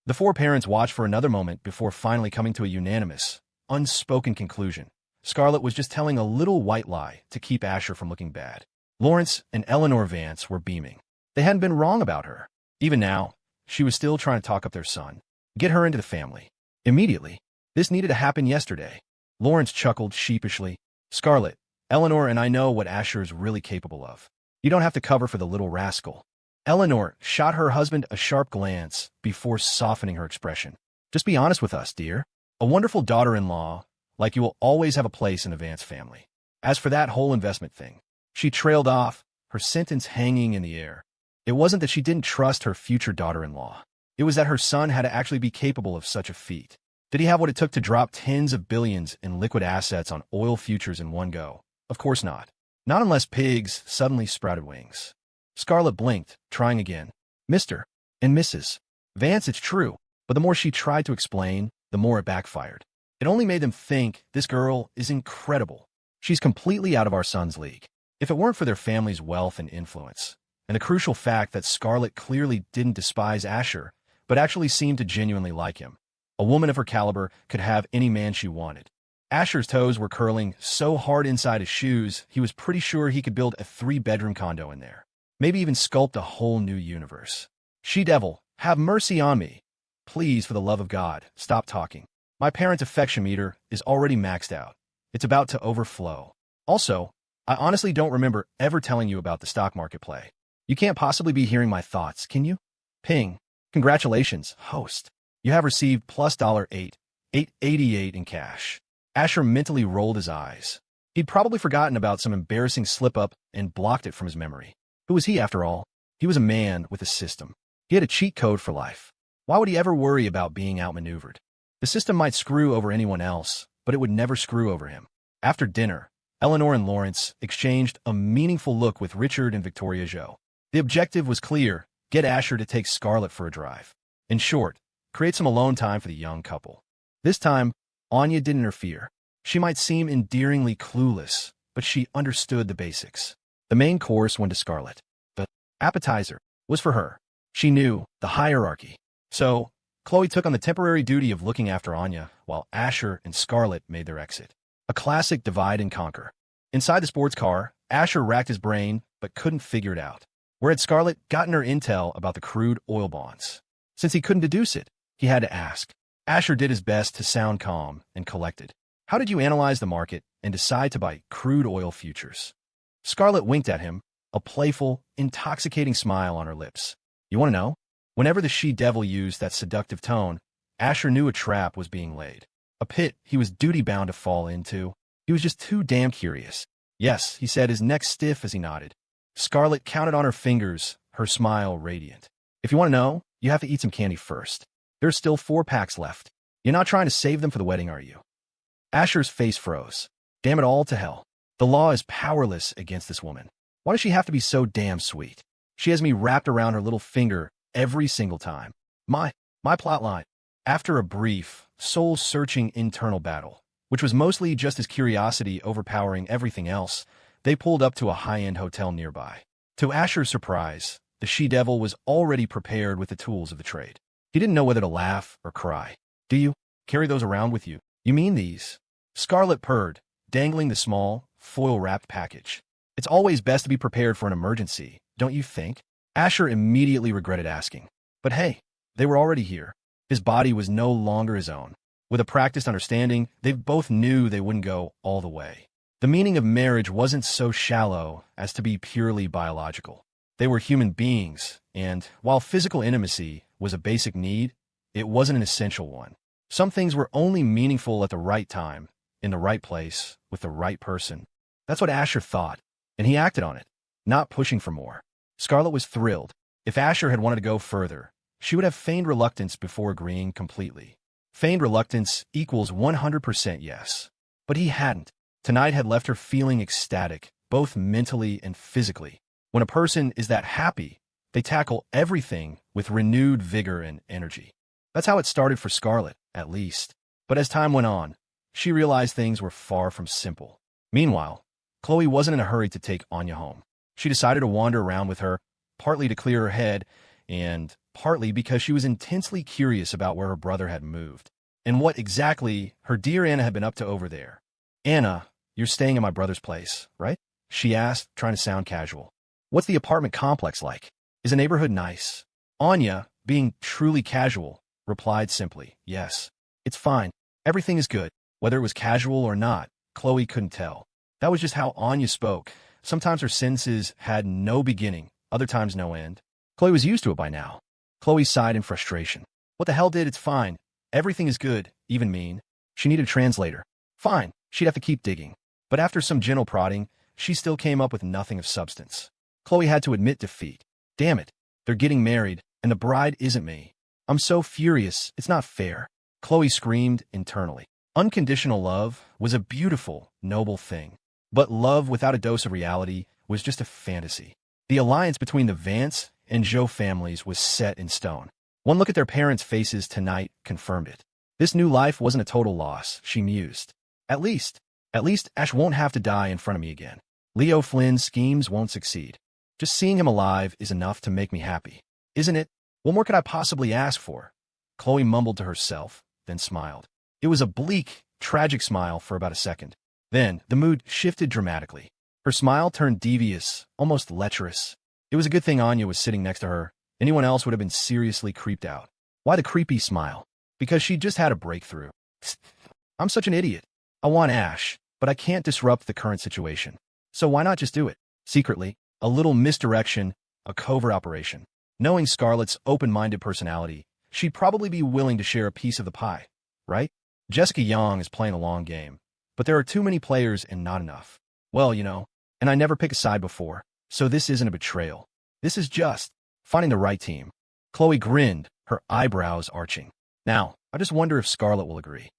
The four parents watched for another moment before finally coming to a unanimous, unspoken conclusion. Scarlett was just telling a little white lie to keep Asher from looking bad. Lawrence and Eleanor Vance were beaming. They hadn't been wrong about her. Even now, she was still trying to talk up their son. Get her into the family. Immediately. This needed to happen yesterday. Lawrence chuckled sheepishly. Scarlett, Eleanor and I know what Asher is really capable of. You don't have to cover for the little rascal. Eleanor shot her husband a sharp glance before softening her expression. Just be honest with us, dear. A wonderful daughter-in-law, like you will always have a place in the Vance family. As for that whole investment thing, she trailed off, her sentence hanging in the air. It wasn't that she didn't trust her future daughter-in-law. It was that her son had to actually be capable of such a feat. Did he have what it took to drop tens of billions in liquid assets on oil futures in one go? Of course not. Not unless pigs suddenly sprouted wings. Scarlett blinked, trying again. Mr. and Mrs. Vance, it's true. But the more she tried to explain, the more it backfired. It only made them think this girl is incredible. She's completely out of our son's league. If it weren't for their family's wealth and influence, and the crucial fact that Scarlett clearly didn't despise Asher, but actually seemed to genuinely like him, a woman of her caliber could have any man she wanted. Asher's toes were curling so hard inside his shoes, he was pretty sure he could build a 3-bedroom condo in there. Maybe even sculpt a whole new universe. She-devil, have mercy on me. Please, for the love of God, stop talking. My parents' affection meter is already maxed out. It's about to overflow. Also, I honestly don't remember ever telling you about the stock market play. You can't possibly be hearing my thoughts, can you? Ping. Congratulations, host. You have received plus $8,888 in cash. Asher mentally rolled his eyes. He'd probably forgotten about some embarrassing slip-up and blocked it from his memory. Who was he, after all? He was a man with a system. He had a cheat code for life. Why would he ever worry about being outmaneuvered? The system might screw over anyone else, but it would never screw over him. After dinner, Eleanor and Lawrence exchanged a meaningful look with Richard and Victoria Jo. The objective was clear: get Asher to take Scarlett for a drive. In short, create some alone time for the young couple. This time, Anya didn't interfere. She might seem endearingly clueless, but she understood the basics. The main course went to Scarlett. The appetizer was for her. She knew the hierarchy. So, Khloe took on the temporary duty of looking after Anya, while Asher and Scarlett made their exit. A classic divide and conquer. Inside the sports car, Asher racked his brain, but couldn't figure it out. Where had Scarlett gotten her intel about the crude oil bonds? Since he couldn't deduce it, he had to ask. Asher did his best to sound calm and collected. How did you analyze the market and decide to buy crude oil futures? Scarlett winked at him, a playful, intoxicating smile on her lips. You want to know? Whenever the she-devil used that seductive tone, Asher knew a trap was being laid. A pit he was duty-bound to fall into. He was just too damn curious. Yes, he said, his neck stiff as he nodded. Scarlett counted on her fingers, her smile radiant. If you want to know, you have to eat some candy first. There's still 4 packs left. You're not trying to save them for the wedding, are you? Asher's face froze. Damn it all to hell. The law is powerless against this woman. Why does she have to be so damn sweet? She has me wrapped around her little finger every single time. My plotline. After a brief, soul-searching internal battle, which was mostly just his curiosity overpowering everything else, they pulled up to a high-end hotel nearby. To Asher's surprise, the she-devil was already prepared with the tools of the trade. He didn't know whether to laugh or cry. Do you carry those around with you? You mean these? Scarlett purred, dangling the small, foil-wrapped package. It's always best to be prepared for an emergency, don't you think? Asher immediately regretted asking. But hey, they were already here. His body was no longer his own. With a practiced understanding, they both knew they wouldn't go all the way. The meaning of marriage wasn't so shallow as to be purely biological. They were human beings, and while physical intimacy was a basic need, it wasn't an essential one. Some things were only meaningful at the right time, in the right place, with the right person. That's what Asher thought, and he acted on it, not pushing for more. Scarlett was thrilled. If Asher had wanted to go further, she would have feigned reluctance before agreeing completely. Feigned reluctance equals 100% yes. But he hadn't. Tonight had left her feeling ecstatic, both mentally and physically. When a person is that happy, they tackle everything with renewed vigor and energy. That's how it started for Scarlett, at least. But as time went on, she realized things were far from simple. Meanwhile, Khloe wasn't in a hurry to take Anya home. She decided to wander around with her, partly to clear her head, and partly because she was intensely curious about where her brother had moved, and what exactly her dear Anna had been up to over there. "Anna, you're staying at my brother's place, right?" she asked, trying to sound casual. "What's the apartment complex like? Is the neighborhood nice?" Anya, being truly casual, replied simply, "Yes. It's fine. Everything is good." Whether it was casual or not, Khloe couldn't tell. That was just how Anya spoke. Sometimes her sentences had no beginning, other times no end. Khloe was used to it by now. Khloe sighed in frustration. What the hell did it's fine? Everything is good, even mean. She needed a translator. Fine, she'd have to keep digging. But after some gentle prodding, she still came up with nothing of substance. Khloe had to admit defeat. Damn it, they're getting married, and the bride isn't me. I'm so furious, it's not fair. Khloe screamed internally. Unconditional love was a beautiful, noble thing. But love without a dose of reality was just a fantasy. The alliance between the Vance and Joe families was set in stone. One look at their parents' faces tonight confirmed it. This new life wasn't a total loss, she mused. At least Ash won't have to die in front of me again. Leo Flynn's schemes won't succeed. Just seeing him alive is enough to make me happy. Isn't it? What more could I possibly ask for? Khloe mumbled to herself, then smiled. It was a bleak, tragic smile for about a second. Then, the mood shifted dramatically. Her smile turned devious, almost lecherous. It was a good thing Anya was sitting next to her. Anyone else would have been seriously creeped out. Why the creepy smile? Because she'd just had a breakthrough. I'm such an idiot. I want Ash, but I can't disrupt the current situation. So why not just do it? Secretly, a little misdirection, a covert operation. Knowing Scarlett's open-minded personality, she'd probably be willing to share a piece of the pie, right? Jessica Young is playing a long game, but there are too many players and not enough. Well, and I never pick a side before, so this isn't a betrayal. This is just finding the right team. Khloe grinned, her eyebrows arching. Now, I just wonder if Scarlett will agree.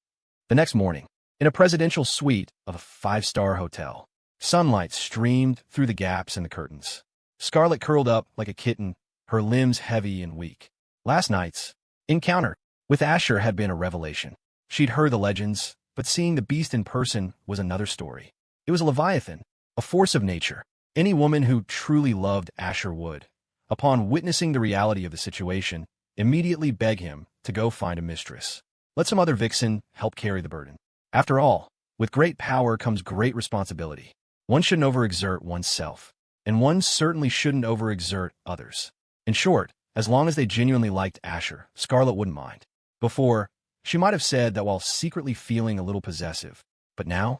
The next morning, in a presidential suite of a five-star hotel, sunlight streamed through the gaps in the curtains. Scarlett curled up like a kitten, her limbs heavy and weak. Last night's encounter with Asher had been a revelation. She'd heard the legends, but seeing the beast in person was another story. It was a leviathan, a force of nature. Any woman who truly loved Asher would, upon witnessing the reality of the situation, immediately beg him to go find a mistress. Let some other vixen help carry the burden. After all, with great power comes great responsibility. One shouldn't overexert oneself, and one certainly shouldn't overexert others. In short, as long as they genuinely liked Asher, Scarlett wouldn't mind. Before, she might have said that while secretly feeling a little possessive. But now,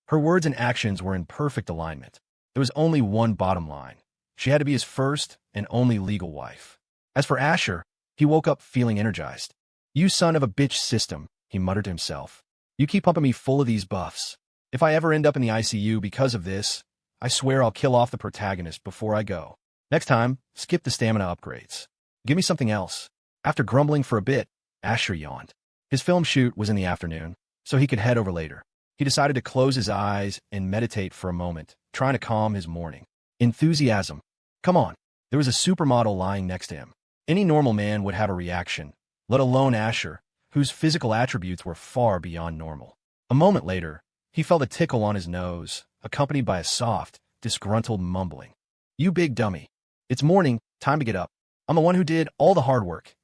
her words and actions were in perfect alignment. There was only one bottom line. She had to be his first and only legal wife. As for Asher, he woke up feeling energized. "You son of a bitch system," he muttered to himself. "You keep pumping me full of these buffs. If I ever end up in the ICU because of this, I swear I'll kill off the protagonist before I go. Next time, skip the stamina upgrades. Give me something else." After grumbling for a bit, Asher yawned. His film shoot was in the afternoon, so he could head over later. He decided to close his eyes and meditate for a moment, trying to calm his morning enthusiasm. Come on, there was a supermodel lying next to him. Any normal man would have a reaction, let alone Asher, whose physical attributes were far beyond normal. A moment later, he felt a tickle on his nose, accompanied by a soft, disgruntled mumbling. "You big dummy. It's morning, time to get up. I'm the one who did all the hard work,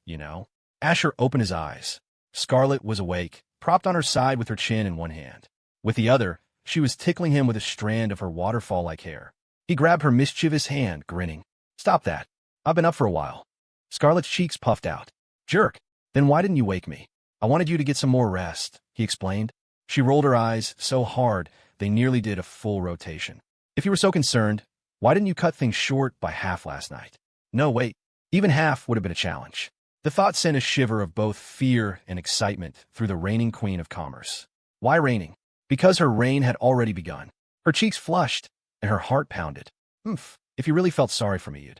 Asher opened his eyes. Scarlett was awake, propped on her side with her chin in one hand. With the other, she was tickling him with a strand of her waterfall-like hair. He grabbed her mischievous hand, grinning. "Stop that. I've been up for a while." Scarlett's cheeks puffed out. "Jerk. Then why didn't you wake me? I wanted you to get some more rest," he explained. She rolled her eyes so hard they nearly did a full rotation. "If you were so concerned, why didn't you cut things short by half last night?" "No, wait. Even half would have been a challenge." The thought sent a shiver of both fear and excitement through the reigning queen of commerce. Why reigning? Because her reign had already begun. Her cheeks flushed, and her heart pounded. If you really felt sorry for me,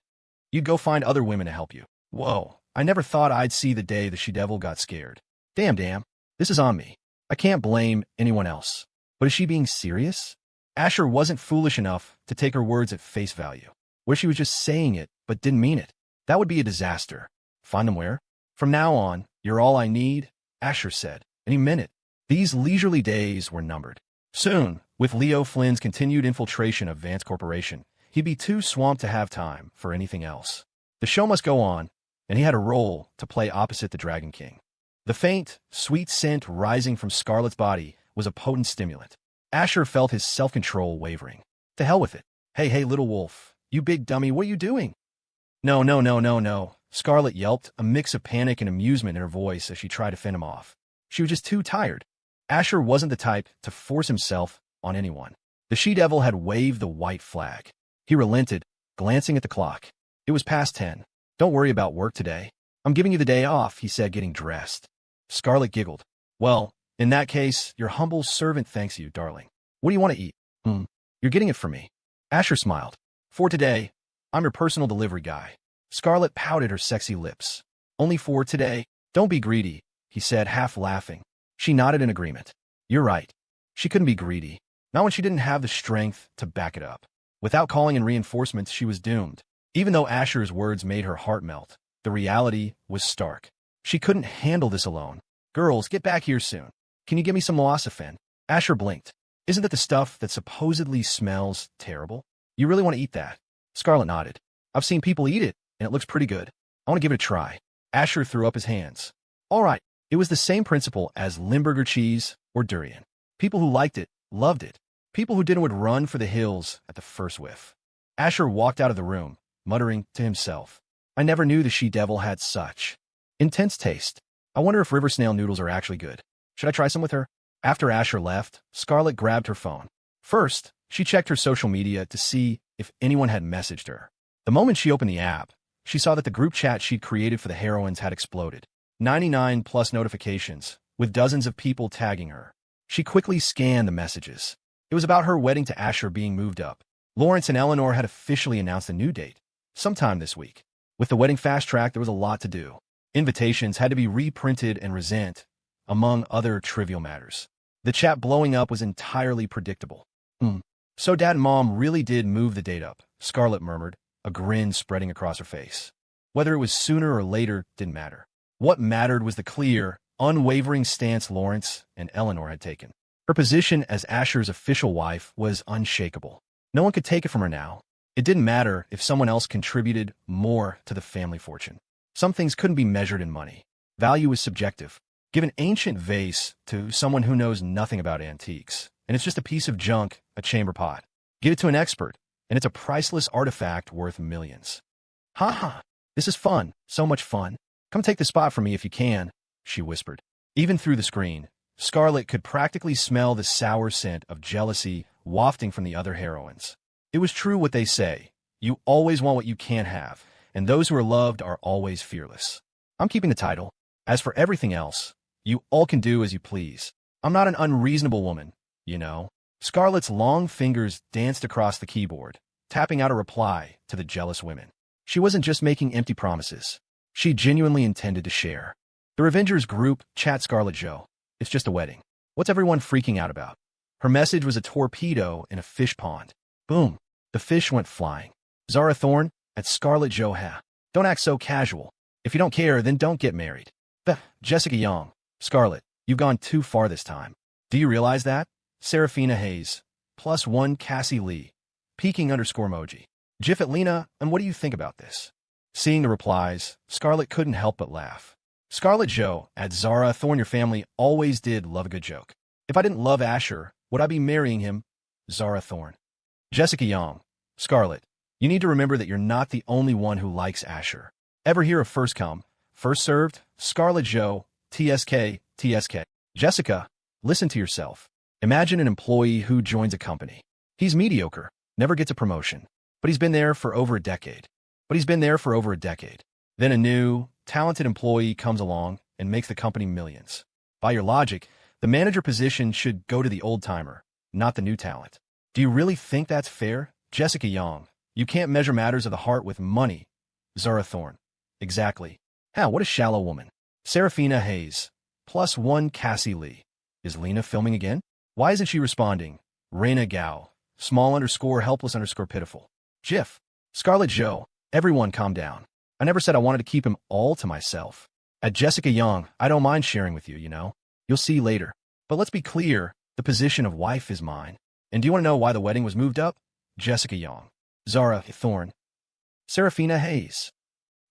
you'd go find other women to help you. Whoa, I never thought I'd see the day the she-devil got scared. Damn, this is on me. I can't blame anyone else. But is she being serious? Asher wasn't foolish enough to take her words at face value. What if she was just saying it, but didn't mean it? That would be a disaster. Find them where? "From now on, you're all I need," Asher said, and he meant it. These leisurely days were numbered. Soon, with Leo Flynn's continued infiltration of Vance Corporation, he'd be too swamped to have time for anything else. The show must go on, and he had a role to play opposite the Dragon King. The faint, sweet scent rising from Scarlett's body was a potent stimulant. Asher felt his self-control wavering. To hell with it. Hey, little wolf. You big dummy, what are you doing? No, no, no, no, no. Scarlett yelped, a mix of panic and amusement in her voice as she tried to fend him off. She was just too tired. Asher wasn't the type to force himself on anyone. The she-devil had waved the white flag. He relented, glancing at the clock. It was past 10. Don't worry about work today. I'm giving you the day off, he said, getting dressed. Scarlett giggled. Well, in that case, your humble servant thanks you, darling. What do you want to eat? You're getting it for me. Asher smiled. For today, I'm your personal delivery guy. Scarlett pouted her sexy lips. Only for today. Don't be greedy, he said, half laughing. She nodded in agreement. You're right. She couldn't be greedy. Not when she didn't have the strength to back it up. Without calling in reinforcements, she was doomed. Even though Asher's words made her heart melt, the reality was stark. She couldn't handle this alone. Girls, get back here soon. Can you give me some Loasafen? Asher blinked. Isn't that the stuff that supposedly smells terrible? You really want to eat that? Scarlett nodded. I've seen people eat it, and it looks pretty good. I want to give it a try. Asher threw up his hands. All right. It was the same principle as Limburger cheese or durian. People who liked it loved it. People who didn't would run for the hills at the first whiff. Asher walked out of the room, muttering to himself. I never knew the she-devil had such intense taste. I wonder if river snail noodles are actually good. Should I try some with her? After Asher left, Scarlett grabbed her phone. First, she checked her social media to see if anyone had messaged her. The moment she opened the app, she saw that the group chat she'd created for the Heroines had exploded. 99 plus notifications, with dozens of people tagging her. She quickly scanned the messages. It was about her wedding to Asher being moved up. Lawrence and Eleanor had officially announced a new date, sometime this week. With the wedding fast-tracked, there was a lot to do. Invitations had to be reprinted and resent, among other trivial matters. The chat blowing up was entirely predictable. So Dad and Mom really did move the date up, Scarlett murmured, a grin spreading across her face. Whether it was sooner or later didn't matter. What mattered was the clear, unwavering stance Lawrence and Eleanor had taken. Her position as Asher's official wife was unshakable. No one could take it from her now. It didn't matter if someone else contributed more to the family fortune. Some things couldn't be measured in money. Value is subjective. Give an ancient vase to someone who knows nothing about antiques, and it's just a piece of junk, a chamber pot. Give it to an expert, and it's a priceless artifact worth millions. Ha ha, this is fun, so much fun. Come take the spot from me if you can, she whispered. Even through the screen, Scarlett could practically smell the sour scent of jealousy wafting from the other heroines. It was true what they say. You always want what you can't have, and those who are loved are always fearless. I'm keeping the title. As for everything else, you all can do as you please. I'm not an unreasonable woman, you know. Scarlett's long fingers danced across the keyboard, tapping out a reply to the jealous women. She wasn't just making empty promises. She genuinely intended to share. The Revengers group chat Scarlett Joe. It's just a wedding. What's everyone freaking out about? Her message was a torpedo in a fish pond. Boom. The fish went flying. Zara Thorne, at Scarlett Joe ha. Don't act so casual. If you don't care, then don't get married. Jessica Young. Scarlett, you've gone too far this time. Do you realize that? Serafina Hayes. +1 Cassie Lee. Peeking _emoji. Jiff at Lena, and what do you think about this? Seeing the replies, Scarlett couldn't help but laugh. Scarlett Joe, at Zara Thorne, your family always did love a good joke. If I didn't love Asher, would I be marrying him? Zara Thorne. Jessica Young. Scarlett, you need to remember that you're not the only one who likes Asher. Ever hear of first come, first served? Scarlett Joe, TSK, TSK. Jessica, listen to yourself. Imagine an employee who joins a company. He's mediocre, never gets a promotion, but he's been there for over a decade. Then a new, talented employee comes along and makes the company millions. By your logic, the manager position should go to the old-timer, not the new talent. Do you really think that's fair? Jessica Young, you can't measure matters of the heart with money. Zara Thorne. Exactly. What a shallow woman. Serafina Hayes. +1 Cassie Lee. Is Lena filming again? Why isn't she responding? Raina Gao. _helpless_pitiful. Jiff. Scarlett Joe. Everyone calm down. I never said I wanted to keep him all to myself. At Jessica Young, I don't mind sharing with you, you know. You'll see later. But let's be clear, the position of wife is mine. And do you want to know why the wedding was moved up? Jessica Young. Zara Thorne. Serafina Hayes.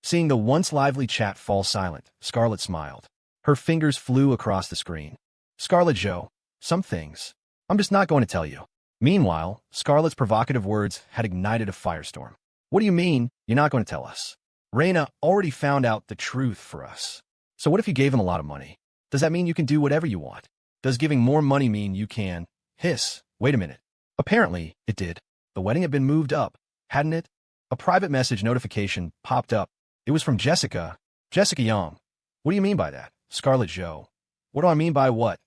Seeing the once lively chat fall silent, Scarlett smiled. Her fingers flew across the screen. Scarlett Joe, some things. I'm just not going to tell you. Meanwhile, Scarlett's provocative words had ignited a firestorm. What do you mean, you're not going to tell us? Raina already found out the truth for us. So what if you gave him a lot of money? Does that mean you can do whatever you want? Does giving more money mean you can? Hiss, wait a minute. Apparently, it did. The wedding had been moved up, hadn't it? A private message notification popped up. It was from Jessica. Jessica Young. What do you mean by that? Scarlett Joe. What do I mean by what?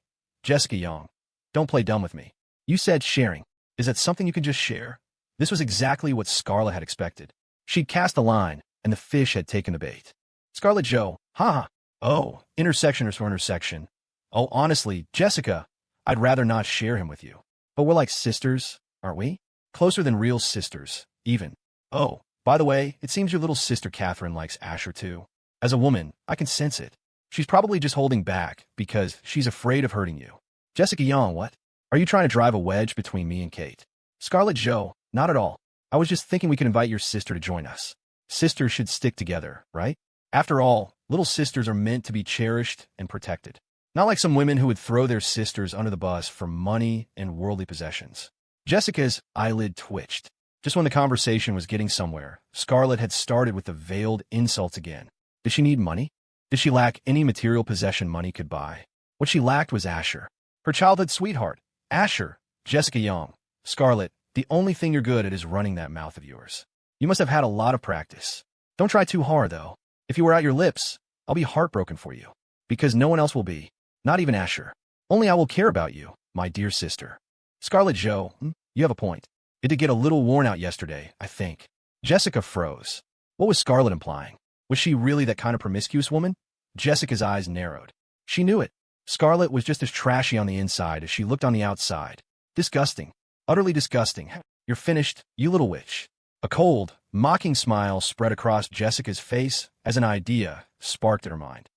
Jessica Young. Don't play dumb with me. You said sharing. Is that something you can just share? This was exactly what Scarlett had expected. She'd cast a line, and the fish had taken the bait. Scarlett Joe. Ha. Oh, intersection or intersection. Oh, honestly, Jessica, I'd rather not share him with you. But we're like sisters, aren't we? Closer than real sisters, even. Oh, by the way, it seems your little sister Catherine likes Asher too. As a woman, I can sense it. She's probably just holding back because she's afraid of hurting you. Jessica Young, what? Are you trying to drive a wedge between me and Kate? Scarlett Joe, not at all. I was just thinking we could invite your sister to join us. Sisters should stick together, right? After all, little sisters are meant to be cherished and protected. Not like some women who would throw their sisters under the bus for money and worldly possessions. Jessica's eyelid twitched. Just when the conversation was getting somewhere, Scarlett had started with the veiled insults again. Did she need money? Did she lack any material possession money could buy? What she lacked was Asher. Her childhood sweetheart. Asher. Jessica Young. Scarlett, the only thing you're good at is running that mouth of yours. You must have had a lot of practice. Don't try too hard, though. If you wear out your lips, I'll be heartbroken for you. Because no one else will be. Not even Asher. Only I will care about you, my dear sister. Scarlett Joe, you have a point. It did get a little worn out yesterday, I think. Jessica froze. What was Scarlett implying? Was she really that kind of promiscuous woman? Jessica's eyes narrowed. She knew it. Scarlett was just as trashy on the inside as she looked on the outside. Disgusting. Utterly disgusting. You're finished, you little witch. A cold, mocking smile spread across Jessica's face as an idea sparked in her mind.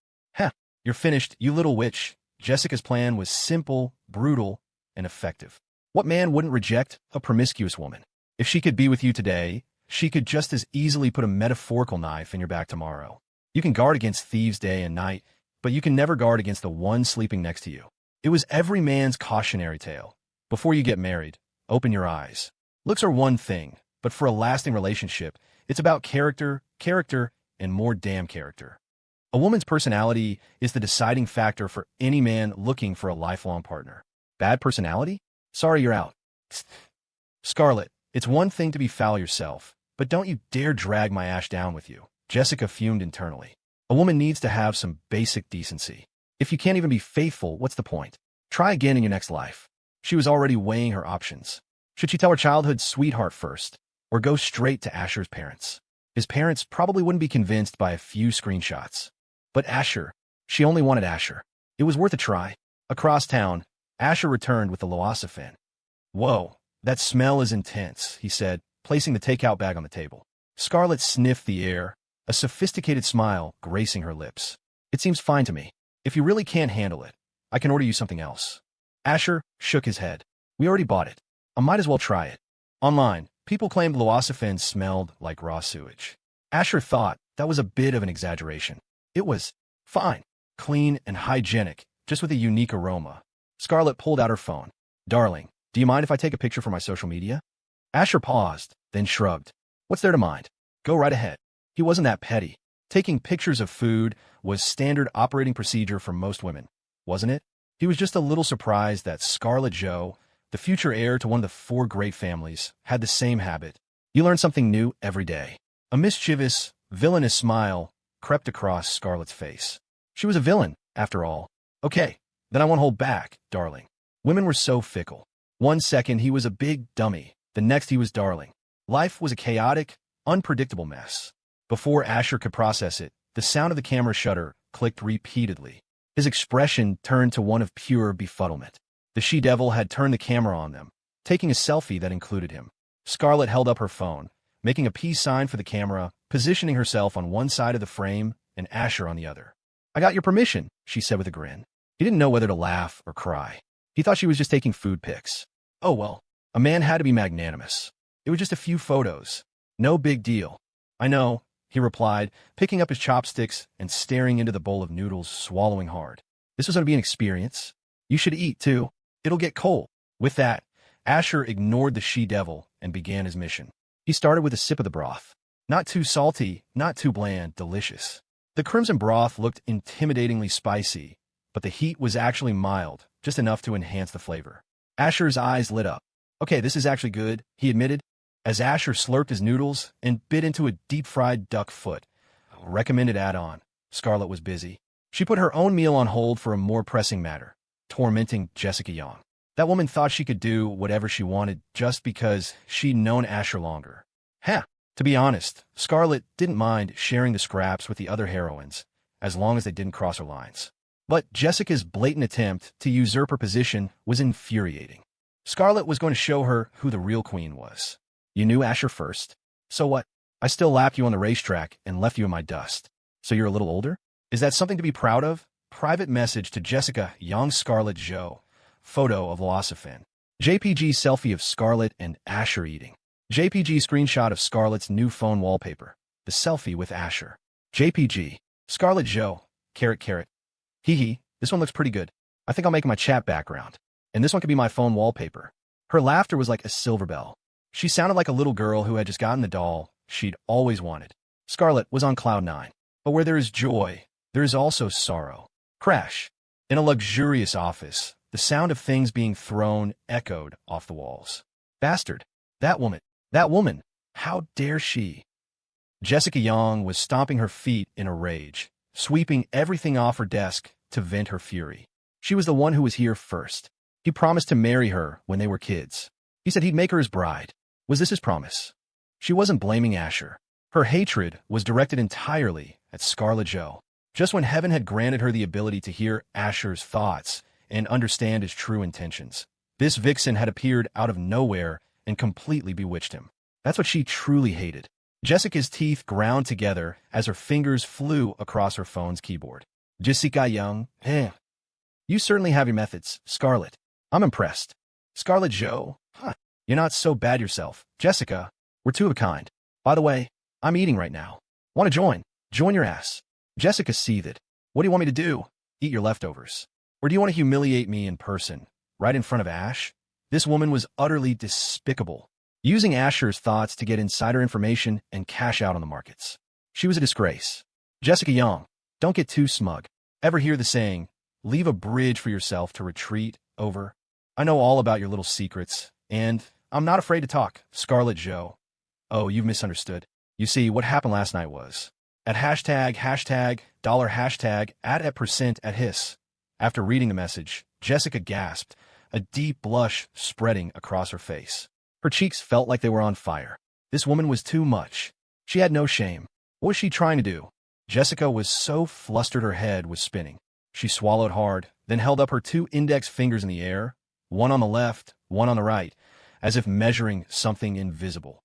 You're finished, you little witch. Jessica's plan was simple, brutal, and effective. What man wouldn't reject a promiscuous woman? If she could be with you today, she could just as easily put a metaphorical knife in your back tomorrow. You can guard against thieves day and night, but you can never guard against the one sleeping next to you. It was every man's cautionary tale. Before you get married, open your eyes. Looks are one thing, but for a lasting relationship, it's about character, and more damn character. A woman's personality is the deciding factor for any man looking for a lifelong partner. Bad personality? Sorry, you're out. Scarlett, it's one thing to be foul yourself, but don't you dare drag my ash down with you. Jessica fumed internally. A woman needs to have some basic decency. If you can't even be faithful, what's the point? Try again in your next life. She was already weighing her options. Should she tell her childhood sweetheart first, or go straight to Asher's parents? His parents probably wouldn't be convinced by a few screenshots. But Asher, she only wanted Asher. It was worth a try. Across town, Asher returned with the loasaphane. Whoa, that smell is intense, he said, placing the takeout bag on the table. Scarlett sniffed the air, a sophisticated smile gracing her lips. It seems fine to me. If you really can't handle it, I can order you something else. Asher shook his head. We already bought it. I might as well try it. Online, people claimed loasaphane smelled like raw sewage. Asher thought that was a bit of an exaggeration. It was fine, clean, and hygienic, just with a unique aroma. Scarlett pulled out her phone. Darling, do you mind if I take a picture for my social media? Asher paused, then shrugged. What's there to mind? Go right ahead. He wasn't that petty. Taking pictures of food was standard operating procedure for most women, wasn't it? He was just a little surprised that Scarlett Joe, the future heir to one of the 4 great families, had the same habit. You learn something new every day. A mischievous, villainous smile crept across Scarlett's face. She was a villain, after all. Okay, then I won't hold back, darling. Women were so fickle. One second he was a big dummy, the next he was darling. Life was a chaotic, unpredictable mess. Before Asher could process it, the sound of the camera shutter clicked repeatedly. His expression turned to one of pure befuddlement. The she-devil had turned the camera on them, taking a selfie that included him. Scarlett held up her phone, making a peace sign for the camera, positioning herself on one side of the frame and Asher on the other. I got your permission, she said with a grin. He didn't know whether to laugh or cry. He thought she was just taking food pics. Oh well, a man had to be magnanimous. It was just a few photos. No big deal. I know, he replied, picking up his chopsticks and staring into the bowl of noodles, swallowing hard. This was going to be an experience. You should eat, too. It'll get cold. With that, Asher ignored the she-devil and began his mission. He started with a sip of the broth. Not too salty, not too bland, delicious. The crimson broth looked intimidatingly spicy, but the heat was actually mild, just enough to enhance the flavor. Asher's eyes lit up. Okay, this is actually good, he admitted, as Asher slurped his noodles and bit into a deep-fried duck foot. Recommended add-on. Scarlett was busy. She put her own meal on hold for a more pressing matter, tormenting Jessica Young. That woman thought she could do whatever she wanted just because she'd known Asher longer. To be honest, Scarlett didn't mind sharing the scraps with the other heroines, as long as they didn't cross her lines. But Jessica's blatant attempt to usurp her position was infuriating. Scarlett was going to show her who the real queen was. You knew Asher first. So what? I still lapped you on the racetrack and left you in my dust. So you're a little older? Is that something to be proud of? Private message to Jessica Young. Scarlett Jo. Photo of Velocifan. JPG selfie of Scarlett and Asher eating. JPG screenshot of Scarlett's new phone wallpaper. The selfie with Asher. JPG. Scarlett Jo. Carrot. Hee. This one looks pretty good. I think I'll make it my chat background. And this one could be my phone wallpaper. Her laughter was like a silver bell. She sounded like a little girl who had just gotten the doll she'd always wanted. Scarlett was on cloud 9. But where there is joy, there is also sorrow. Crash. In a luxurious office, the sound of things being thrown echoed off the walls. Bastard. That woman. How dare she? Jessica Young was stomping her feet in a rage, sweeping everything off her desk to vent her fury. She was the one who was here first. He promised to marry her when they were kids. He said he'd make her his bride. Was this his promise? She wasn't blaming Asher. Her hatred was directed entirely at Scarlett Jo. Just when heaven had granted her the ability to hear Asher's thoughts and understand his true intentions, this vixen had appeared out of nowhere and completely bewitched him. That's what she truly hated. Jessica's teeth ground together as her fingers flew across her phone's keyboard. Jessica Young, you certainly have your methods, Scarlett. I'm impressed. Scarlett Jo, you're not so bad yourself. Jessica, we're two of a kind. By the way, I'm eating right now. Want to join? Join your ass. Jessica seethed. What do you want me to do? Eat your leftovers. Or do you want to humiliate me in person, right in front of Ash? This woman was utterly despicable, using Asher's thoughts to get insider information and cash out on the markets. She was a disgrace. Jessica Young, don't get too smug. Ever hear the saying, leave a bridge for yourself to retreat over? I know all about your little secrets, and I'm not afraid to talk. Scarlett Jo. Oh, you've misunderstood. You see, what happened last night was, at $#, $@ hiss. After reading the message, Jessica gasped, a deep blush spreading across her face. Her cheeks felt like they were on fire. This woman was too much. She had no shame. What was she trying to do? Jessica was so flustered her head was spinning. She swallowed hard, then held up her 2 index fingers in the air, one on the left, one on the right, as if measuring something invisible.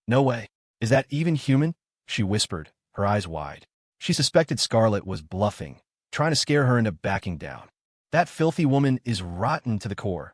No way. Is that even human? She whispered, her eyes wide. She suspected Scarlett was bluffing, trying to scare her into backing down. That filthy woman is rotten to the core,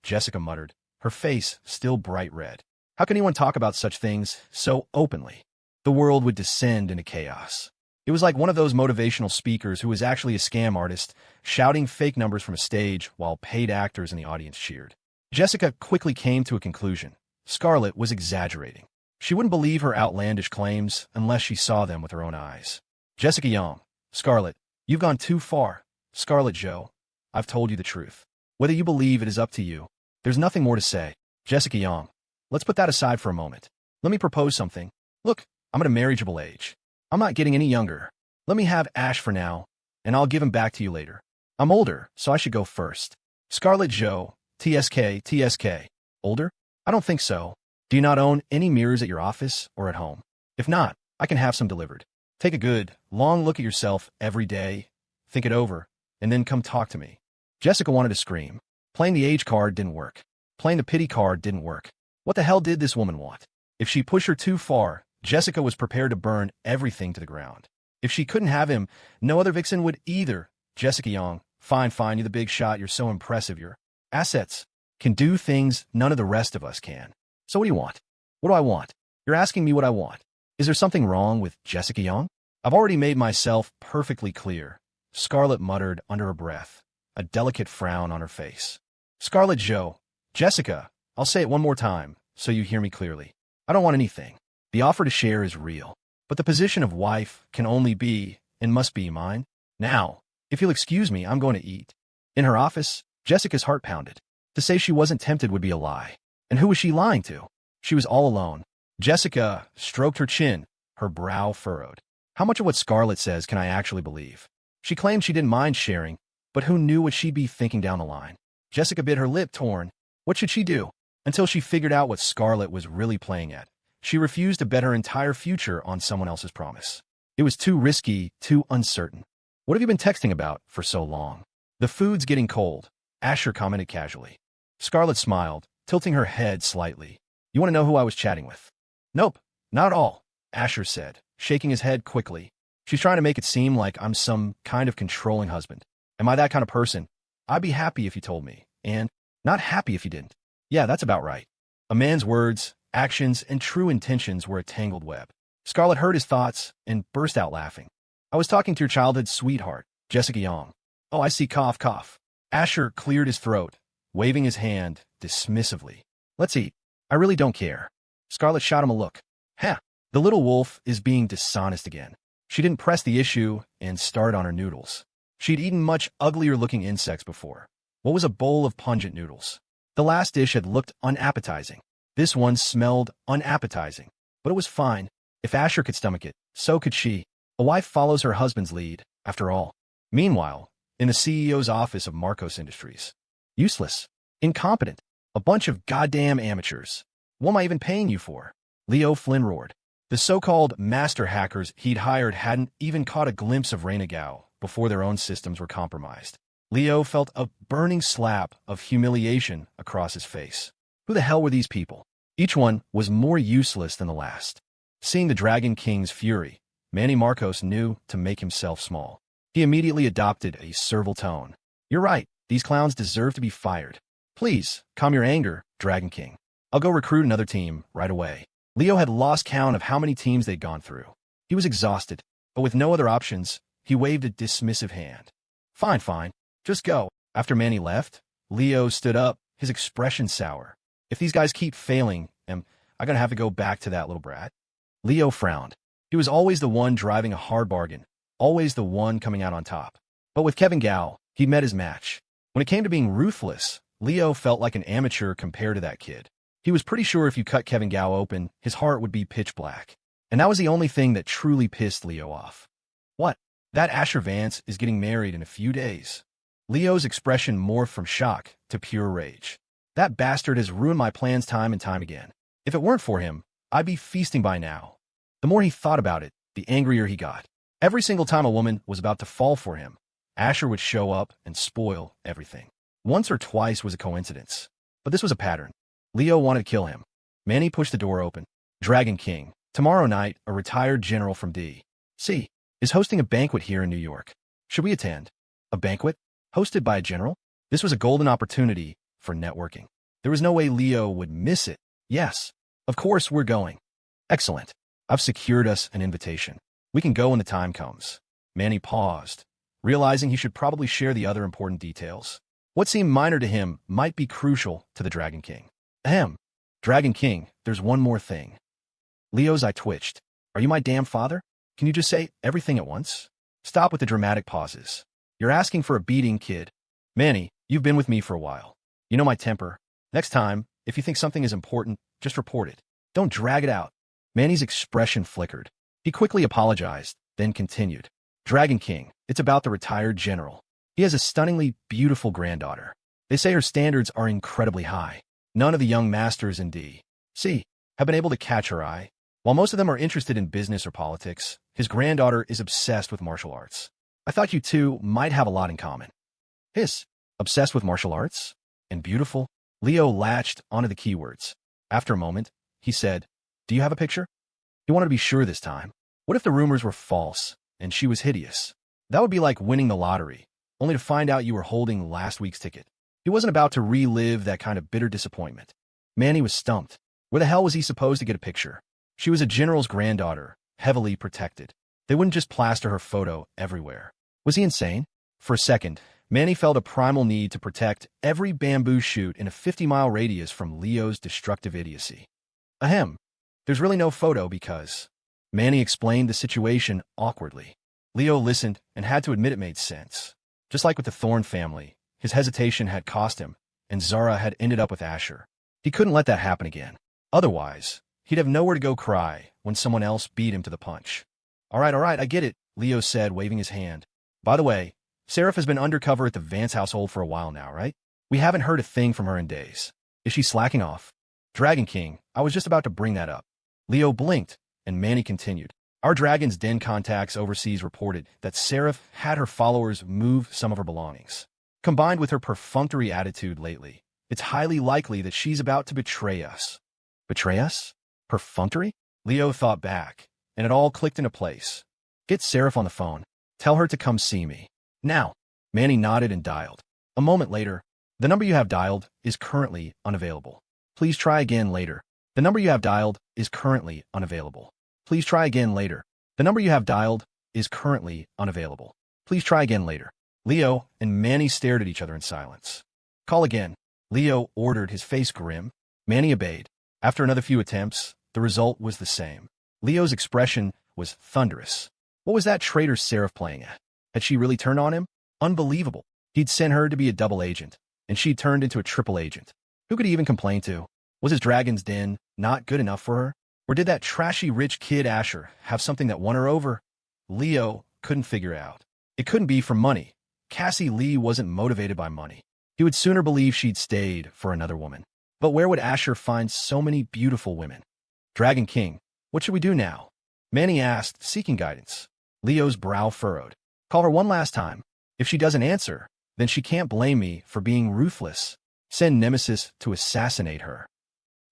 Jessica muttered, her face still bright red. How can anyone talk about such things so openly? The world would descend into chaos. It was like one of those motivational speakers who was actually a scam artist, shouting fake numbers from a stage while paid actors in the audience cheered. Jessica quickly came to a conclusion. Scarlett was exaggerating. She wouldn't believe her outlandish claims unless she saw them with her own eyes. Jessica Young, Scarlett, you've gone too far. Scarlett Jo, I've told you the truth. Whether you believe it is up to you. There's nothing more to say. Jessica Young, let's put that aside for a moment. Let me propose something. Look, I'm at a marriageable age. I'm not getting any younger. Let me have Ash for now, and I'll give him back to you later. I'm older, so I should go first. Scarlett Jo, TSK. Older? I don't think so. Do you not own any mirrors at your office or at home? If not, I can have some delivered. Take a good, long look at yourself every day, think it over, and then come talk to me. Jessica wanted to scream. Playing the age card didn't work. Playing the pity card didn't work. What the hell did this woman want? If she pushed her too far, Jessica was prepared to burn everything to the ground. If she couldn't have him, no other vixen would either. Jessica Young, fine, you're the big shot, you're so impressive, your assets can do things none of the rest of us can. So what do you want? What do I want? You're asking me what I want. Is there something wrong with Jessica Young? I've already made myself perfectly clear, Scarlett muttered under her breath, a delicate frown on her face. Scarlett Joe, Jessica, I'll say it one more time, so you hear me clearly. I don't want anything. The offer to share is real, but the position of wife can only be and must be mine. Now, if you'll excuse me, I'm going to eat. In her office, Jessica's heart pounded. To say she wasn't tempted would be a lie. And who was she lying to? She was all alone. Jessica stroked her chin, her brow furrowed. How much of what Scarlett says can I actually believe? She claimed she didn't mind sharing, but who knew what she'd be thinking down the line? Jessica bit her lip torn. What should she do? Until she figured out what Scarlett was really playing at, she refused to bet her entire future on someone else's promise. It was too risky, too uncertain. What have you been texting about for so long? The food's getting cold, Asher commented casually. Scarlett smiled, tilting her head slightly. You want to know who I was chatting with? Nope, not at all, Asher said, shaking his head quickly. She's trying to make it seem like I'm some kind of controlling husband. Am I that kind of person? I'd be happy if you told me, and not happy if you didn't. Yeah, that's about right. A man's words, actions, and true intentions were a tangled web. Scarlett heard his thoughts and burst out laughing. I was talking to your childhood sweetheart, Jessica Young. Oh, I see, cough, cough. Asher cleared his throat, waving his hand dismissively. Let's eat. I really don't care. Scarlett shot him a look. Ha! The little wolf is being dishonest again. She didn't press the issue and started on her noodles. She'd eaten much uglier-looking insects before. What was a bowl of pungent noodles? The last dish had looked unappetizing. This one smelled unappetizing. But it was fine. If Asher could stomach it, so could she. A wife follows her husband's lead, after all. Meanwhile, in the CEO's office of Marcos Industries. Useless. Incompetent. A bunch of goddamn amateurs. What am I even paying you for? Leo Flynn roared. The so-called master hackers he'd hired hadn't even caught a glimpse of Raina Gao before their own systems were compromised. Leo felt a burning slap of humiliation across his face. Who the hell were these people? Each one was more useless than the last. Seeing the Dragon King's fury, Manny Marcos knew to make himself small. He immediately adopted a servile tone. You're right, these clowns deserve to be fired. Please, calm your anger, Dragon King. I'll go recruit another team right away. Leo had lost count of how many teams they'd gone through. He was exhausted, but with no other options, he waved a dismissive hand. Fine, fine. Just go. After Manny left, Leo stood up, his expression sour. If these guys keep failing, am I gonna have to go back to that little brat? Leo frowned. He was always the one driving a hard bargain, always the one coming out on top. But with Kevin Gao, he'd met his match. When it came to being ruthless, Leo felt like an amateur compared to that kid. He was pretty sure if you cut Kevin Gao open, his heart would be pitch black. And that was the only thing that truly pissed Leo off. What? That Asher Vance is getting married in a few days. Leo's expression morphed from shock to pure rage. That bastard has ruined my plans time and time again. If it weren't for him, I'd be feasting by now. The more he thought about it, the angrier he got. Every single time a woman was about to fall for him, Asher would show up and spoil everything. Once or twice was a coincidence, but this was a pattern. Leo wanted to kill him. Manny pushed the door open. Dragon King, tomorrow night, a retired general from D.C. is hosting a banquet here in New York. Should we attend? A banquet? Hosted by a general? This was a golden opportunity for networking. There was no way Leo would miss it. Yes, of course we're going. Excellent. I've secured us an invitation. We can go when the time comes. Manny paused, realizing he should probably share the other important details. What seemed minor to him might be crucial to the Dragon King. Ahem. Dragon King, there's one more thing. Leo's eye twitched. Are you my damn father? Can you just say everything at once? Stop with the dramatic pauses. You're asking for a beating, kid. Manny, you've been with me for a while. You know my temper. Next time, if you think something is important, just report it. Don't drag it out. Manny's expression flickered. He quickly apologized, then continued. Dragon King, it's about the retired general. He has a stunningly beautiful granddaughter. They say her standards are incredibly high. None of the young masters in D.C. have been able to catch her eye. While most of them are interested in business or politics, his granddaughter is obsessed with martial arts. I thought you two might have a lot in common. Obsessed with martial arts? And beautiful? Leo latched onto the keywords. After a moment, he said, Do you have a picture? He wanted to be sure this time. What if the rumors were false, and she was hideous? That would be like winning the lottery, only to find out you were holding last week's ticket. He wasn't about to relive that kind of bitter disappointment. Manny was stumped. Where the hell was he supposed to get a picture? She was a general's granddaughter, heavily protected. They wouldn't just plaster her photo everywhere. Was he insane? For a second, Manny felt a primal need to protect every bamboo shoot in a 50-mile radius from Leo's destructive idiocy. Ahem. There's really no photo because... Manny explained the situation awkwardly. Leo listened and had to admit it made sense. Just like with the Thorne family, his hesitation had cost him, and Zara had ended up with Asher. He couldn't let that happen again. Otherwise, he'd have nowhere to go cry when someone else beat him to the punch. All right, I get it, Leo said, waving his hand. By the way, Seraph has been undercover at the Vance household for a while now, right? We haven't heard a thing from her in days. Is she slacking off? Dragon King, I was just about to bring that up. Leo blinked, and Manny continued. Our Dragon's Den contacts overseas reported that Seraph had her followers move some of her belongings. Combined with her perfunctory attitude lately, it's highly likely that she's about to betray us. Betray us? Perfunctory? Leo thought back, and it all clicked into place. Get Seraph on the phone. Tell her to come see me. Now. Manny nodded and dialed. A moment later, the number you have dialed is currently unavailable. Please try again later. The number you have dialed is currently unavailable. Please try again later. The number you have dialed is currently unavailable. Please try again later. Leo and Manny stared at each other in silence. Call again. Leo ordered, his face grim. Manny obeyed. After another few attempts, the result was the same. Leo's expression was thunderous. What was that traitor Seraph playing at? Had she really turned on him? Unbelievable. He'd sent her to be a double agent, and she'd turned into a triple agent. Who could he even complain to? Was his Dragon's Den not good enough for her? Or did that trashy rich kid Asher have something that won her over? Leo couldn't figure out. It couldn't be for money. Cassie Lee wasn't motivated by money. He would sooner believe she'd stayed for another woman. But where would Asher find so many beautiful women? Dragon King, what should we do now? Manny asked, seeking guidance. Leo's brow furrowed. Call her one last time. If she doesn't answer, then she can't blame me for being ruthless. Send Nemesis to assassinate her.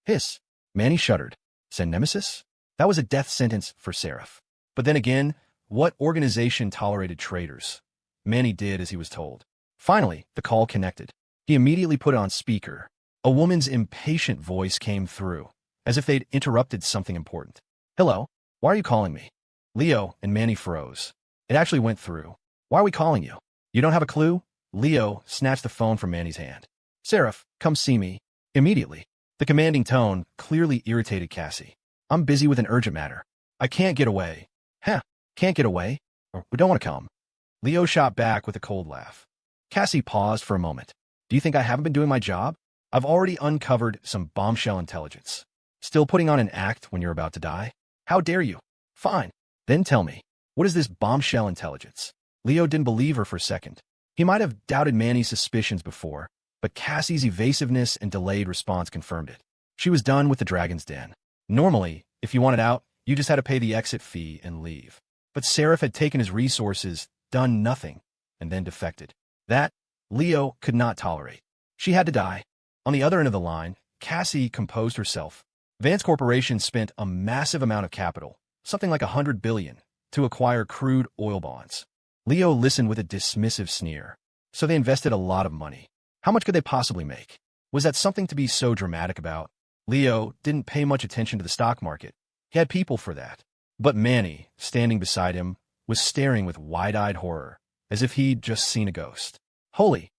Hiss. Manny shuddered. Send Nemesis? That was a death sentence for Seraph. But then again, what organization tolerated traitors? Manny did as he was told. Finally, the call connected. He immediately put it on speaker. A woman's impatient voice came through, as if they'd interrupted something important. Hello? Why are you calling me? Leo and Manny froze. It actually went through. Why are we calling you? You don't have a clue? Leo snatched the phone from Manny's hand. Seraph, come see me. Immediately. The commanding tone clearly irritated Cassie. I'm busy with an urgent matter. I can't get away. Huh, can't get away? Or we don't want to come. Leo shot back with a cold laugh. Cassie paused for a moment. Do you think I haven't been doing my job? I've already uncovered some bombshell intelligence. Still putting on an act when you're about to die? How dare you? Fine. Then tell me, what is this bombshell intelligence? Leo didn't believe her for a second. He might have doubted Manny's suspicions before, but Cassie's evasiveness and delayed response confirmed it. She was done with the Dragon's Den. Normally, if you wanted out, you just had to pay the exit fee and leave. But Seraph had taken his resources, done nothing, and then defected. That, Leo could not tolerate. She had to die. On the other end of the line, Cassie composed herself. Vance Corporation spent a massive amount of capital, something like $100 billion, to acquire crude oil bonds. Leo listened with a dismissive sneer. So they invested a lot of money. How much could they possibly make? Was that something to be so dramatic about? Leo didn't pay much attention to the stock market. He had people for that. But Manny, standing beside him, was staring with wide-eyed horror, as if he'd just seen a ghost. Holy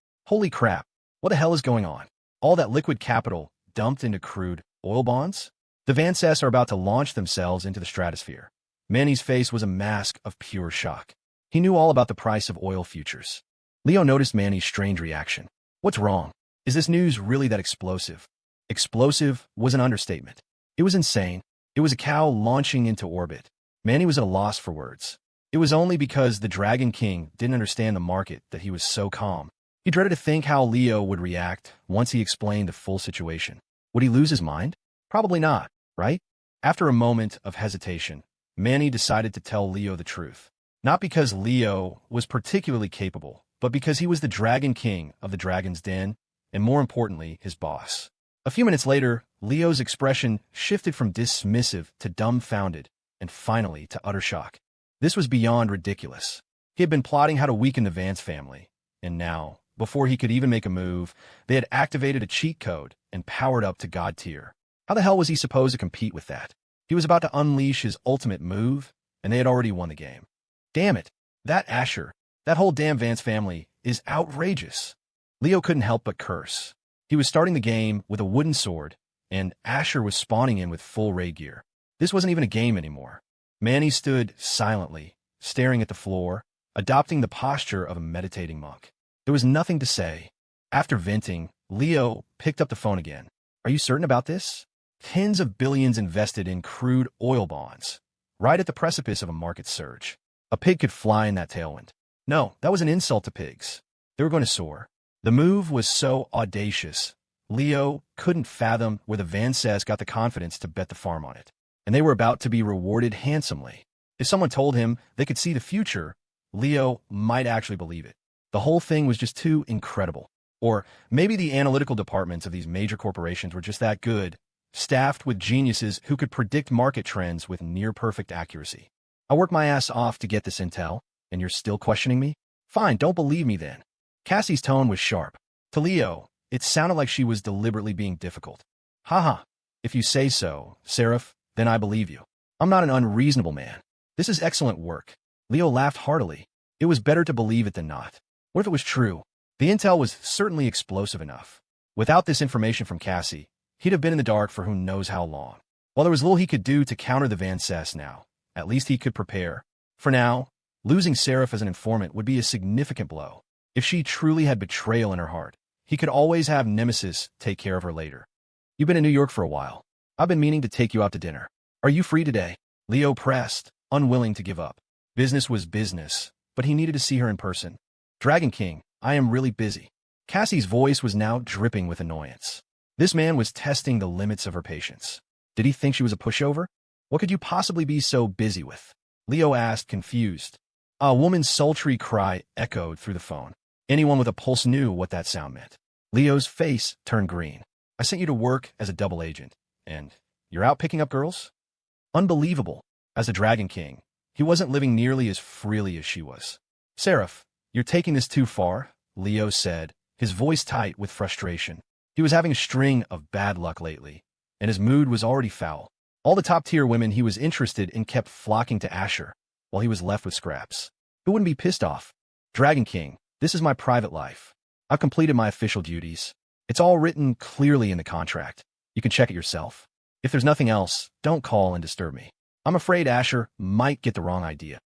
crap, what the hell is going on? All that liquid capital dumped into crude oil bonds? The Vances are about to launch themselves into the stratosphere. Manny's face was a mask of pure shock. He knew all about the price of oil futures. Leo noticed Manny's strange reaction. What's wrong? Is this news really that explosive? Explosive was an understatement. It was insane. It was a cow launching into orbit. Manny was at a loss for words. It was only because the Dragon King didn't understand the market that he was so calm. He dreaded to think how Leo would react once he explained the full situation. Would he lose his mind? Probably not, right? After a moment of hesitation, Manny decided to tell Leo the truth. Not because Leo was particularly capable, but because he was the Dragon King of the Dragon's Den, and more importantly, his boss. A few minutes later, Leo's expression shifted from dismissive to dumbfounded, and finally to utter shock. This was beyond ridiculous. He had been plotting how to weaken the Vance family, and now, before he could even make a move, they had activated a cheat code and powered up to God tier. How the hell was he supposed to compete with that? He was about to unleash his ultimate move, and they had already won the game. Damn it. That Asher, that whole damn Vance family, is outrageous. Leo couldn't help but curse. He was starting the game with a wooden sword, and Asher was spawning in with full raid gear. This wasn't even a game anymore. Manny stood silently, staring at the floor, adopting the posture of a meditating monk. There was nothing to say. After venting, Leo picked up the phone again. Are you certain about this? Tens of billions invested in crude oil bonds, right at the precipice of a market surge. A pig could fly in that tailwind. No, that was an insult to pigs. They were going to soar. The move was so audacious, Leo couldn't fathom where the Van Cess got the confidence to bet the farm on it. And they were about to be rewarded handsomely. If someone told him they could see the future, Leo might actually believe it. The whole thing was just too incredible. Or maybe the analytical departments of these major corporations were just that good, staffed with geniuses who could predict market trends with near-perfect accuracy. I worked my ass off to get this intel, and you're still questioning me? Fine, don't believe me then. Cassie's tone was sharp. To Leo, it sounded like she was deliberately being difficult. Haha, if you say so, Seraph, then I believe you. I'm not an unreasonable man. This is excellent work. Leo laughed heartily. It was better to believe it than not. What if it was true? The intel was certainly explosive enough. Without this information from Cassie, he'd have been in the dark for who knows how long. While there was little he could do to counter the Van Cess now, at least he could prepare. For now, losing Seraph as an informant would be a significant blow. If she truly had betrayal in her heart, he could always have Nemesis take care of her later. You've been in New York for a while. I've been meaning to take you out to dinner. Are you free today? Leo pressed, unwilling to give up. Business was business, but he needed to see her in person. Dragon King, I am really busy. Cassie's voice was now dripping with annoyance. This man was testing the limits of her patience. Did he think she was a pushover? What could you possibly be so busy with? Leo asked, confused. A woman's sultry cry echoed through the phone. Anyone with a pulse knew what that sound meant. Leo's face turned green. I sent you to work as a double agent, and you're out picking up girls? Unbelievable. As a Dragon King, he wasn't living nearly as freely as she was. Seraph, you're taking this too far, Leo said, his voice tight with frustration. He was having a string of bad luck lately, and his mood was already foul. All the top-tier women he was interested in kept flocking to Asher, while he was left with scraps. Who wouldn't be pissed off? Dragon King, this is my private life. I've completed my official duties. It's all written clearly in the contract. You can check it yourself. If there's nothing else, don't call and disturb me. I'm afraid Asher might get the wrong idea.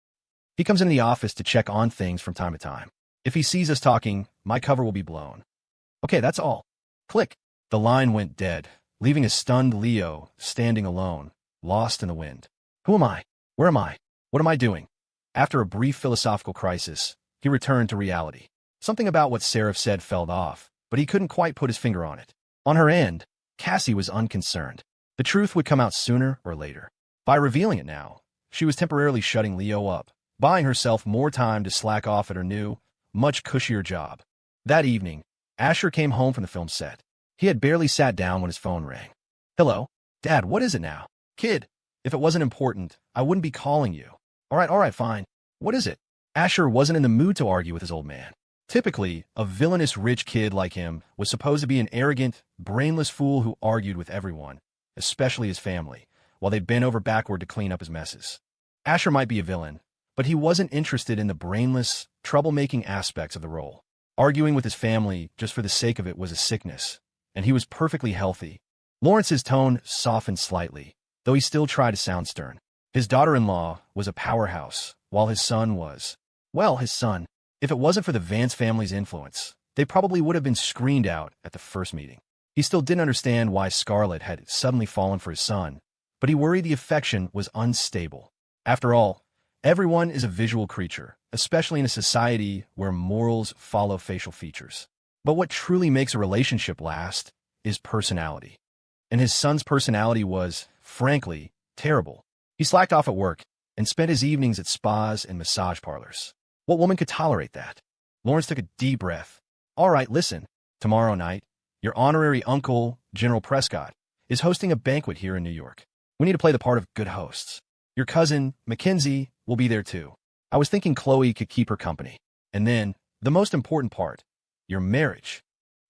He comes into the office to check on things from time to time. If he sees us talking, my cover will be blown. Okay, that's all. Click. The line went dead, leaving a stunned Leo standing alone, lost in the wind. Who am I? Where am I? What am I doing? After a brief philosophical crisis, he returned to reality. Something about what Seraph said fell off, but he couldn't quite put his finger on it. On her end, Cassie was unconcerned. The truth would come out sooner or later. By revealing it now, she was temporarily shutting Leo up, buying herself more time to slack off at her new, much cushier job. That evening, Asher came home from the film set. He had barely sat down when his phone rang. Hello? Dad, what is it now? Kid, if it wasn't important, I wouldn't be calling you. All right, fine. What is it? Asher wasn't in the mood to argue with his old man. Typically, a villainous rich kid like him was supposed to be an arrogant, brainless fool who argued with everyone, especially his family, while they bent over backward to clean up his messes. Asher might be a villain, but he wasn't interested in the brainless, troublemaking aspects of the role. Arguing with his family just for the sake of it was a sickness, and he was perfectly healthy. Lawrence's tone softened slightly, though he still tried to sound stern. His daughter-in-law was a powerhouse, while his son was, well, his son. If it wasn't for the Vance family's influence, they probably would have been screened out at the first meeting. He still didn't understand why Scarlett had suddenly fallen for his son, but he worried the affection was unstable. After all, everyone is a visual creature, especially in a society where morals follow facial features. But what truly makes a relationship last is personality. And his son's personality was, frankly, terrible. He slacked off at work and spent his evenings at spas and massage parlors. What woman could tolerate that? Lawrence took a deep breath. All right, listen. Tomorrow night, your honorary uncle, General Prescott, is hosting a banquet here in New York. We need to play the part of good hosts. Your cousin, Mackenzie, will be there too. I was thinking Khloe could keep her company. And then, the most important part, your marriage.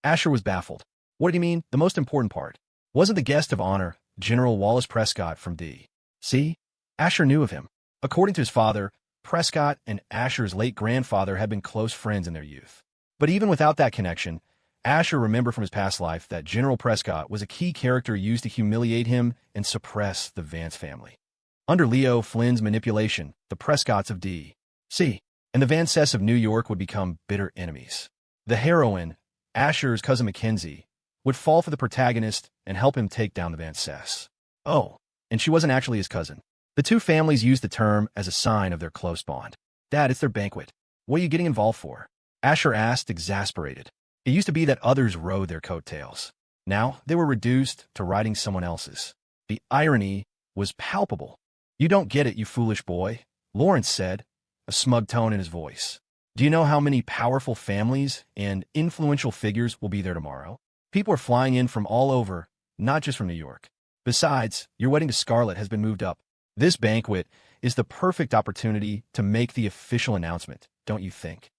Asher was baffled. What did he mean, the most important part? Wasn't the guest of honor, General Wallace Prescott from D. See? Asher knew of him. According to his father, Prescott and Asher's late grandfather had been close friends in their youth. But even without that connection, Asher remembered from his past life that General Prescott was a key character used to humiliate him and suppress the Vance family. Under Leo Flynn's manipulation, the Prescotts of D.C. and the Vances of New York would become bitter enemies. The heroine, Asher's cousin Mackenzie, would fall for the protagonist and help him take down the Vances. Oh, and she wasn't actually his cousin. The two families used the term as a sign of their close bond. Dad, it's their banquet. What are you getting involved for? Asher asked, exasperated. It used to be that others rode their coattails. Now they were reduced to riding someone else's. The irony was palpable. You don't get it, you foolish boy, Lawrence said, a smug tone in his voice. Do you know how many powerful families and influential figures will be there tomorrow? People are flying in from all over, not just from New York. Besides, your wedding to Scarlett has been moved up. This banquet is the perfect opportunity to make the official announcement, don't you think?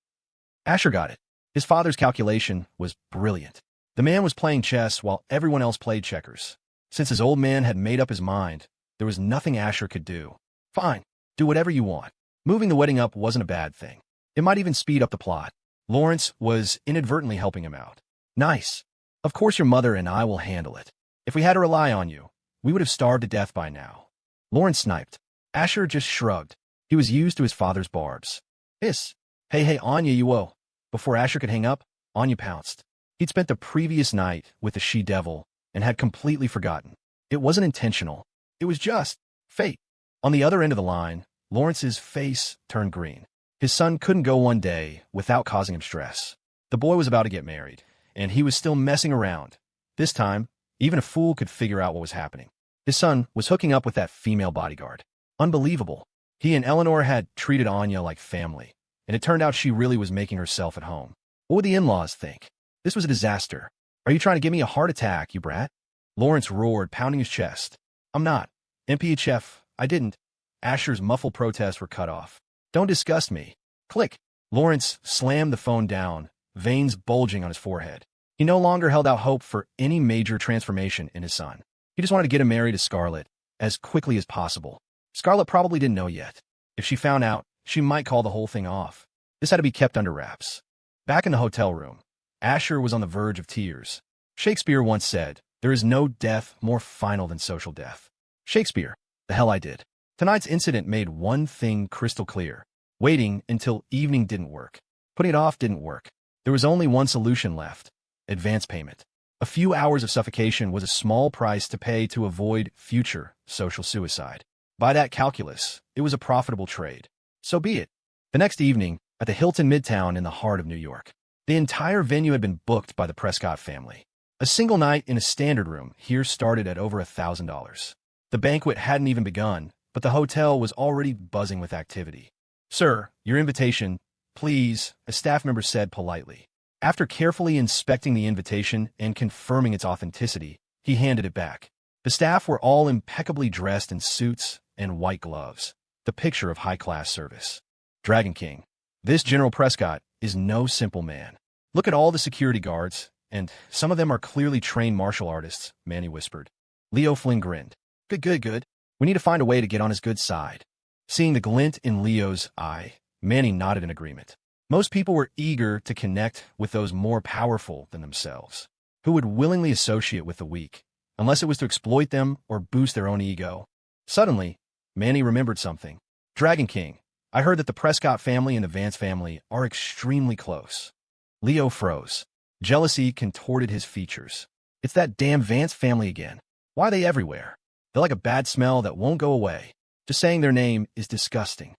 Asher got it. His father's calculation was brilliant. The man was playing chess while everyone else played checkers. Since his old man had made up his mind, there was nothing Asher could do. Fine, do whatever you want. Moving the wedding up wasn't a bad thing. It might even speed up the plot. Lawrence was inadvertently helping him out. Nice. Of course your mother and I will handle it. If we had to rely on you, we would have starved to death by now. Lawrence sniped. Asher just shrugged. He was used to his father's barbs. Hiss. Hey, Anya, you owe. Before Asher could hang up, Anya pounced. He'd spent the previous night with the she-devil and had completely forgotten. It wasn't intentional. It was just fate. On the other end of the line, Lawrence's face turned green. His son couldn't go one day without causing him stress. The boy was about to get married, and he was still messing around. This time, even a fool could figure out what was happening. His son was hooking up with that female bodyguard. Unbelievable. He and Eleanor had treated Anya like family, and it turned out she really was making herself at home. What would the in-laws think? This was a disaster. Are you trying to give me a heart attack, you brat? Lawrence roared, pounding his chest. I'm not. MPHF, I didn't. Asher's muffled protests were cut off. Don't disgust me. Click. Lawrence slammed the phone down, veins bulging on his forehead. He no longer held out hope for any major transformation in his son. He just wanted to get him married to Scarlett as quickly as possible. Scarlett probably didn't know yet. If she found out, she might call the whole thing off. This had to be kept under wraps. Back in the hotel room, Asher was on the verge of tears. Shakespeare once said, "There is no death more final than social death." Shakespeare, the hell I did. Tonight's incident made one thing crystal clear. Waiting until evening didn't work. Putting it off didn't work. There was only one solution left: advance payment. A few hours of suffocation was a small price to pay to avoid future social suicide. By that calculus, it was a profitable trade. So be it. The next evening, at the Hilton Midtown in the heart of New York, the entire venue had been booked by the Prescott family. A single night in a standard room here started at over $1,000. The banquet hadn't even begun, but the hotel was already buzzing with activity. "Sir, your invitation, please," a staff member said politely. After carefully inspecting the invitation and confirming its authenticity, he handed it back. The staff were all impeccably dressed in suits and white gloves, the picture of high-class service. Dragon King. This General Prescott is no simple man. Look at all the security guards, and some of them are clearly trained martial artists, Manny whispered. Leo Flynn grinned. Good. We need to find a way to get on his good side. Seeing the glint in Leo's eye, Manny nodded in agreement. Most people were eager to connect with those more powerful than themselves, who would willingly associate with the weak, unless it was to exploit them or boost their own ego. Suddenly, Manny remembered something. Dragon King, I heard that the Prescott family and the Vance family are extremely close. Leo froze. Jealousy contorted his features. It's that damn Vance family again. Why are they everywhere? They're like a bad smell that won't go away. Just saying their name is disgusting.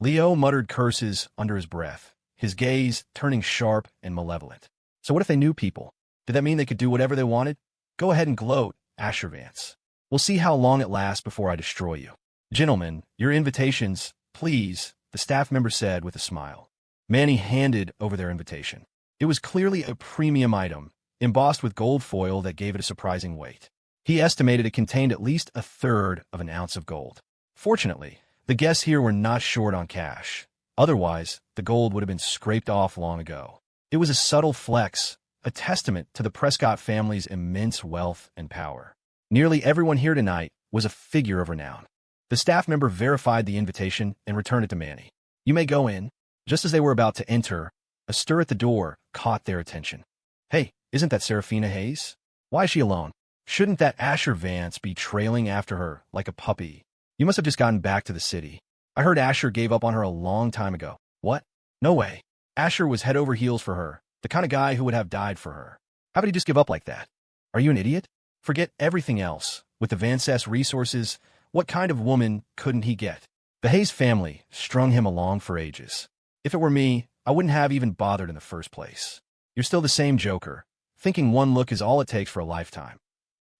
Leo muttered curses under his breath, his gaze turning sharp and malevolent. So what if they knew people? Did that mean they could do whatever they wanted? Go ahead and gloat, Asher Vance. We'll see how long it lasts before I destroy you. Gentlemen, your invitations, please, the staff member said with a smile. Manny handed over their invitation. It was clearly a premium item, embossed with gold foil that gave it a surprising weight. He estimated it contained at least 1/3 of an ounce of gold. Fortunately, the guests here were not short on cash. Otherwise, the gold would have been scraped off long ago. It was a subtle flex, a testament to the Prescott family's immense wealth and power. Nearly everyone here tonight was a figure of renown. The staff member verified the invitation and returned it to Manny. "You may go in." Just as they were about to enter, a stir at the door caught their attention. "Hey, isn't that Serafina Hayes? Why is she alone? Shouldn't that Asher Vance be trailing after her like a puppy? You must have just gotten back to the city. I heard Asher gave up on her a long time ago." "What? No way. Asher was head over heels for her, the kind of guy who would have died for her. How would he just give up like that? Are you an idiot? Forget everything else. With the Vance's resources, what kind of woman couldn't he get?" The Hayes family strung him along for ages. "If it were me, I wouldn't have even bothered in the first place. You're still the same joker, thinking one look is all it takes for a lifetime."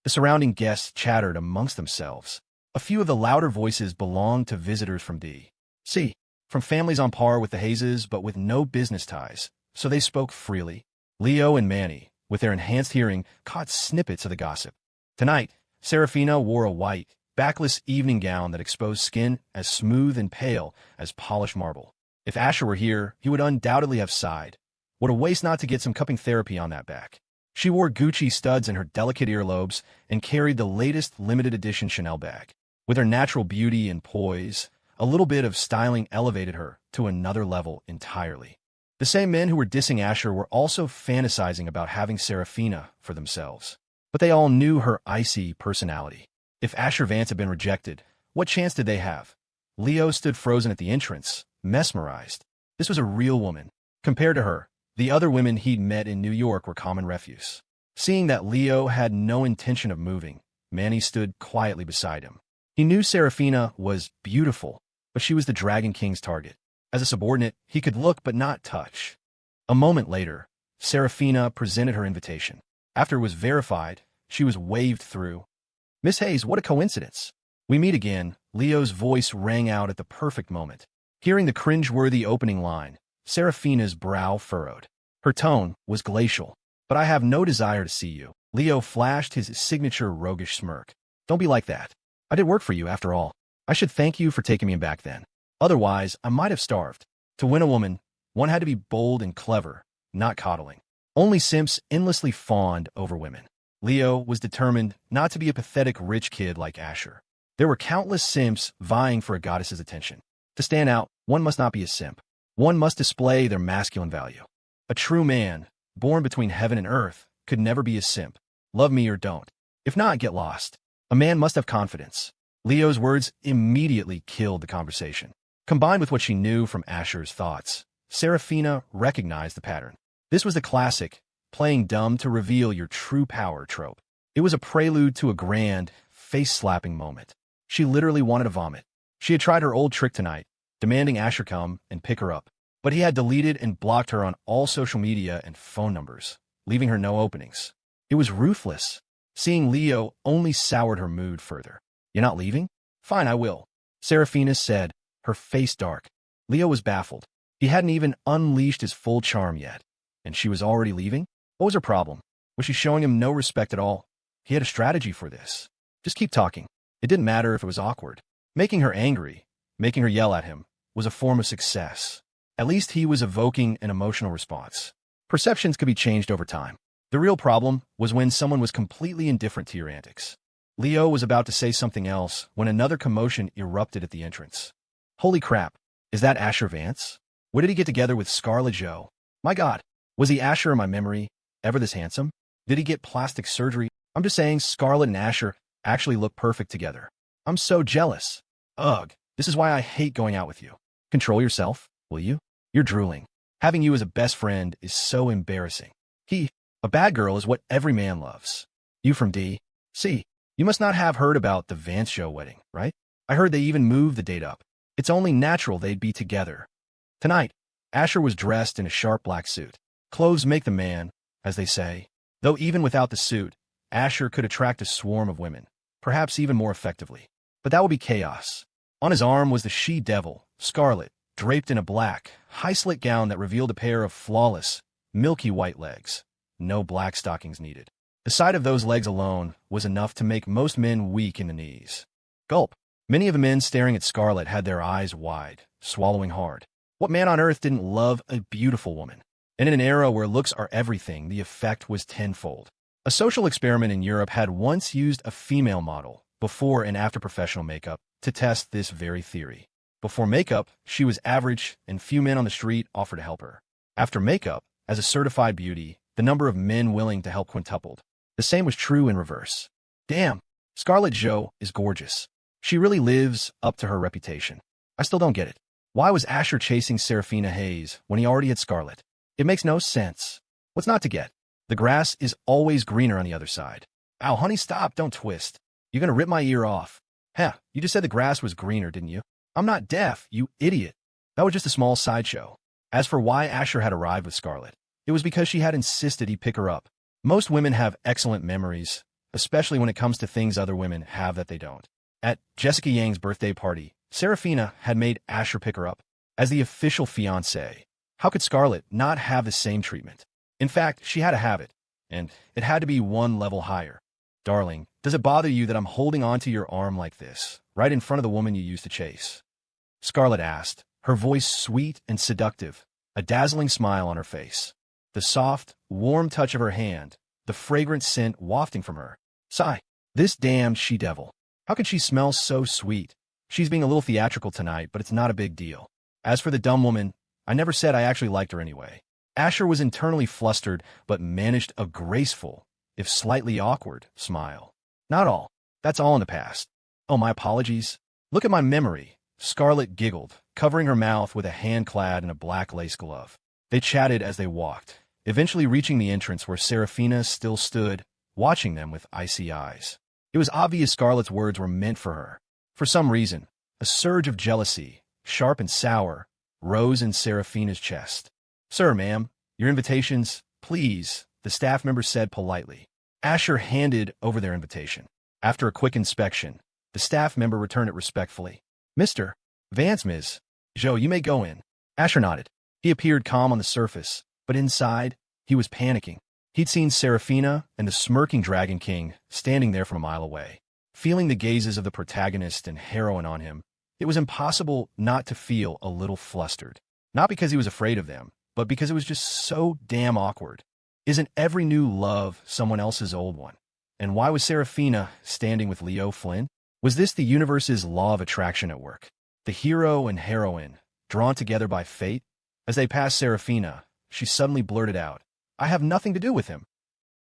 The surrounding guests chattered amongst themselves. A few of the louder voices belonged to visitors from D.C., from families on par with the Hayeses but with no business ties, so they spoke freely. Leo and Manny, with their enhanced hearing, caught snippets of the gossip. Tonight, Serafina wore a white, backless evening gown that exposed skin as smooth and pale as polished marble. If Asher were here, he would undoubtedly have sighed. What a waste not to get some cupping therapy on that back. She wore Gucci studs in her delicate earlobes and carried the latest limited edition Chanel bag. With her natural beauty and poise, a little bit of styling elevated her to another level entirely. The same men who were dissing Asher were also fantasizing about having Serafina for themselves. But they all knew her icy personality. If Asher Vance had been rejected, what chance did they have? Leo stood frozen at the entrance, mesmerized. This was a real woman. Compared to her, the other women he'd met in New York were common refuse. Seeing that Leo had no intention of moving, Manny stood quietly beside him. He knew Serafina was beautiful, but she was the Dragon King's target. As a subordinate, he could look but not touch. A moment later, Serafina presented her invitation. After it was verified, she was waved through. "Miss Hayes, what a coincidence. We meet again." Leo's voice rang out at the perfect moment. Hearing the cringe-worthy opening line, Serafina's brow furrowed. Her tone was glacial. "But I have no desire to see you." Leo flashed his signature roguish smirk. "Don't be like that. I did work for you, after all. I should thank you for taking me back then. Otherwise, I might have starved. To win a woman, one had to be bold and clever, not coddling. Only simps endlessly fawned over women. Leo was determined not to be a pathetic rich kid like Asher. There were countless simps vying for a goddess's attention. To stand out, one must not be a simp. One must display their masculine value. A true man, born between heaven and earth, could never be a simp. Love me or don't. If not, get lost. A man must have confidence. Leo's words immediately killed the conversation. Combined with what she knew from Asher's thoughts, Serafina recognized the pattern. This was the classic, playing dumb to reveal your true power trope. It was a prelude to a grand, face-slapping moment. She literally wanted to vomit. She had tried her old trick tonight, demanding Asher come and pick her up. But he had deleted and blocked her on all social media and phone numbers, leaving her no openings. It was ruthless. Seeing Leo only soured her mood further. "You're not leaving? Fine, I will," Serafina said, her face dark. Leo was baffled. He hadn't even unleashed his full charm yet. And she was already leaving? What was her problem? Was she showing him no respect at all? He had a strategy for this. Just keep talking. It didn't matter if it was awkward. Making her angry, making her yell at him, was a form of success. At least he was evoking an emotional response. Perceptions could be changed over time. The real problem was when someone was completely indifferent to your antics. Leo was about to say something else when another commotion erupted at the entrance. Holy crap, is that Asher Vance? Where did he get together with Scarlett Jo? My God, was he Asher in my memory, ever this handsome? Did he get plastic surgery? I'm just saying Scarlett and Asher actually look perfect together. I'm so jealous. Ugh, this is why I hate going out with you. Control yourself, will you? You're drooling. Having you as a best friend is so embarrassing. A bad girl is what every man loves. You from D.C. You must not have heard about the Vance Joe wedding, right? I heard they even moved the date up. It's only natural they'd be together. Tonight, Asher was dressed in a sharp black suit. Clothes make the man, as they say. Though even without the suit, Asher could attract a swarm of women, perhaps even more effectively. But that would be chaos. On his arm was the she-devil, Scarlett, draped in a black, high-slit gown that revealed a pair of flawless, milky white legs. No black stockings needed. The sight of those legs alone was enough to make most men weak in the knees. Gulp. Many of the men staring at Scarlett had their eyes wide, swallowing hard. What man on earth didn't love a beautiful woman? And in an era where looks are everything, the effect was tenfold. A social experiment in Europe had once used a female model, before and after professional makeup, to test this very theory. Before makeup, she was average, and few men on the street offered to help her. After makeup, as a certified beauty, the number of men willing to help quintupled. The same was true in reverse. Damn, Scarlett Jo is gorgeous. She really lives up to her reputation. I still don't get it. Why was Asher chasing Serafina Hayes when he already had Scarlett? It makes no sense. What's not to get? The grass is always greener on the other side. Ow, honey, stop, don't twist. You're gonna rip my ear off. Heh, you just said the grass was greener, didn't you? I'm not deaf, you idiot. That was just a small sideshow. As for why Asher had arrived with Scarlett, it was because she had insisted he pick her up. Most women have excellent memories, especially when it comes to things other women have that they don't. At Jessica Yang's birthday party, Serafina had made Asher pick her up. As the official fiancé, how could Scarlett not have the same treatment? In fact, she had to have it, and it had to be one level higher. Darling, does it bother you that I'm holding onto your arm like this, right in front of the woman you used to chase? Scarlett asked, her voice sweet and seductive, a dazzling smile on her face. The soft, warm touch of her hand, the fragrant scent wafting from her. Sigh, this damned she-devil. How could she smell so sweet? She's being a little theatrical tonight, but it's not a big deal. As for the dumb woman, I never said I actually liked her anyway. Asher was internally flustered, but managed a graceful, if slightly awkward, smile. Not all. That's all in the past. Oh, my apologies. Look at my memory. Scarlett giggled, covering her mouth with a hand clad in a black lace glove. They chatted as they walked, eventually reaching the entrance where Serafina still stood, watching them with icy eyes. It was obvious Scarlett's words were meant for her. For some reason, a surge of jealousy, sharp and sour, rose in Serafina's chest. Sir, ma'am, your invitations, please, the staff member said politely. Asher handed over their invitation. After a quick inspection, the staff member returned it respectfully. Mr. Vance, Ms. Jo, you may go in. Asher nodded. He appeared calm on the surface, but inside, he was panicking. He'd seen Serafina and the smirking Dragon King standing there from a mile away. Feeling the gazes of the protagonist and heroine on him, it was impossible not to feel a little flustered. Not because he was afraid of them, but because it was just so damn awkward. Isn't every new love someone else's old one? And why was Serafina standing with Leo Flynn? Was this the universe's law of attraction at work? The hero and heroine, drawn together by fate? As they passed Serafina, she suddenly blurted out, I have nothing to do with him.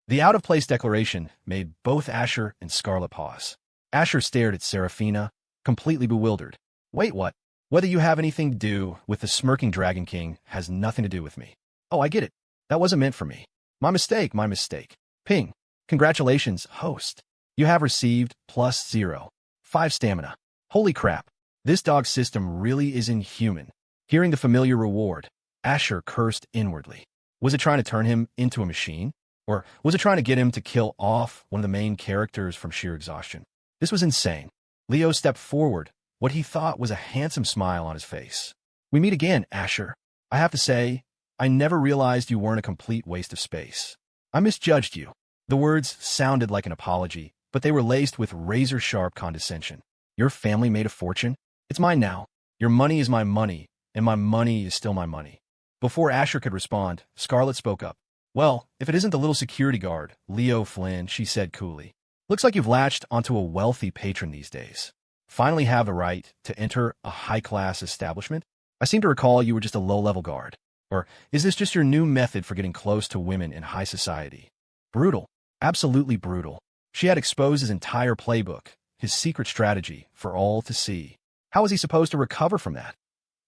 The out-of-place declaration made both Asher and Scarlett pause. Asher stared at Serafina, completely bewildered. Wait, what? Whether you have anything to do with the smirking Dragon King has nothing to do with me. Oh, I get it. That wasn't meant for me. My mistake, my mistake. Ping. Congratulations, host. You have received +0.5 stamina. Holy crap. This dog system really is inhuman. Hearing the familiar reward, Asher cursed inwardly. Was it trying to turn him into a machine? Or was it trying to get him to kill off one of the main characters from sheer exhaustion? This was insane. Leo stepped forward, what he thought was a handsome smile on his face. We meet again, Asher. I have to say, I never realized you weren't a complete waste of space. I misjudged you. The words sounded like an apology, but they were laced with razor-sharp condescension. Your family made a fortune? It's mine now. Your money is my money, and my money is still my money. Before Asher could respond, Scarlett spoke up. Well, if it isn't the little security guard, Leo Flynn, she said coolly. Looks like you've latched onto a wealthy patron these days. Finally have the right to enter a high-class establishment? I seem to recall you were just a low-level guard. Or is this just your new method for getting close to women in high society? Brutal. Absolutely brutal. She had exposed his entire playbook, his secret strategy, for all to see. How was he supposed to recover from that?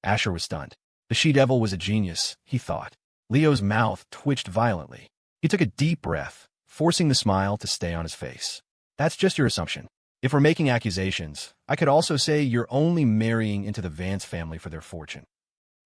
Asher was stunned. The she-devil was a genius, he thought. Leo's mouth twitched violently. He took a deep breath, forcing the smile to stay on his face. That's just your assumption. If we're making accusations, I could also say you're only marrying into the Vance family for their fortune.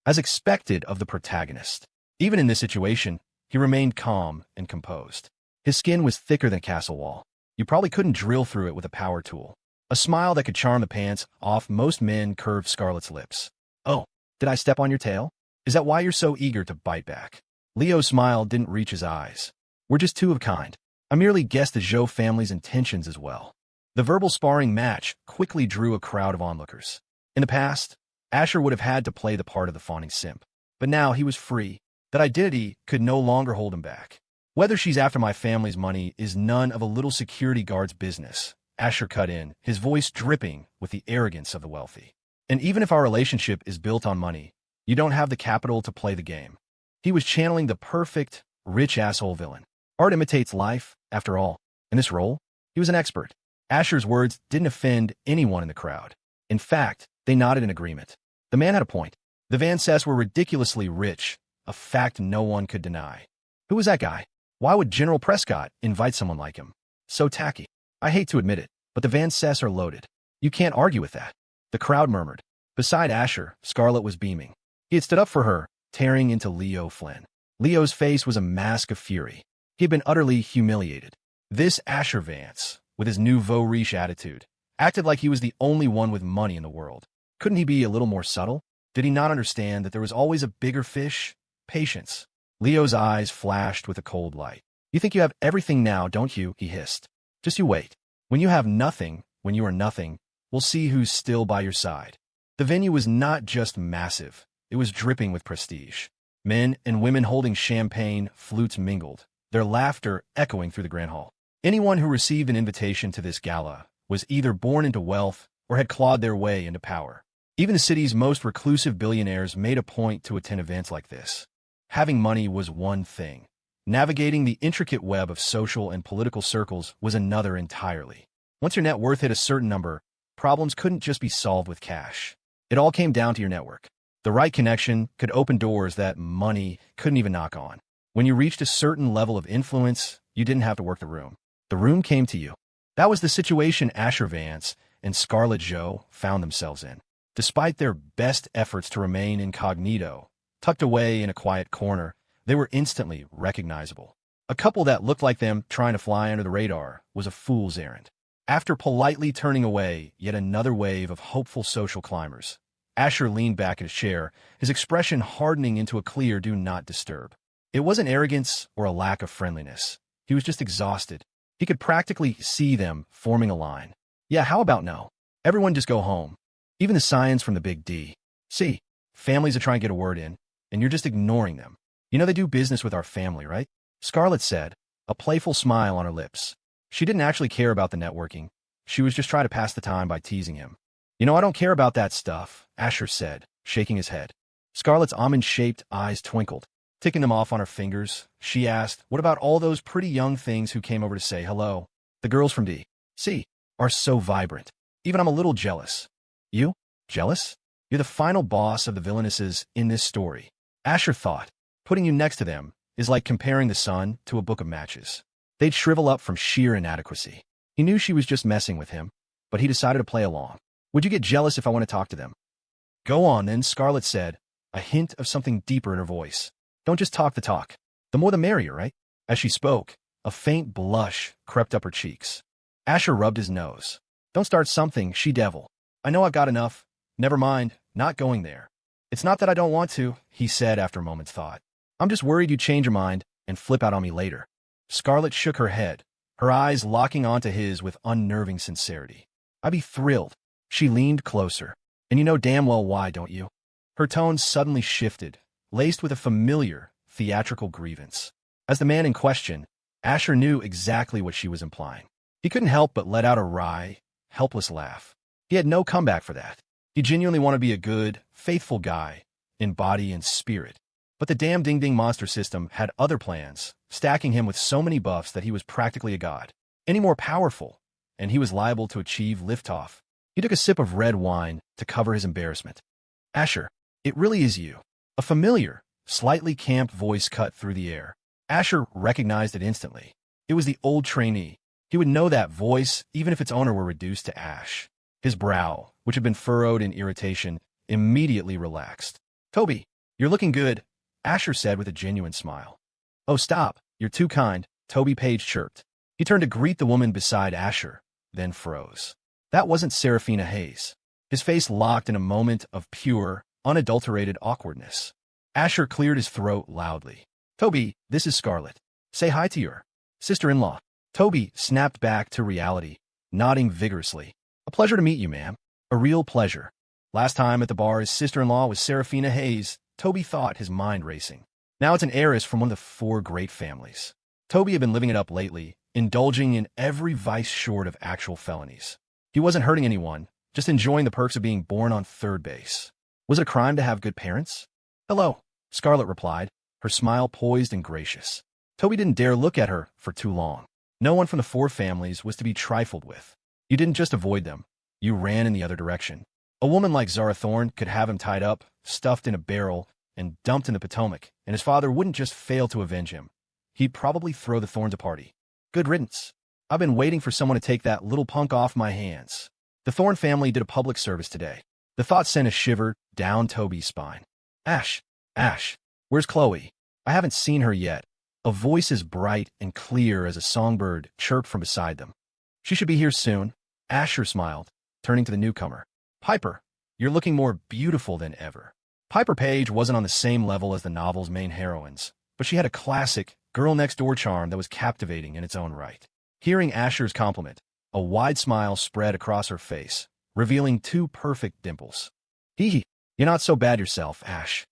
As expected of the protagonist, even in this situation, he remained calm and composed. His skin was thicker than a castle wall. You probably couldn't drill through it with a power tool. A smile that could charm the pants off most men curved Scarlett's lips. Oh, did I step on your tail? Is that why you're so eager to bite back? Leo's smile didn't reach his eyes. We're just two of kind. I merely guessed the Zhou family's intentions as well. The verbal sparring match quickly drew a crowd of onlookers. In the past, Asher would have had to play the part of the fawning simp. But now he was free. That identity could no longer hold him back. Whether she's after my family's money is none of a little security guard's business, Asher cut in, his voice dripping with the arrogance of the wealthy. And even if our relationship is built on money, you don't have the capital to play the game. He was channeling the perfect, rich asshole villain. Art imitates life, after all. In this role, he was an expert. Asher's words didn't offend anyone in the crowd. In fact, they nodded in agreement. The man had a point. The Van Cess were ridiculously rich, a fact no one could deny. Who was that guy? Why would General Prescott invite someone like him? So tacky. I hate to admit it, but the Van Cess are loaded. You can't argue with that. The crowd murmured. Beside Asher, Scarlett was beaming. He had stood up for her, tearing into Leo Flynn. Leo's face was a mask of fury. He had been utterly humiliated. This Asher Vance, with his nouveau riche attitude, acted like he was the only one with money in the world. Couldn't he be a little more subtle? Did he not understand that there was always a bigger fish? Patience. Leo's eyes flashed with a cold light. You think you have everything now, don't you? He hissed. Just you wait. When you have nothing, when you are nothing, we'll see who's still by your side. The venue was not just massive. It was dripping with prestige. Men and women holding champagne, flutes mingled, their laughter echoing through the Grand Hall. Anyone who received an invitation to this gala was either born into wealth or had clawed their way into power. Even the city's most reclusive billionaires made a point to attend events like this. Having money was one thing. Navigating the intricate web of social and political circles was another entirely. Once your net worth hit a certain number, problems couldn't just be solved with cash. It all came down to your network. The right connection could open doors that money couldn't even knock on. When you reached a certain level of influence, you didn't have to work the room. The room came to you. That was the situation Asher Vance and Scarlett Jo found themselves in. Despite their best efforts to remain incognito, tucked away in a quiet corner, they were instantly recognizable. A couple that looked like them trying to fly under the radar was a fool's errand. After politely turning away yet another wave of hopeful social climbers, Asher leaned back in his chair, his expression hardening into a clear do not disturb. It wasn't arrogance or a lack of friendliness. He was just exhausted. He could practically see them forming a line. Yeah, how about no? Everyone just go home. Even the scions from the Big D. See, families are trying to get a word in, and you're just ignoring them. You know they do business with our family, right? Scarlett said, a playful smile on her lips. She didn't actually care about the networking. She was just trying to pass the time by teasing him. You know, I don't care about that stuff, Asher said, shaking his head. Scarlett's almond-shaped eyes twinkled. Ticking them off on her fingers, she asked, what about all those pretty young things who came over to say hello? The girls from D.C. are so vibrant. Even I'm a little jealous. You? Jealous? You're the final boss of the villainesses in this story. Asher thought, putting you next to them is like comparing the sun to a book of matches. They'd shrivel up from sheer inadequacy. He knew she was just messing with him, but he decided to play along. Would you get jealous if I want to talk to them? Go on, then, Scarlett said, a hint of something deeper in her voice. Don't just talk the talk. The more the merrier, right? As she spoke, a faint blush crept up her cheeks. Asher rubbed his nose. Don't start something, she-devil. I know I've got enough. Never mind, not going there. It's not that I don't want to, he said after a moment's thought. I'm just worried you'd change your mind and flip out on me later. Scarlett shook her head, her eyes locking onto his with unnerving sincerity. I'd be thrilled. She leaned closer. And you know damn well why, don't you? Her tone suddenly shifted, laced with a familiar, theatrical grievance. As the man in question, Asher knew exactly what she was implying. He couldn't help but let out a wry, helpless laugh. He had no comeback for that. He genuinely wanted to be a good, faithful guy, in body and spirit. But the damn ding-ding monster system had other plans, stacking him with so many buffs that he was practically a god. Any more powerful, and he was liable to achieve liftoff. He took a sip of red wine to cover his embarrassment. Asher, it really is you. A familiar, slightly camp voice cut through the air. Asher recognized it instantly. It was the old trainee. He would know that voice even if its owner were reduced to ash. His brow, which had been furrowed in irritation, immediately relaxed. Toby, you're looking good, Asher said with a genuine smile. Oh, stop. You're too kind, Toby Page chirped. He turned to greet the woman beside Asher, then froze. That wasn't Serafina Hayes. His face locked in a moment of pure, unadulterated awkwardness. Asher cleared his throat loudly. Toby, this is Scarlett. Say hi to your sister-in-law. Toby snapped back to reality, nodding vigorously. A pleasure to meet you, ma'am. A real pleasure. Last time at the bar, his sister-in-law was Serafina Hayes. Toby thought, his mind racing. Now it's an heiress from one of the 4 great families. Toby had been living it up lately, indulging in every vice short of actual felonies. He wasn't hurting anyone, just enjoying the perks of being born on third base. Was it a crime to have good parents? Hello, Scarlett replied, her smile poised and gracious. Toby didn't dare look at her for too long. No one from the four families was to be trifled with. You didn't just avoid them. You ran in the other direction. A woman like Zara Thorne could have him tied up, stuffed in a barrel, and dumped in the Potomac, and his father wouldn't just fail to avenge him. He'd probably throw the Thornes a party. Good riddance. I've been waiting for someone to take that little punk off my hands. The Thorne family did a public service today. The thought sent a shiver down Toby's spine. Ash, where's Khloe? I haven't seen her yet. A voice as bright and clear as a songbird chirped from beside them. She should be here soon. Asher smiled, turning to the newcomer. Piper, you're looking more beautiful than ever. Piper Page wasn't on the same level as the novel's main heroines, but she had a classic, girl-next-door charm that was captivating in its own right. Hearing Asher's compliment, a wide smile spread across her face, revealing two perfect dimples. Hee, you're not so bad yourself, Ash.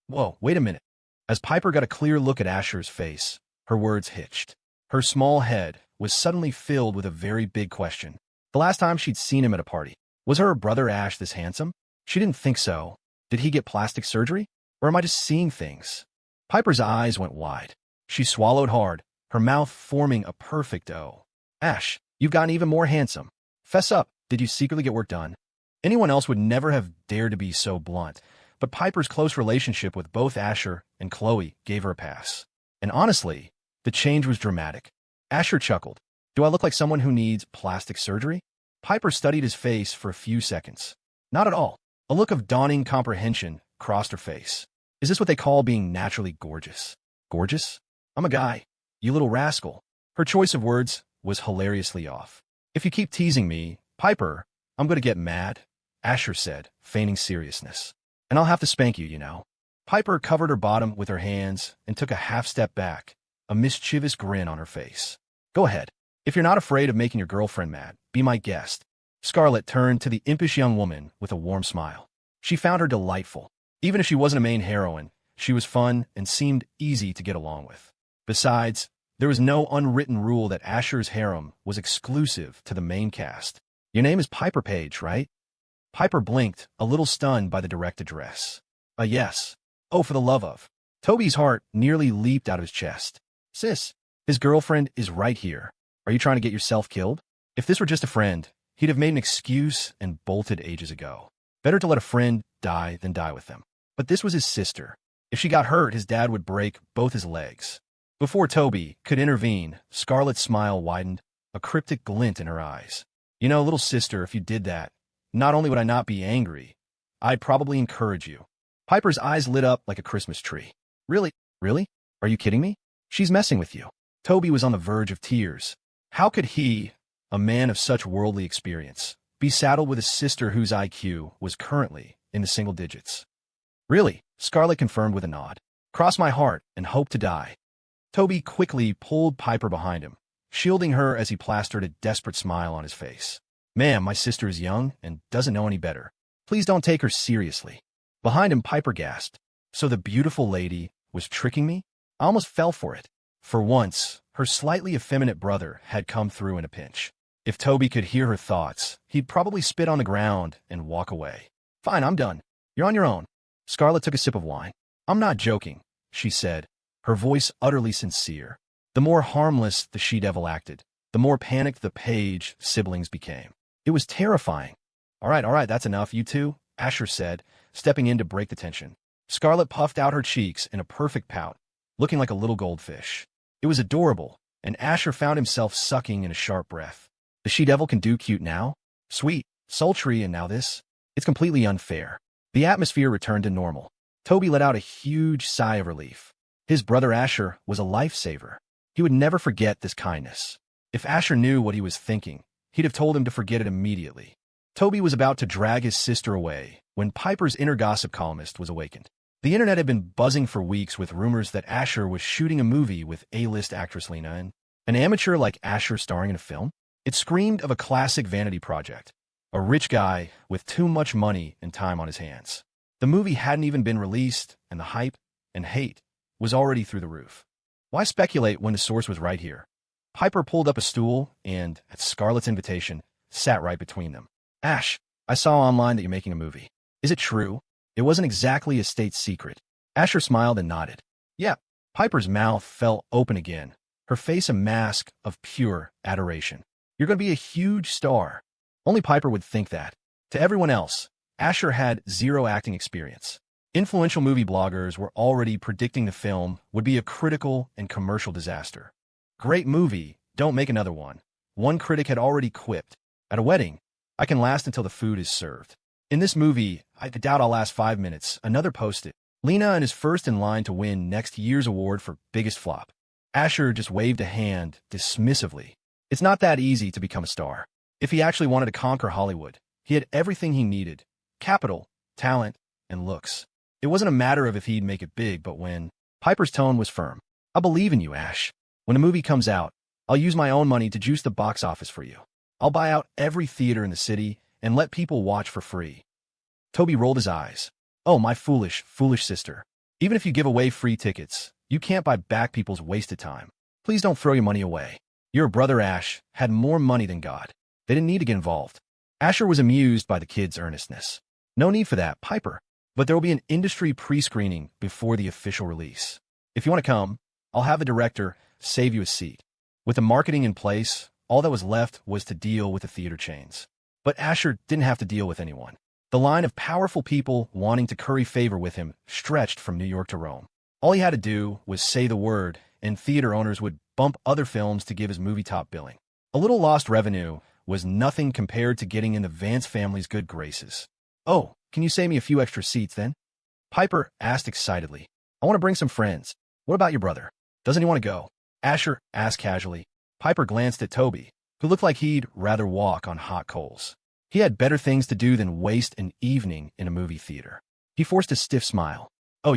Whoa, wait a minute. As Piper got a clear look at Asher's face, her words hitched. Her small head was suddenly filled with a very big question. The last time she'd seen him at a party, was her brother Ash this handsome? She didn't think so. Did he get plastic surgery? Or am I just seeing things? Piper's eyes went wide. She swallowed hard, her mouth forming a perfect O. Ash, you've gotten even more handsome. Fess up, did you secretly get work done? Anyone else would never have dared to be so blunt, but Piper's close relationship with both Asher and Khloe gave her a pass. And honestly, the change was dramatic. Asher chuckled. Do I look like someone who needs plastic surgery? Piper studied his face for a few seconds. Not at all. A look of dawning comprehension crossed her face. Is this what they call being naturally gorgeous? Gorgeous? I'm a guy. You little rascal. Her choice of words was hilariously off. If you keep teasing me, Piper, I'm going to get mad, Asher said, feigning seriousness. And I'll have to spank you, you know. Piper covered her bottom with her hands and took a half step back, a mischievous grin on her face. Go ahead. If you're not afraid of making your girlfriend mad, be my guest. Scarlett turned to the impish young woman with a warm smile. She found her delightful. Even if she wasn't a main heroine, she was fun and seemed easy to get along with. Besides, there was no unwritten rule that Asher's harem was exclusive to the main cast. Your name is Piper Page, right? Piper blinked, a little stunned by the direct address. Yes. Oh, for the love of. Toby's heart nearly leaped out of his chest. Sis, his girlfriend is right here. Are you trying to get yourself killed? If this were just a friend, he'd have made an excuse and bolted ages ago. Better to let a friend die than die with them. But this was his sister. If she got hurt, his dad would break both his legs. Before Toby could intervene, Scarlett's smile widened, a cryptic glint in her eyes. You know, little sister, if you did that, not only would I not be angry, I'd probably encourage you. Piper's eyes lit up like a Christmas tree. Really? Really? Are you kidding me? She's messing with you. Toby was on the verge of tears. How could he, a man of such worldly experience, be saddled with a sister whose IQ was currently in the single digits? Really? Scarlett confirmed with a nod. Cross my heart and hope to die. Toby quickly pulled Piper behind him, shielding her as he plastered a desperate smile on his face. Ma'am, my sister is young and doesn't know any better. Please don't take her seriously. Behind him, Piper gasped. So the beautiful lady was tricking me? I almost fell for it. For once, her slightly effeminate brother had come through in a pinch. If Toby could hear her thoughts, he'd probably spit on the ground and walk away. Fine, I'm done. You're on your own. Scarlett took a sip of wine. I'm not joking, she said, her voice utterly sincere. The more harmless the she-devil acted, the more panicked the Page siblings became. It was terrifying. All right, that's enough, you two, Asher said, stepping in to break the tension. Scarlett puffed out her cheeks in a perfect pout, looking like a little goldfish. It was adorable, and Asher found himself sucking in a sharp breath. The she-devil can do cute now? Sweet, sultry, and now this? It's completely unfair. The atmosphere returned to normal. Toby let out a huge sigh of relief. His brother Asher was a lifesaver. He would never forget this kindness. If Asher knew what he was thinking, he'd have told him to forget it immediately. Toby was about to drag his sister away when Piper's inner gossip columnist was awakened. The internet had been buzzing for weeks with rumors that Asher was shooting a movie with A-list actress Lena and an amateur like Asher starring in a film. It screamed of a classic vanity project, a rich guy with too much money and time on his hands. The movie hadn't even been released, and the hype and hate was already through the roof. Why speculate when the source was right here? Piper pulled up a stool and, at Scarlett's invitation, sat right between them. Ash, I saw online that you're making a movie. Is it true? It wasn't exactly a state secret. Asher smiled and nodded. Yeah. Piper's mouth fell open again, her face a mask of pure adoration. You're going to be a huge star. Only Piper would think that. To everyone else, Asher had zero acting experience. Influential movie bloggers were already predicting the film would be a critical and commercial disaster. Great movie, don't make another one. One critic had already quipped. At a wedding, I can last until the food is served. In this movie, I doubt I'll last 5 minutes. Another posted. Lena is first in line to win next year's award for biggest flop. Asher just waved a hand dismissively. It's not that easy to become a star. If he actually wanted to conquer Hollywood, he had everything he needed. Capital, talent, and looks. It wasn't a matter of if he'd make it big, but when. Piper's tone was firm. I believe in you, Ash. When the movie comes out, I'll use my own money to juice the box office for you. I'll buy out every theater in the city and let people watch for free. Toby rolled his eyes. Oh, my foolish, foolish sister. Even if you give away free tickets, you can't buy back people's wasted time. Please don't throw your money away. Your brother Ash had more money than God. They didn't need to get involved. Asher was amused by the kid's earnestness. No need for that, Piper. But there will be an industry pre-screening before the official release. If you want to come, I'll have the director save you a seat. With the marketing in place, all that was left was to deal with the theater chains. But Asher didn't have to deal with anyone. The line of powerful people wanting to curry favor with him stretched from New York to Rome. All he had to do was say the word, and theater owners would bump other films to give his movie top billing. A little lost revenue was nothing compared to getting in the Vance family's good graces. Oh, can you save me a few extra seats then? Piper asked excitedly. I want to bring some friends. What about your brother? Doesn't he want to go? Asher asked casually. Piper glanced at Toby, who looked like he'd rather walk on hot coals. He had better things to do than waste an evening in a movie theater. He forced a stiff smile. Oh, I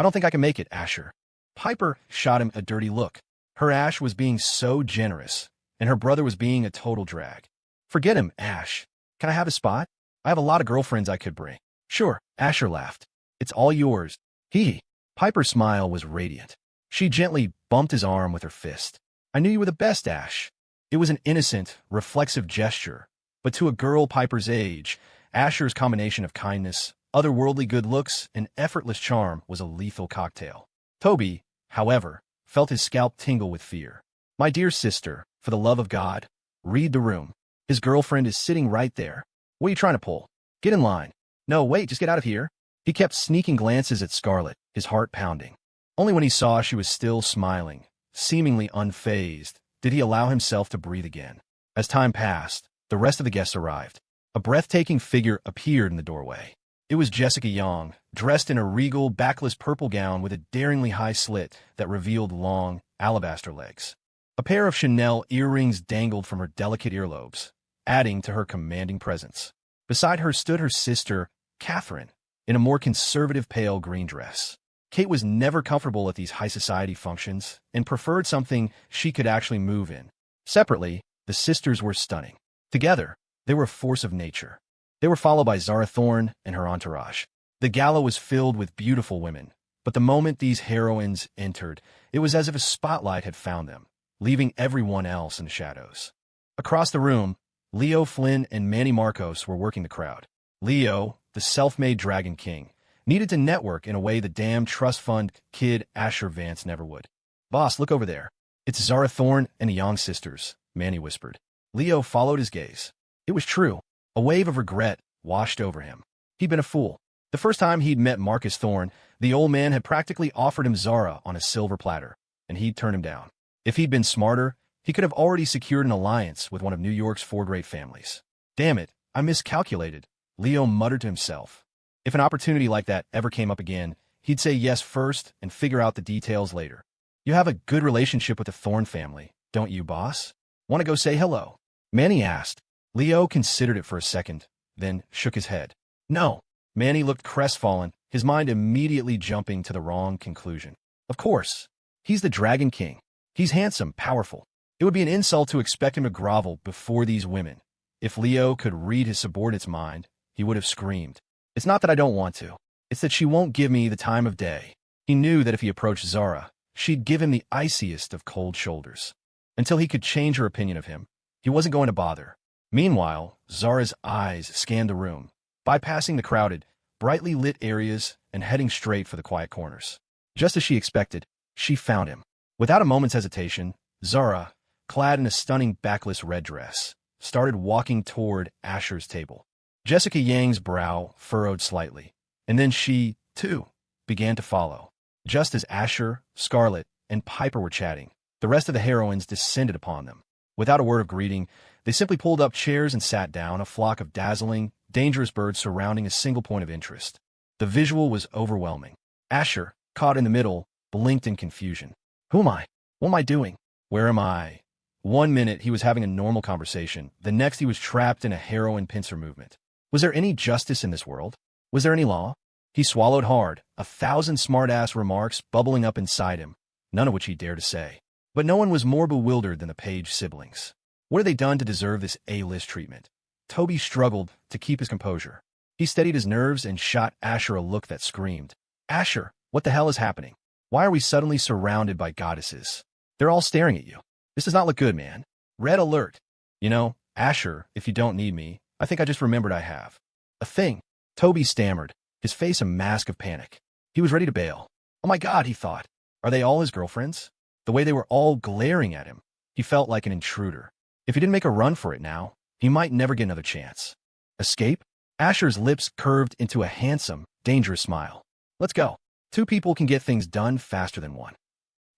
don't think I can make it, Asher. Piper shot him a dirty look. Her Ash was being so generous, and her brother was being a total drag. Forget him, Ash. Can I have a spot? I have a lot of girlfriends I could bring. Sure, Asher laughed. It's all yours. Hee. Piper's smile was radiant. She gently bumped his arm with her fist. I knew you were the best, Ash. It was an innocent, reflexive gesture, but to a girl Piper's age, Asher's combination of kindness, otherworldly good looks, and effortless charm was a lethal cocktail. Toby, however, felt his scalp tingle with fear. My dear sister, for the love of God, read the room. His girlfriend is sitting right there. What are you trying to pull? Get in line. No, wait, just get out of here. He kept sneaking glances at Scarlett, his heart pounding. Only when he saw she was still smiling, seemingly unfazed, did he allow himself to breathe again. As time passed, the rest of the guests arrived. A breathtaking figure appeared in the doorway. It was Jessica Young, dressed in a regal, backless purple gown with a daringly high slit that revealed long, alabaster legs. A pair of Chanel earrings dangled from her delicate earlobes, adding to her commanding presence. Beside her stood her sister, Catherine, in a more conservative pale green dress. Kate was never comfortable at these high society functions and preferred something she could actually move in. Separately, the sisters were stunning. Together, they were a force of nature. They were followed by Zara Thorne and her entourage. The gala was filled with beautiful women, but the moment these heroines entered, it was as if a spotlight had found them, leaving everyone else in the shadows. Across the room, Leo Flynn and Manny Marcos were working the crowd. Leo, the self-made Dragon King, needed to network in a way the damn trust fund kid Asher Vance never would. Boss, look over there. It's Zara Thorne and the Young sisters, Manny whispered. Leo followed his gaze. It was true. A wave of regret washed over him. He'd been a fool. The first time he'd met Marcus Thorne, the old man had practically offered him Zara on a silver platter, and he'd turned him down. If he'd been smarter, he could have already secured an alliance with one of New York's 4 great families. Damn it, I miscalculated, Leo muttered to himself. If an opportunity like that ever came up again, he'd say yes first and figure out the details later. You have a good relationship with the Thorne family, don't you, boss? Want to go say hello? Manny asked. Leo considered it for a second, then shook his head. No. Manny looked crestfallen, his mind immediately jumping to the wrong conclusion. Of course. He's the Dragon King. He's handsome, powerful. It would be an insult to expect him to grovel before these women. If Leo could read his subordinate's mind, he would have screamed. It's not that I don't want to. It's that she won't give me the time of day. He knew that if he approached Zara, She'd give him the iciest of cold shoulders. Until he could change her opinion of him, he wasn't going to bother. Meanwhile, Zara's eyes scanned the room, bypassing the crowded, brightly lit areas and heading straight for the quiet corners. Just as she expected, she found him. Without a moment's hesitation, Zara, clad in a stunning backless red dress, started walking toward Asher's table. Jessica Yang's brow furrowed slightly, and then she, too, began to follow. Just as Asher, Scarlett, and Piper were chatting, the rest of the heroines descended upon them. Without a word of greeting, they simply pulled up chairs and sat down, a flock of dazzling, dangerous birds surrounding a single point of interest. The visual was overwhelming. Asher, caught in the middle, blinked in confusion. Who am I? What am I doing? Where am I? 1 minute he was having a normal conversation, the next he was trapped in a heroine pincer movement. Was there any justice in this world? Was there any law? He swallowed hard, 1,000 smart-ass remarks bubbling up inside him, none of which he dared to say. But no one was more bewildered than the Page siblings. What had they done to deserve this A-list treatment? Toby struggled to keep his composure. He steadied his nerves and shot Asher a look that screamed, Asher, what the hell is happening? Why are we suddenly surrounded by goddesses? They're all staring at you. This does not look good, man. Red alert. You know, Asher, if you don't need me, I think I just remembered I have a thing. Toby stammered, his face a mask of panic. He was ready to bail. Oh my God, he thought. Are they all his girlfriends? The way they were all glaring at him, he felt like an intruder. If he didn't make a run for it now, he might never get another chance. Escape? Asher's lips curved into a handsome, dangerous smile. Let's go. 2 people can get things done faster than 1.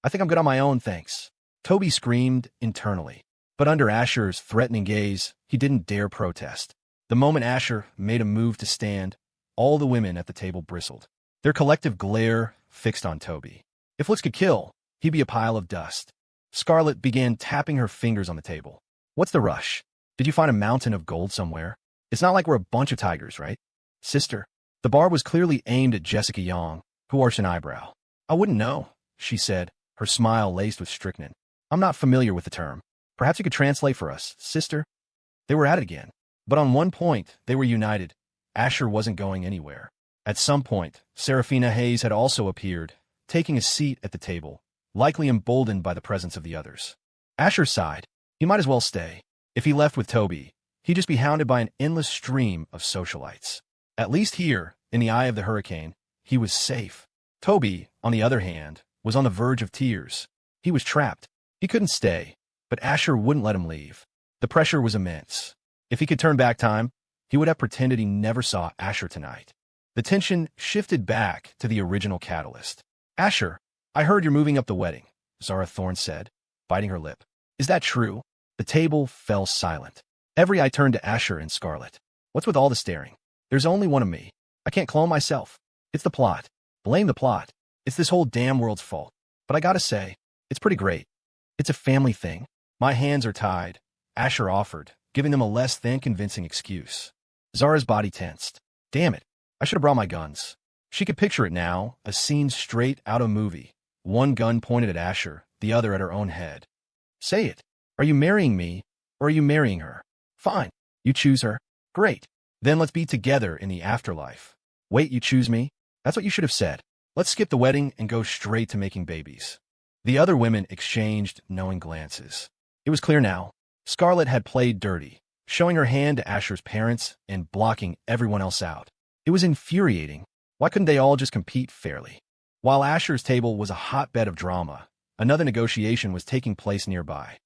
I think I'm good on my own, thanks. Toby screamed internally, but under Asher's threatening gaze, he didn't dare protest. The moment Asher made a move to stand, all the women at the table bristled. Their collective glare fixed on Toby. If looks could kill, he'd be a pile of dust. Scarlett began tapping her fingers on the table. What's the rush? Did you find a mountain of gold somewhere? It's not like we're a bunch of tigers, right? Sister. The bar was clearly aimed at Jessica Yang, who arched an eyebrow. I wouldn't know, she said, her smile laced with strychnine. I'm not familiar with the term. Perhaps you could translate for us, sister? They were at it again. But on one point, they were united. Asher wasn't going anywhere. At some point, Serafina Hayes had also appeared, taking a seat at the table, likely emboldened by the presence of the others. Asher sighed. He might as well stay. If he left with Toby, he'd just be hounded by an endless stream of socialites. At least here, in the eye of the hurricane, he was safe. Toby, on the other hand, was on the verge of tears. He was trapped. He couldn't stay, but Asher wouldn't let him leave. The pressure was immense. If he could turn back time, he would have pretended he never saw Asher tonight. The tension shifted back to the original catalyst. Asher, I heard you're moving up the wedding, Zara Thorne said, biting her lip. Is that true? The table fell silent. Every eye turned to Asher and Scarlett. What's with all the staring? There's only one of me. I can't clone myself. It's the plot. Blame the plot. It's this whole damn world's fault. But I gotta say, it's pretty great. It's a family thing. My hands are tied, Asher offered, giving them a less than convincing excuse. Zara's body tensed. Damn it. I should have brought my guns. She could picture it now, a scene straight out of a movie. One gun pointed at Asher, the other at her own head. Say it. Are you marrying me, or are you marrying her? Fine. You choose her. Great. Then let's be together in the afterlife. Wait, you choose me? That's what you should have said. Let's skip the wedding and go straight to making babies. The other women exchanged knowing glances. It was clear now. Scarlett had played dirty, showing her hand to Asher's parents and blocking everyone else out. It was infuriating. Why couldn't they all just compete fairly? While Asher's table was a hotbed of drama, another negotiation was taking place nearby.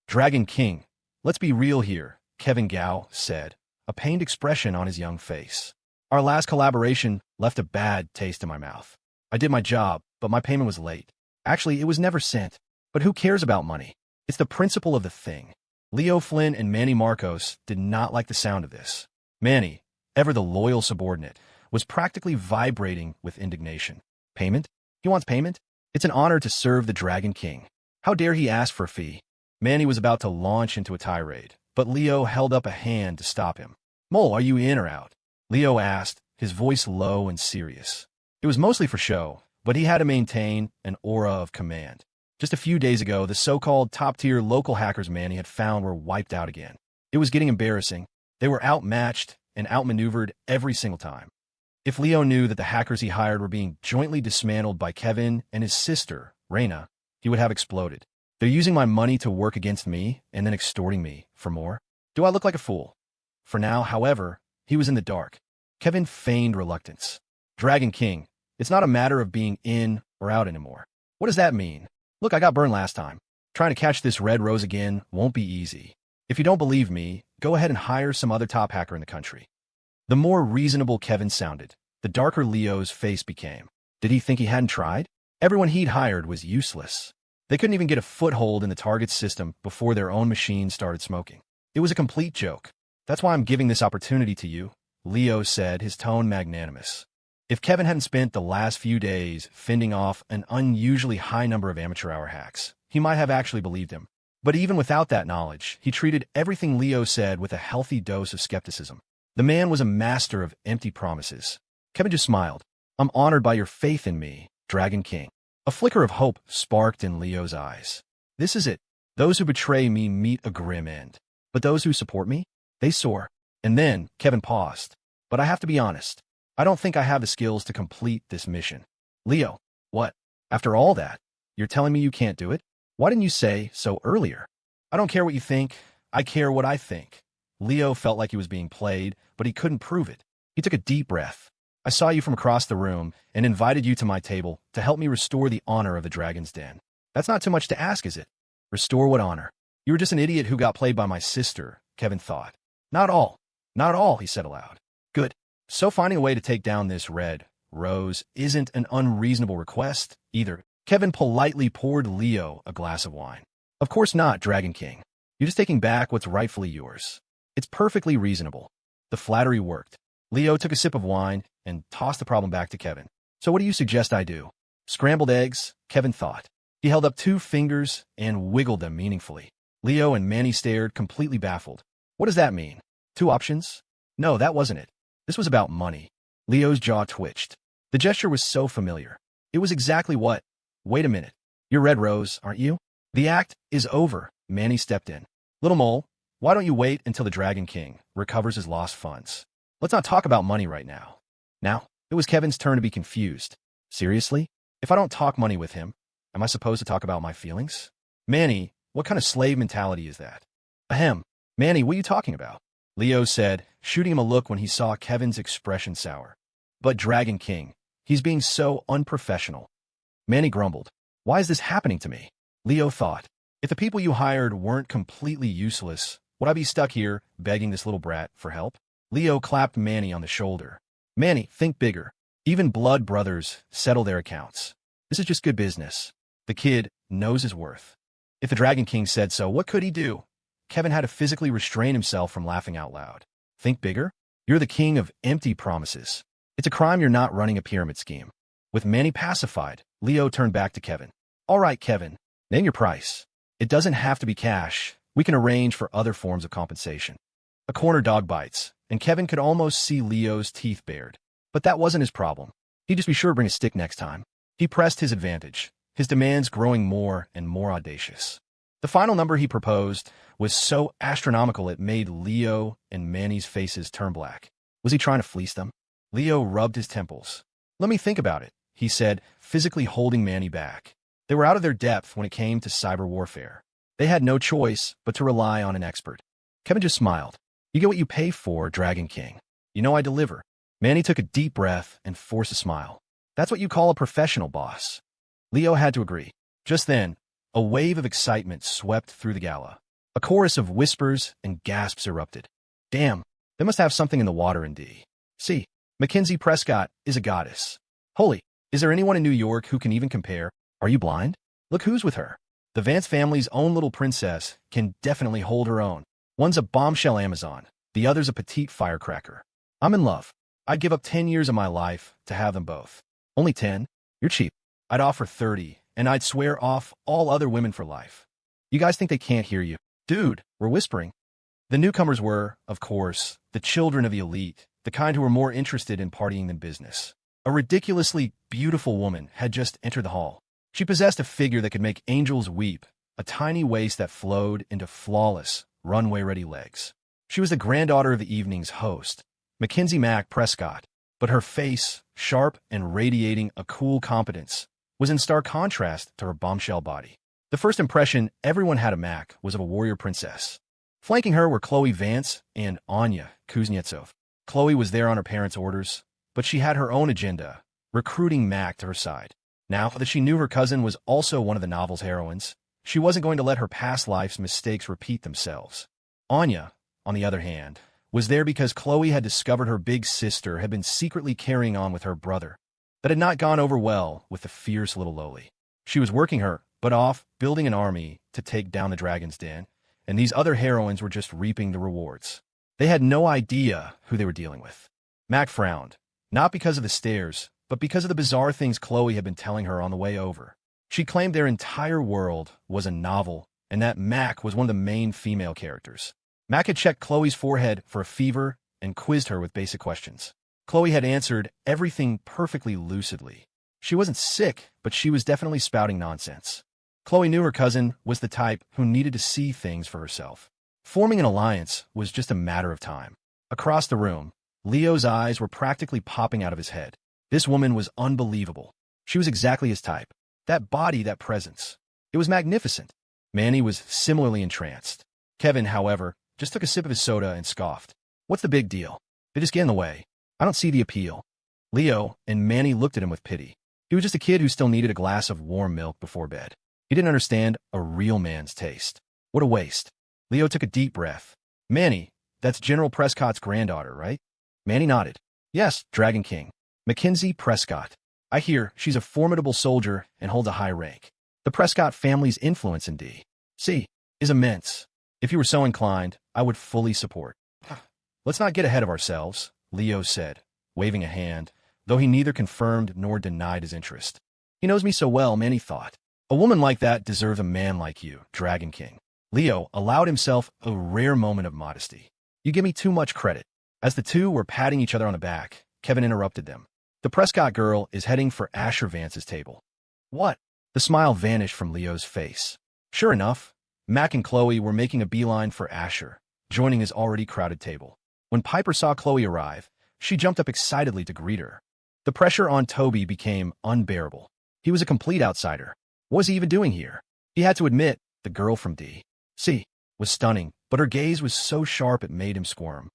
Dragon King, let's be real here, Kevin Gao said, a pained expression on his young face. Our last collaboration left a bad taste in my mouth. I did my job, but my payment was late. Actually, it was never sent. But who cares about money? It's the principle of the thing. Leo Flynn and Manny Marcos did not like the sound of this. Manny, ever the loyal subordinate, was practically vibrating with indignation. Payment? He wants payment? It's an honor to serve the Dragon King. How dare he ask for a fee? Manny was about to launch into a tirade, but Leo held up a hand to stop him. Mole, are you in or out? Leo asked, his voice low and serious. It was mostly for show, but he had to maintain an aura of command. Just a few days ago, the so-called top-tier local hackers Manny had found were wiped out again. It was getting embarrassing. They were outmatched and outmaneuvered every single time. If Leo knew that the hackers he hired were being jointly dismantled by Kevin and his sister, Reina, he would have exploded. They're using my money to work against me and then extorting me for more? Do I look like a fool? For now, however, he was in the dark. Kevin feigned reluctance. Dragon King, it's not a matter of being in or out anymore. What does that mean? Look, I got burned last time. Trying to catch this red rose again won't be easy. If you don't believe me, go ahead and hire some other top hacker in the country. The more reasonable Kevin sounded, the darker Leo's face became. Did he think he hadn't tried? Everyone he'd hired was useless. They couldn't even get a foothold in the target's system before their own machine started smoking. It was a complete joke. That's why I'm giving this opportunity to you, Leo said, his tone magnanimous. If Kevin hadn't spent the last few days fending off an unusually high number of amateur hour hacks, he might have actually believed him. But even without that knowledge, he treated everything Leo said with a healthy dose of skepticism. The man was a master of empty promises. Kevin just smiled. I'm honored by your faith in me, Dragon King. A flicker of hope sparked in Leo's eyes. This is it. Those who betray me meet a grim end. But those who support me, they soar. And then Kevin paused. But I have to be honest. I don't think I have the skills to complete this mission. Leo, what? After all that, you're telling me you can't do it? Why didn't you say so earlier? I don't care what you think. I care what I think. Leo felt like he was being played, but he couldn't prove it. He took a deep breath. I saw you from across the room and invited you to my table to help me restore the honor of the Dragon's Den. That's not too much to ask, is it? Restore what honor? You were just an idiot who got played by my sister, Kevin thought. Not all. Not all, he said aloud. Good. So finding a way to take down this red rose isn't an unreasonable request, either. Kevin politely poured Leo a glass of wine. Of course not, Dragon King. You're just taking back what's rightfully yours. It's perfectly reasonable. The flattery worked. Leo took a sip of wine and tossed the problem back to Kevin. So what do you suggest I do? Scrambled eggs, Kevin thought. He held up 2 fingers and wiggled them meaningfully. Leo and Manny stared, completely baffled. What does that mean? 2 options? No, that wasn't it. This was about money. Leo's jaw twitched. The gesture was so familiar. It was exactly what? Wait a minute. You're Red Rose, aren't you? The act is over, Manny stepped in. Little Mole, why don't you wait until the Dragon King recovers his lost funds? Let's not talk about money right now. Now, it was Kevin's turn to be confused. Seriously? If I don't talk money with him, am I supposed to talk about my feelings? Manny, what kind of slave mentality is that? Ahem. Manny, what are you talking about? Leo said, shooting him a look when he saw Kevin's expression sour. But Dragon King, he's being so unprofessional. Manny grumbled. Why is this happening to me? Leo thought. If the people you hired weren't completely useless, would I be stuck here begging this little brat for help? Leo clapped Manny on the shoulder. Manny, think bigger. Even blood brothers settle their accounts. This is just good business. The kid knows his worth. If the Dragon King said so, what could he do? Kevin had to physically restrain himself from laughing out loud. Think bigger? You're the king of empty promises. It's a crime you're not running a pyramid scheme. With Manny pacified, Leo turned back to Kevin. All right, Kevin, name your price. It doesn't have to be cash. We can arrange for other forms of compensation. A corner dog bites, and Kevin could almost see Leo's teeth bared. But that wasn't his problem. He'd just be sure to bring a stick next time. He pressed his advantage, his demands growing more and more audacious. The final number he proposed was so astronomical it made Leo and Manny's faces turn black. Was he trying to fleece them? Leo rubbed his temples. Let me think about it, he said, physically holding Manny back. They were out of their depth when it came to cyber warfare. They had no choice but to rely on an expert. Kevin just smiled. You get what you pay for, Dragon King. You know I deliver. Manny took a deep breath and forced a smile. That's what you call a professional, boss. Leo had to agree. Just then, a wave of excitement swept through the gala. A chorus of whispers and gasps erupted. Damn, they must have something in the water in D.C. Mackenzie Prescott is a goddess. Holy, is there anyone in New York who can even compare? Are you blind? Look who's with her. The Vance family's own little princess can definitely hold her own. One's a bombshell Amazon, the other's a petite firecracker. I'm in love. I'd give up 10 years of my life to have them both. Only 10? You're cheap. I'd offer 30, and I'd swear off all other women for life. You guys think they can't hear you? Dude, we're whispering. The newcomers were, of course, the children of the elite, the kind who were more interested in partying than business. A ridiculously beautiful woman had just entered the hall. She possessed a figure that could make angels weep, a tiny waist that flowed into flawless, runway-ready legs. She was the granddaughter of the evening's host, Mackenzie Mack Prescott, but her face, sharp and radiating a cool competence, was in stark contrast to her bombshell body. The first impression everyone had of Mac was of a warrior princess. Flanking her were Khloe Vance and Anya Kuznetsov. Khloe was there on her parents' orders, but she had her own agenda, recruiting Mac to her side. Now that she knew her cousin was also one of the novel's heroines, she wasn't going to let her past life's mistakes repeat themselves. Anya, on the other hand, was there because Khloe had discovered her big sister had been secretly carrying on with her brother. That had not gone over well with the fierce little lowly. She was working her butt off, building an army to take down the dragon's den, and these other heroines were just reaping the rewards. They had no idea who they were dealing with. Mac frowned, not because of the stairs, but because of the bizarre things Khloe had been telling her on the way over. She claimed their entire world was a novel, and that Mac was one of the main female characters. Mac had checked Khloe's forehead for a fever and quizzed her with basic questions. Khloe had answered everything perfectly lucidly. She wasn't sick, but she was definitely spouting nonsense. Khloe knew her cousin was the type who needed to see things for herself. Forming an alliance was just a matter of time. Across the room, Leo's eyes were practically popping out of his head. This woman was unbelievable. She was exactly his type. That body, that presence. It was magnificent. Manny was similarly entranced. Kevin, however, just took a sip of his soda and scoffed. What's the big deal? They just get in the way. I don't see the appeal. Leo and Manny looked at him with pity. He was just a kid who still needed a glass of warm milk before bed. He didn't understand a real man's taste. What a waste. Leo took a deep breath. Manny, that's General Prescott's granddaughter, right? Manny nodded. Yes, Dragon King. Mackenzie Prescott. I hear she's a formidable soldier and holds a high rank. The Prescott family's influence in D.C. is immense. If you were so inclined, I would fully support. Let's not get ahead of ourselves, Leo said, waving a hand, though he neither confirmed nor denied his interest. He knows me so well, Manny thought. A woman like that deserves a man like you, Dragon King. Leo allowed himself a rare moment of modesty. You give me too much credit. As the two were patting each other on the back, Kevin interrupted them. The Prescott girl is heading for Asher Vance's table. What? The smile vanished from Leo's face. Sure enough, Mac and Khloe were making a beeline for Asher, joining his already crowded table. When Piper saw Khloe arrive, she jumped up excitedly to greet her. The pressure on Toby became unbearable. He was a complete outsider. What was he even doing here? He had to admit, the girl from D.C. was stunning, but her gaze was so sharp it made him squirm.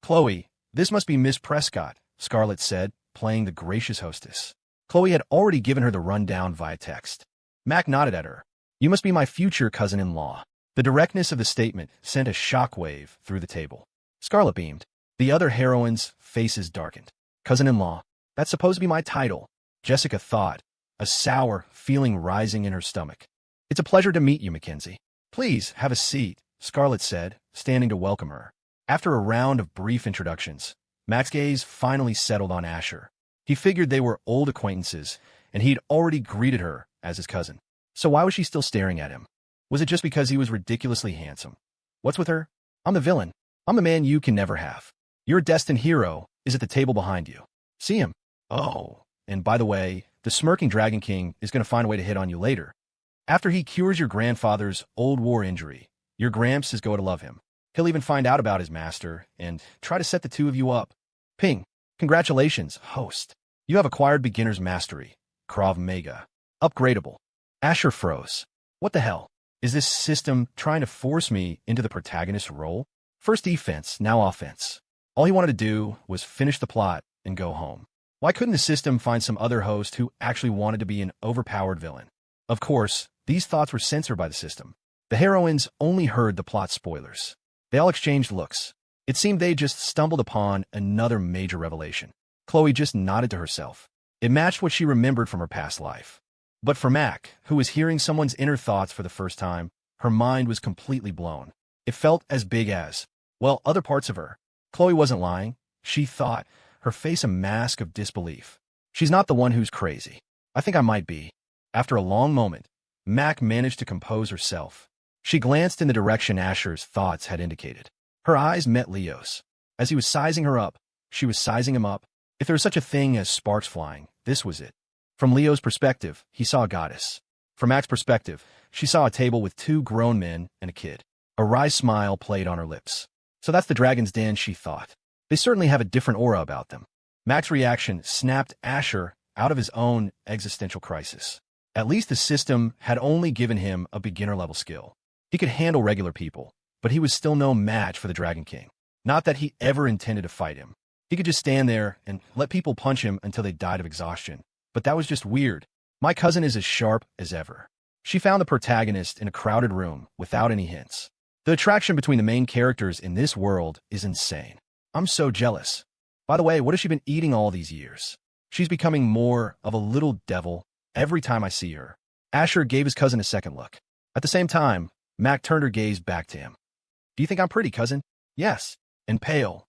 Khloe, this must be Miss Prescott, Scarlett said, playing the gracious hostess. Khloe had already given her the rundown via text. Mac nodded at her. You must be my future cousin-in-law. The directness of the statement sent a shockwave through the table. Scarlett beamed. The other heroines' faces darkened. Cousin-in-law. That's supposed to be my title, Jessica thought, a sour feeling rising in her stomach. It's a pleasure to meet you, Mackenzie. Please, have a seat, Scarlett said, standing to welcome her. After a round of brief introductions, Mac's gaze finally settled on Asher. He figured they were old acquaintances, and he'd already greeted her as his cousin. So why was she still staring at him? Was it just because he was ridiculously handsome? What's with her? I'm the villain. I'm the man you can never have. Your destined hero is at the table behind you. See him? Oh, and by the way, the smirking Dragon King is going to find a way to hit on you later. After he cures your grandfather's old war injury, your Gramps is going to love him. He'll even find out about his master and try to set the two of you up. Ping. Congratulations, host. You have acquired beginner's mastery. Krav Maga. Upgradable. Asher froze. What the hell? Is this system trying to force me into the protagonist role? First defense, now offense. All he wanted to do was finish the plot and go home. Why couldn't the system find some other host who actually wanted to be an overpowered villain? Of course, these thoughts were censored by the system. The heroines only heard the plot spoilers. They all exchanged looks. It seemed they just stumbled upon another major revelation. Khloe just nodded to herself. It matched what she remembered from her past life. But for Mac, who was hearing someone's inner thoughts for the first time, her mind was completely blown. It felt as big as, well, other parts of her. Khloe wasn't lying. She thought, her face a mask of disbelief. She's not the one who's crazy. I think I might be. After a long moment, Mac managed to compose herself. She glanced in the direction Asher's thoughts had indicated. Her eyes met Leo's. As he was sizing her up, she was sizing him up. If there was such a thing as sparks flying, this was it. From Leo's perspective, he saw a goddess. From Mac's perspective, she saw a table with two grown men and a kid. A wry smile played on her lips. So that's the dragon's den, she thought. They certainly have a different aura about them. Mac's reaction snapped Asher out of his own existential crisis. At least the system had only given him a beginner-level skill. He could handle regular people, but he was still no match for the Dragon King. Not that he ever intended to fight him. He could just stand there and let people punch him until they died of exhaustion. But that was just weird. My cousin is as sharp as ever. She found the protagonist in a crowded room without any hints. The attraction between the main characters in this world is insane. I'm so jealous. By the way, what has she been eating all these years? She's becoming more of a little devil every time I see her. Asher gave his cousin a second look. At the same time, Mac turned her gaze back to him. Do you think I'm pretty, cousin? Yes. And pale.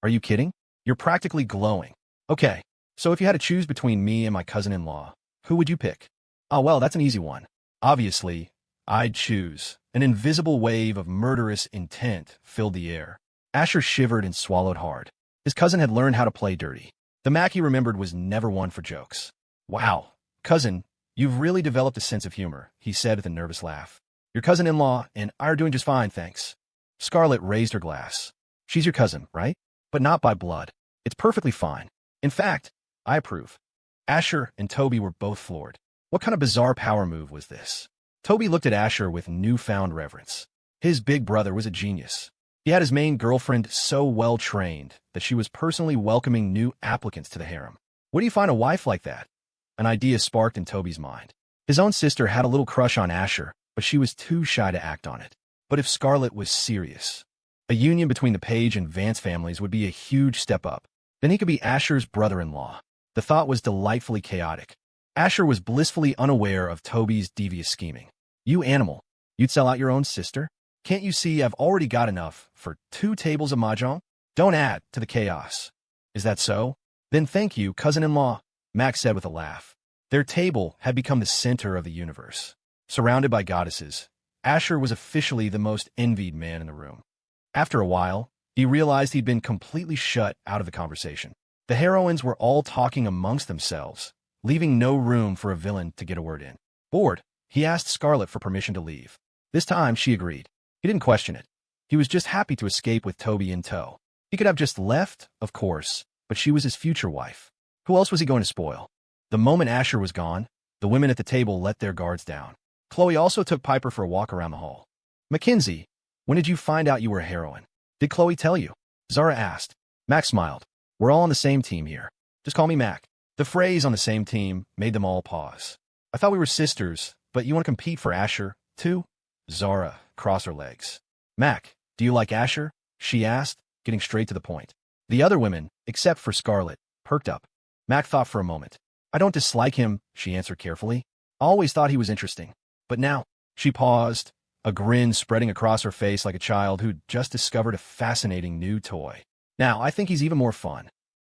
Are you kidding? You're practically glowing. Okay, so if you had to choose between me and my cousin-in-law, who would you pick? Oh, well, that's an easy one. Obviously, I'd choose. An invisible wave of murderous intent filled the air. Asher shivered and swallowed hard. His cousin had learned how to play dirty. The Mac he remembered was never one for jokes. Wow, cousin, you've really developed a sense of humor, he said with a nervous laugh. Your cousin-in-law and I are doing just fine, thanks. Scarlett raised her glass. She's your cousin, right? But not by blood. It's perfectly fine. In fact, I approve. Asher and Toby were both floored. What kind of bizarre power move was this? Toby looked at Asher with newfound reverence. His big brother was a genius. He had his main girlfriend so well trained that she was personally welcoming new applicants to the harem. Where do you find a wife like that? An idea sparked in Toby's mind. His own sister had a little crush on Asher, but she was too shy to act on it. But if Scarlett was serious, a union between the Page and Vance families would be a huge step up. Then he could be Asher's brother-in-law. The thought was delightfully chaotic. Asher was blissfully unaware of Toby's devious scheming. You animal, you'd sell out your own sister? Can't you see I've already got enough for 2 tables of mahjong? Don't add to the chaos. Is that so? Then thank you, cousin-in-law, Max said with a laugh. Their table had become the center of the universe. Surrounded by goddesses, Asher was officially the most envied man in the room. After a while, he realized he'd been completely shut out of the conversation. The heroines were all talking amongst themselves, leaving no room for a villain to get a word in. Bored, he asked Scarlett for permission to leave. This time, she agreed. He didn't question it. He was just happy to escape with Toby in tow. He could have just left, of course, but she was his future wife. Who else was he going to spoil? The moment Asher was gone, the women at the table let their guards down. Khloe also took Piper for a walk around the hall. Mackenzie, when did you find out you were a heroine? Did Khloe tell you? Zara asked. Max smiled. We're all on the same team here. Just call me Mac. The phrase on the same team made them all pause. I thought we were sisters, but you want to compete for Asher, too? Zara crossed her legs. Mac, do you like Asher? She asked, getting straight to the point. The other women, except for Scarlett, perked up. Mac thought for a moment. I don't dislike him, she answered carefully. I always thought he was interesting. But now, she paused, a grin spreading across her face like a child who'd just discovered a fascinating new toy. Now, I think he's even more fun.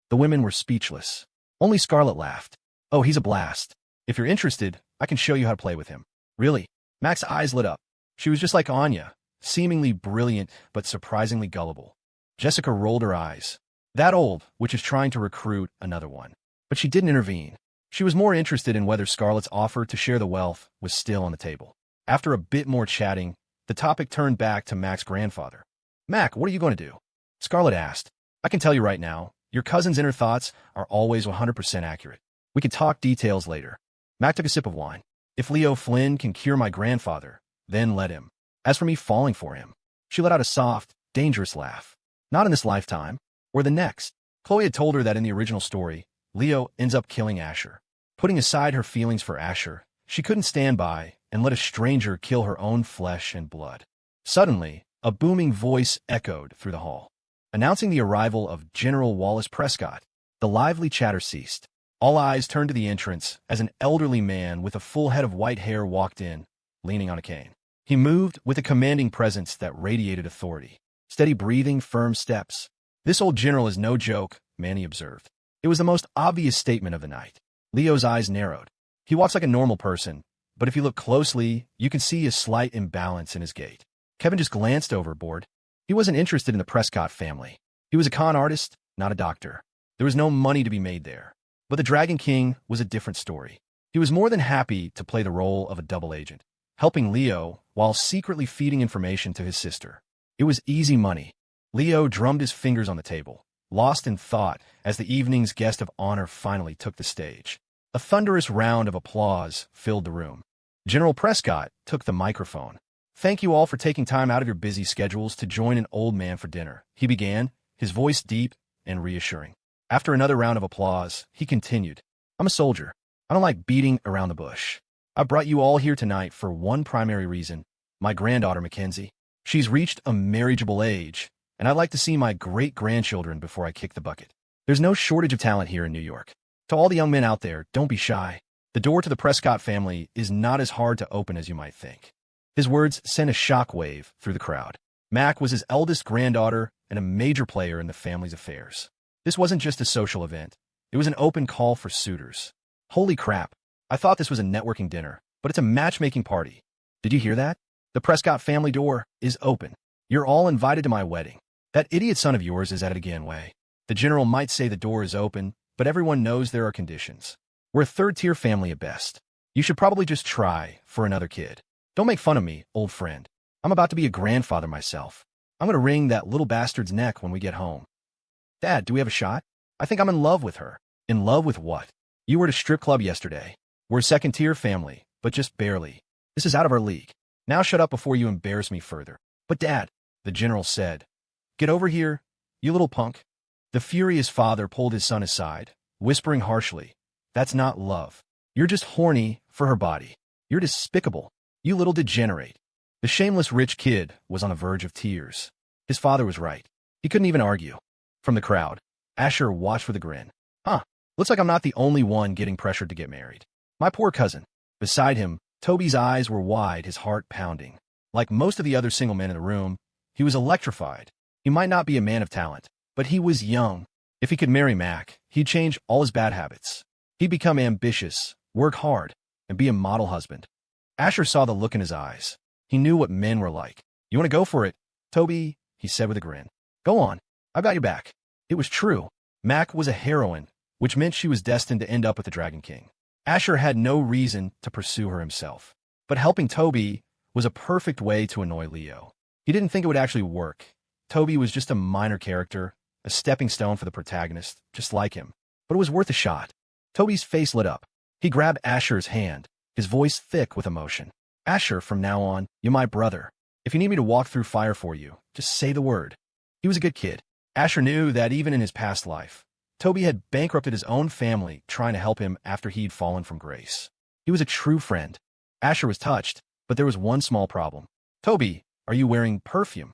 The women were speechless. Only Scarlett laughed. Oh, he's a blast. If you're interested, I can show you how to play with him. Really? Mac's eyes lit up. She was just like Anya, seemingly brilliant but surprisingly gullible. Jessica rolled her eyes. That old, which is trying to recruit another one. But she didn't intervene. She was more interested in whether Scarlett's offer to share the wealth was still on the table. After a bit more chatting, the topic turned back to Mac's grandfather. Mac, what are you going to do? Scarlett asked. I can tell you right now, your cousin's inner thoughts are always 100% accurate. We can talk details later. Mac took a sip of wine. If Leo Flynn can cure my grandfather, then let him. As for me falling for him, she let out a soft, dangerous laugh. Not in this lifetime, or the next. Khloe had told her that in the original story, Leo ends up killing Asher. Putting aside her feelings for Asher, she couldn't stand by and let a stranger kill her own flesh and blood. Suddenly, a booming voice echoed through the hall, announcing the arrival of General Wallace Prescott. The lively chatter ceased. All eyes turned to the entrance as an elderly man with a full head of white hair walked in, leaning on a cane. He moved with a commanding presence that radiated authority. Steady breathing, firm steps. This old general is no joke, Manny observed. It was the most obvious statement of the night. Leo's eyes narrowed. He walks like a normal person, but if you look closely, you can see a slight imbalance in his gait. Kevin just glanced overboard. He wasn't interested in the Prescott family. He was a con artist, not a doctor. There was no money to be made there. But the Dragon King was a different story. He was more than happy to play the role of a double agent, helping Leo while secretly feeding information to his sister. It was easy money. Leo drummed his fingers on the table, lost in thought as the evening's guest of honor finally took the stage. A thunderous round of applause filled the room. General Prescott took the microphone. "Thank you all for taking time out of your busy schedules to join an old man for dinner," he began, his voice deep and reassuring. After another round of applause, he continued, "I'm a soldier. I don't like beating around the bush. I brought you all here tonight for one primary reason: my granddaughter, Mackenzie. She's reached a marriageable age, and I'd like to see my great-grandchildren before I kick the bucket. There's no shortage of talent here in New York. To all the young men out there, don't be shy. The door to the Prescott family is not as hard to open as you might think." His words sent a shockwave through the crowd. Mac was his eldest granddaughter and a major player in the family's affairs. This wasn't just a social event. It was an open call for suitors. Holy crap. I thought this was a networking dinner, but it's a matchmaking party. Did you hear that? The Prescott family door is open. You're all invited to my wedding. That idiot son of yours is at it again, Way. The general might say the door is open, but everyone knows there are conditions. We're a third-tier family at best. You should probably just try for another kid. Don't make fun of me, old friend. I'm about to be a grandfather myself. I'm going to wring that little bastard's neck when we get home. Dad, do we have a shot? I think I'm in love with her. In love with what? You were at a strip club yesterday. We're a second-tier family, but just barely. This is out of our league. Now shut up before you embarrass me further. But Dad, the general said. Get over here, you little punk. The furious father pulled his son aside, whispering harshly, That's not love. You're just horny for her body. You're despicable. You little degenerate. The shameless rich kid was on the verge of tears. His father was right. He couldn't even argue. From the crowd, Asher watched with a grin. Looks like I'm not the only one getting pressured to get married. My poor cousin. Beside him, Toby's eyes were wide, his heart pounding. Like most of the other single men in the room, he was electrified. He might not be a man of talent, but he was young. If he could marry Mac, he'd change all his bad habits. He'd become ambitious, work hard, and be a model husband. Asher saw the look in his eyes. He knew what men were like. You want to go for it, Toby? He said with a grin. Go on. I've got your back. It was true. Mac was a heroine, which meant she was destined to end up with the Dragon King. Asher had no reason to pursue her himself. But helping Toby was a perfect way to annoy Leo. He didn't think it would actually work. Toby was just a minor character, a stepping stone for the protagonist, just like him. But it was worth a shot. Toby's face lit up. He grabbed Asher's hand, his voice thick with emotion. Asher, from now on, you're my brother. If you need me to walk through fire for you, just say the word. He was a good kid. Asher knew that even in his past life, Toby had bankrupted his own family trying to help him after he'd fallen from grace. He was a true friend. Asher was touched, but there was one small problem. Toby, are you wearing perfume?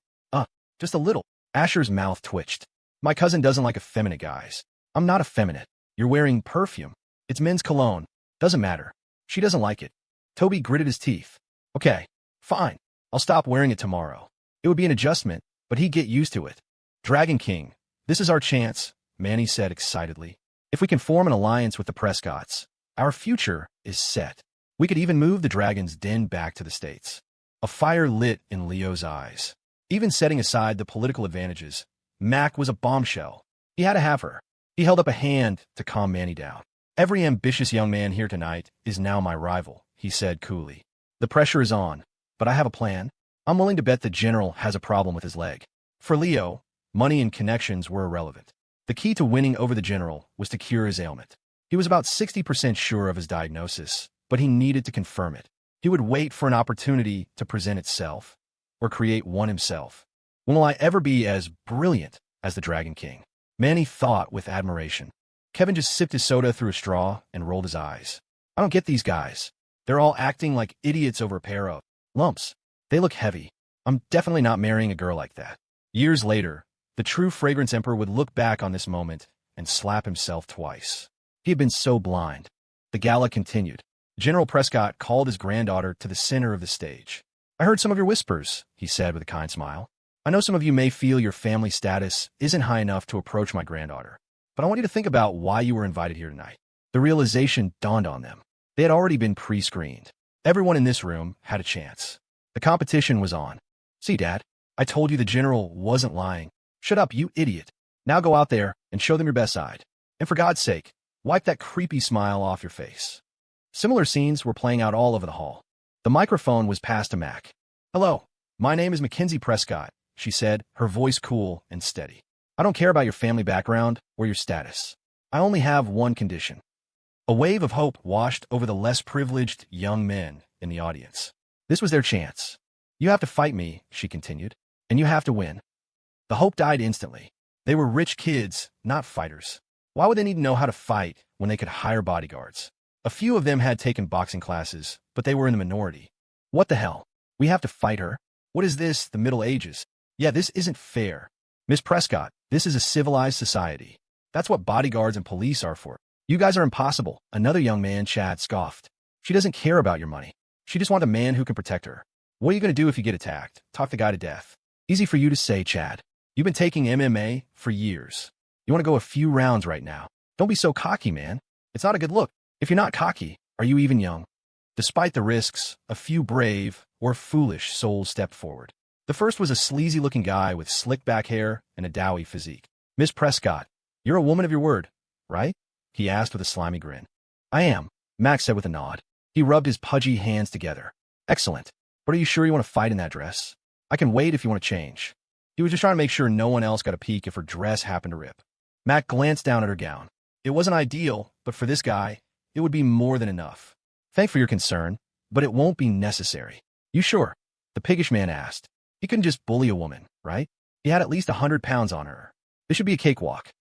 Just a little. Asher's mouth twitched. My cousin doesn't like effeminate guys. I'm not effeminate. You're wearing perfume. It's men's cologne. Doesn't matter. She doesn't like it. Toby gritted his teeth. Okay, fine. I'll stop wearing it tomorrow. It would be an adjustment, but he'd get used to it. Dragon King, this is our chance, Manny said excitedly. If we can form an alliance with the Prescotts, our future is set. We could even move the Dragon's Den back to the States. A fire lit in Leo's eyes. Even setting aside the political advantages, Mac was a bombshell. He had to have her. He held up a hand to calm Manny down. Every ambitious young man here tonight is now my rival, he said coolly. The pressure is on, but I have a plan. I'm willing to bet the general has a problem with his leg. For Leo, money and connections were irrelevant. The key to winning over the general was to cure his ailment. He was about 60% sure of his diagnosis, but he needed to confirm it. He would wait for an opportunity to present itself, or create one himself. When will I ever be as brilliant as the Dragon King? Manny thought with admiration. Kevin just sipped his soda through a straw and rolled his eyes. I don't get these guys. They're all acting like idiots over a pair of lumps. They look heavy. I'm definitely not marrying a girl like that. Years later, the true Fragrance Emperor would look back on this moment and slap himself twice. He had been so blind. The gala continued. General Prescott called his granddaughter to the center of the stage. I heard some of your whispers, he said with a kind smile. I know some of you may feel your family status isn't high enough to approach my granddaughter, but I want you to think about why you were invited here tonight. The realization dawned on them. They had already been pre-screened. Everyone in this room had a chance. The competition was on. See, Dad, I told you the general wasn't lying. Shut up, you idiot. Now go out there and show them your best side. And for God's sake, wipe that creepy smile off your face. Similar scenes were playing out all over the hall. The microphone was passed to Mac. Hello, my name is Mackenzie Prescott, she said, her voice cool and steady. I don't care about your family background or your status. I only have one condition. A wave of hope washed over the less privileged young men in the audience. This was their chance. "You have to fight me," she continued, "and you have to win." The hope died instantly. They were rich kids, not fighters. Why would they need to know how to fight when they could hire bodyguards? A few of them had taken boxing classes, but they were in the minority. What the hell? We have to fight her? What is this, the Middle Ages? Yeah, this isn't fair. Miss Prescott, this is a civilized society. That's what bodyguards and police are for. You guys are impossible, another young man, Chad, scoffed. She doesn't care about your money. She just wants a man who can protect her. What are you going to do if you get attacked? Talk the guy to death. Easy for you to say, Chad. You've been taking MMA for years. You want to go a few rounds right now. Don't be so cocky, man. It's not a good look. If you're not cocky, are you even young? Despite the risks, a few brave or foolish souls stepped forward. The first was a sleazy-looking guy with slick back hair and a doughy physique. "Miss Prescott, you're a woman of your word, right?" he asked with a slimy grin. "I am," Max said with a nod. He rubbed his pudgy hands together. "Excellent. But are you sure you want to fight in that dress? I can wait if you want to change." He was just trying to make sure no one else got a peek if her dress happened to rip. Mac glanced down at her gown. It wasn't ideal, but for this guy, it would be more than enough. "Thank for your concern, but it won't be necessary." "You sure?" the piggish man asked. He couldn't just bully a woman, right? He had at least 100 pounds on her. This should be a cakewalk.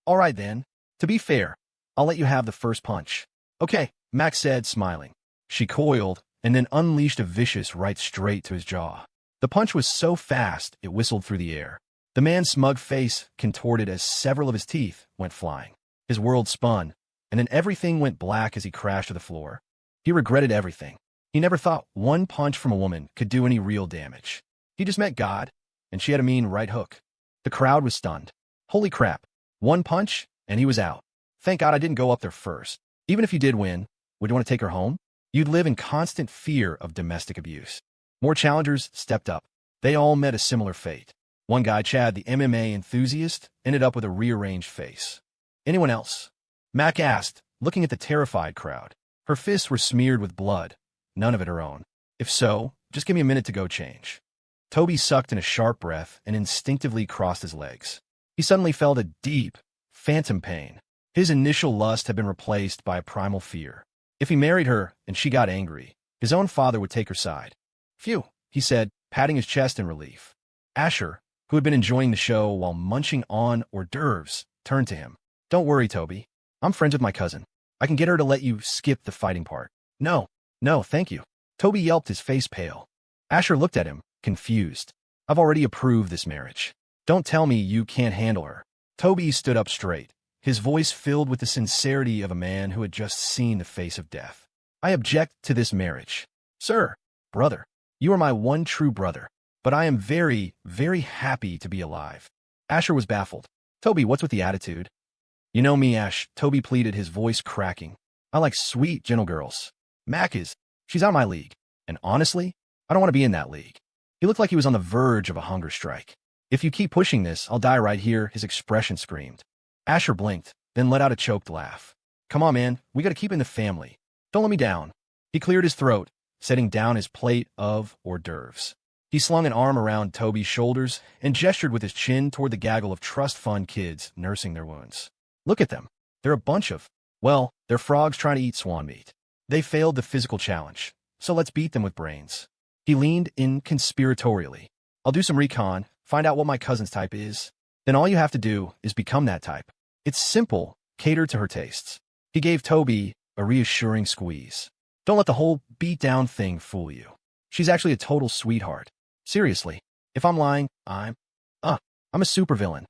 "All right, then. To be fair, I'll let you have the first punch." "Okay," Max said, smiling. She coiled and then unleashed a vicious right straight to his jaw. The punch was so fast it whistled through the air. The man's smug face contorted as several of his teeth went flying. His world spun, and then everything went black as he crashed to the floor. He regretted everything. He never thought one punch from a woman could do any real damage. He just met God, and she had a mean right hook. The crowd was stunned. Holy crap. One punch, and he was out. Thank God I didn't go up there first. Even if you did win, would you want to take her home? You'd live in constant fear of domestic abuse. More challengers stepped up. They all met a similar fate. One guy, Chad, the MMA enthusiast, ended up with a rearranged face. "Anyone else?" Mac asked, looking at the terrified crowd. Her fists were smeared with blood, none of it her own. "If so, just give me a minute to go change." Toby sucked in a sharp breath and instinctively crossed his legs. He suddenly felt a deep, phantom pain. His initial lust had been replaced by a primal fear. If he married her and she got angry, his own father would take her side. "Phew," he said, patting his chest in relief. Asher, who had been enjoying the show while munching on hors d'oeuvres, turned to him. "Don't worry, Toby. I'm friends with my cousin. I can get her to let you skip the fighting part." No, thank you." Toby yelped, his face pale. Asher looked at him, confused. "I've already approved this marriage. Don't tell me you can't handle her." Toby stood up straight, his voice filled with the sincerity of a man who had just seen the face of death. "I object to this marriage. Sir, brother, you are my one true brother, but I am very, very happy to be alive." Asher was baffled. "Toby, what's with the attitude?" "You know me, Ash," Toby pleaded, his voice cracking. "I like sweet, gentle girls. She's out of my league. And honestly, I don't want to be in that league." He looked like he was on the verge of a hunger strike. "If you keep pushing this, I'll die right here," his expression screamed. Asher blinked, then let out a choked laugh. "Come on, man, we gotta keep in the family. Don't let me down." He cleared his throat, setting down his plate of hors d'oeuvres. He slung an arm around Toby's shoulders and gestured with his chin toward the gaggle of trust fund kids nursing their wounds. "Look at them. They're a bunch of, well, they're frogs trying to eat swan meat. They failed the physical challenge, so let's beat them with brains." He leaned in conspiratorially. "I'll do some recon, find out what my cousin's type is. Then all you have to do is become that type. It's simple, cater to her tastes." He gave Toby a reassuring squeeze. "Don't let the whole beat-down thing fool you. She's actually a total sweetheart. Seriously, if I'm lying, I'm a supervillain.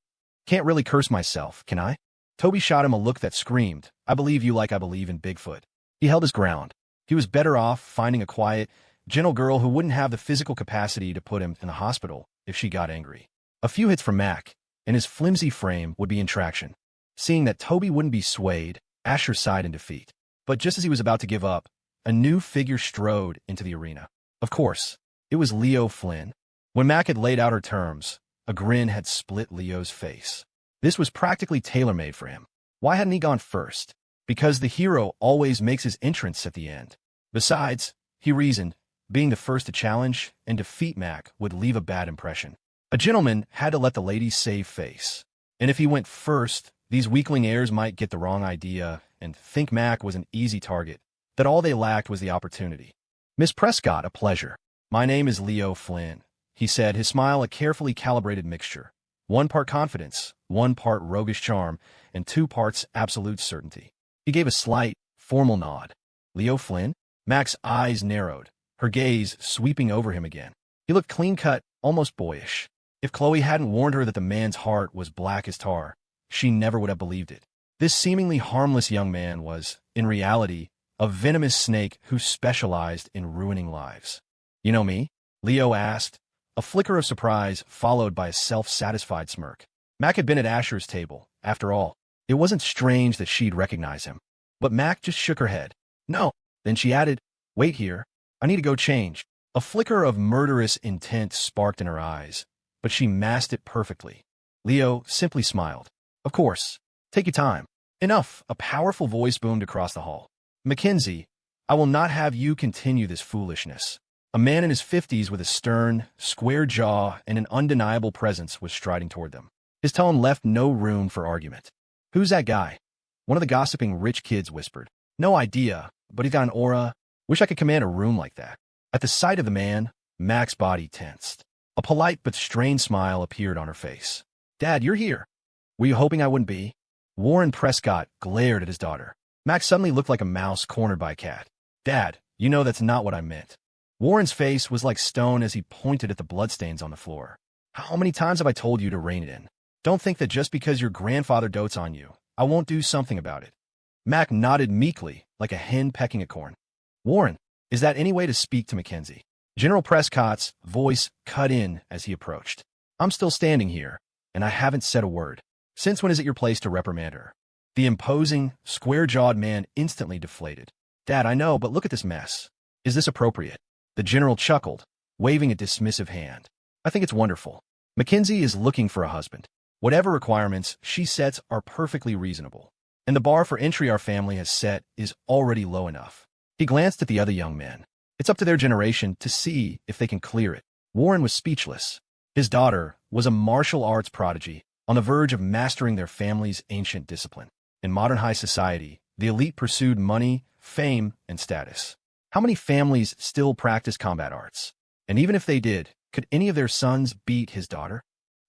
Can't really curse myself, can I?" Toby shot him a look that screamed, "I believe you like I believe in Bigfoot." He held his ground. He was better off finding a quiet, gentle girl who wouldn't have the physical capacity to put him in the hospital if she got angry. A few hits from Mac, and his flimsy frame would be in traction. Seeing that Toby wouldn't be swayed, Asher sighed in defeat. But just as he was about to give up, a new figure strode into the arena. Of course, it was Leo Flynn. When Mac had laid out her terms, a grin had split Leo's face. This was practically tailor-made for him. Why hadn't he gone first? Because the hero always makes his entrance at the end. Besides, he reasoned, being the first to challenge and defeat Mac would leave a bad impression. A gentleman had to let the ladies save face. And if he went first, these weakling heirs might get the wrong idea and think Mac was an easy target, that all they lacked was the opportunity. "Miss Prescott, a pleasure. My name is Leo Flynn," he said, his smile a carefully calibrated mixture. 1 part confidence, 1 part roguish charm, and 2 parts absolute certainty. He gave a slight, formal nod. "Leo Flynn?" Mac's eyes narrowed, her gaze sweeping over him again. He looked clean-cut, almost boyish. If Khloe hadn't warned her that the man's heart was black as tar, she never would have believed it. This seemingly harmless young man was, in reality, a venomous snake who specialized in ruining lives. "You know me?" Leo asked, a flicker of surprise followed by a self-satisfied smirk. Mac had been at Asher's table, after all. It wasn't strange that she'd recognize him. But Mac just shook her head. "No." Then she added, "Wait here. I need to go change." A flicker of murderous intent sparked in her eyes, but she masked it perfectly. Leo simply smiled. "Of course. Take your time." "Enough," a powerful voice boomed across the hall. "Mackenzie, I will not have you continue this foolishness." A man in his 50s with a stern, square jaw and an undeniable presence was striding toward them. His tone left no room for argument. "Who's that guy?" One of the gossiping rich kids whispered. "No idea, but he's got an aura. Wish I could command a room like that." At the sight of the man, Mac's body tensed. A polite but strained smile appeared on her face. "Dad, you're here. Were you hoping I wouldn't be?" Warren Prescott glared at his daughter. Mac suddenly looked like a mouse cornered by a cat. "Dad, you know that's not what I meant." Warren's face was like stone as he pointed at the bloodstains on the floor. "How many times have I told you to rein it in? Don't think that just because your grandfather dotes on you, I won't do something about it." Mac nodded meekly, like a hen pecking a corn. "Warren, is that any way to speak to Mackenzie?" General Prescott's voice cut in as he approached. "I'm still standing here, and I haven't said a word. Since when is it your place to reprimand her?" The imposing, square-jawed man instantly deflated. "Dad, I know, but look at this mess. Is this appropriate?" The general chuckled, waving a dismissive hand. "I think it's wonderful. Mackenzie is looking for a husband. Whatever requirements she sets are perfectly reasonable. And the bar for entry our family has set is already low enough." He glanced at the other young men. It's up to their generation to see if they can clear it. Warren was speechless. His daughter was a martial arts prodigy, on the verge of mastering their family's ancient discipline. In modern high society, the elite pursued money, fame, and status. How many families still practice combat arts? And even if they did, could any of their sons beat his daughter?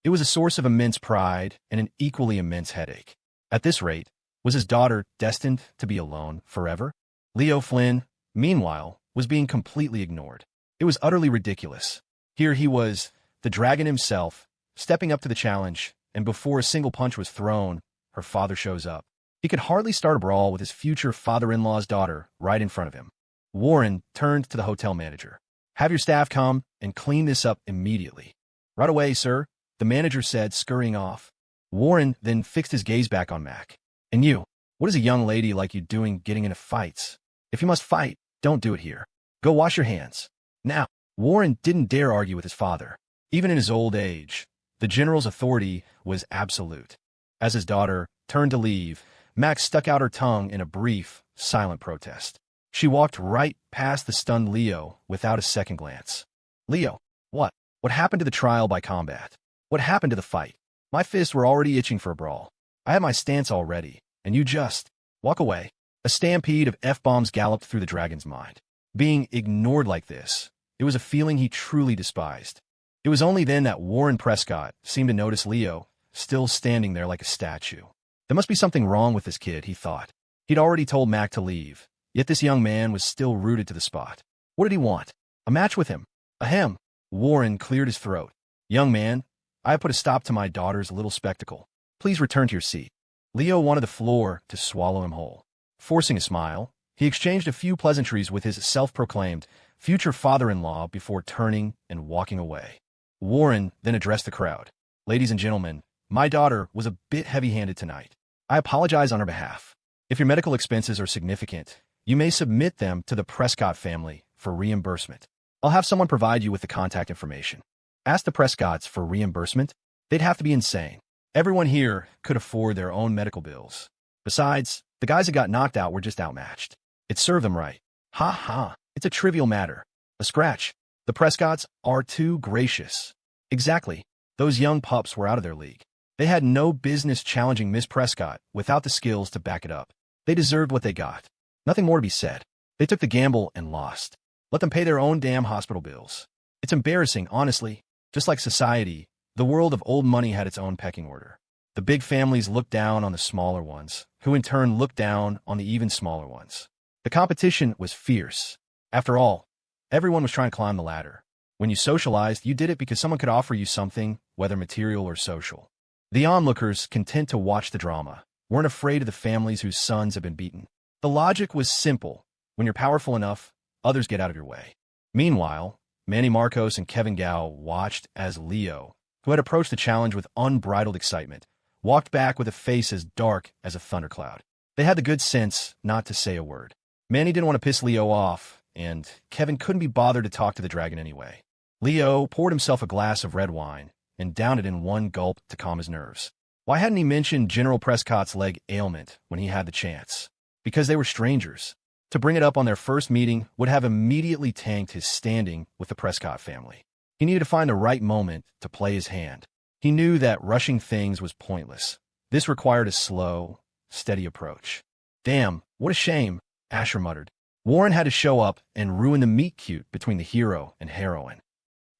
It was a source of immense pride and an equally immense headache. At this rate, was his daughter destined to be alone forever? Leo Flynn, meanwhile, was being completely ignored. It was utterly ridiculous. Here he was, the dragon himself, stepping up to the challenge, and before a single punch was thrown, her father shows up. He could hardly start a brawl with his future father-in-law's daughter right in front of him. Warren turned to the hotel manager. "Have your staff come and clean this up immediately." "Right away, sir," the manager said, scurrying off. Warren then fixed his gaze back on Mac. "And you, what is a young lady like you doing getting into fights? If you must fight, don't do it here. Go wash your hands. Now." Warren didn't dare argue with his father. Even in his old age, the general's authority was absolute. As his daughter turned to leave, Mac stuck out her tongue in a brief, silent protest. She walked right past the stunned Leo without a second glance. "Leo, what? What happened to the trial by combat? What happened to the fight? My fists were already itching for a brawl. I had my stance already, and you just walk away." A stampede of F-bombs galloped through the dragon's mind. Being ignored like this, it was a feeling he truly despised. It was only then that Warren Prescott seemed to notice Leo, still standing there like a statue. There must be something wrong with this kid, he thought. He'd already told Mac to leave, yet this young man was still rooted to the spot. What did he want? A match with him? Ahem. Warren cleared his throat. "Young man, I have put a stop to my daughter's little spectacle. Please return to your seat." Leo wanted the floor to swallow him whole. Forcing a smile, he exchanged a few pleasantries with his self-proclaimed future father-in-law before turning and walking away. Warren then addressed the crowd. "Ladies and gentlemen, my daughter was a bit heavy-handed tonight. I apologize on her behalf. If your medical expenses are significant, you may submit them to the Prescott family for reimbursement. I'll have someone provide you with the contact information." Ask the Prescotts for reimbursement? They'd have to be insane. Everyone here could afford their own medical bills. Besides, the guys that got knocked out were just outmatched. It served them right. Ha ha, it's a trivial matter. A scratch. The Prescotts are too gracious. Exactly. Those young pups were out of their league. They had no business challenging Miss Prescott without the skills to back it up. They deserved what they got. Nothing more to be said. They took the gamble and lost. Let them pay their own damn hospital bills. It's embarrassing, honestly. Just like society, the world of old money had its own pecking order. The big families looked down on the smaller ones, who in turn looked down on the even smaller ones. The competition was fierce. After all, everyone was trying to climb the ladder. When you socialized, you did it because someone could offer you something, whether material or social. The onlookers, content to watch the drama, weren't afraid of the families whose sons had been beaten. The logic was simple. When you're powerful enough, others get out of your way. Meanwhile, Manny Marcos and Kevin Gao watched as Leo, who had approached the challenge with unbridled excitement, walked back with a face as dark as a thundercloud. They had the good sense not to say a word. Manny didn't want to piss Leo off, and Kevin couldn't be bothered to talk to the dragon anyway. Leo poured himself a glass of red wine and downed it in one gulp to calm his nerves. Why hadn't he mentioned General Prescott's leg ailment when he had the chance? Because they were strangers. To bring it up on their first meeting would have immediately tanked his standing with the Prescott family. He needed to find the right moment to play his hand. He knew that rushing things was pointless. This required a slow, steady approach. Damn, what a shame, Asher muttered. Warren had to show up and ruin the meet-cute between the hero and heroine.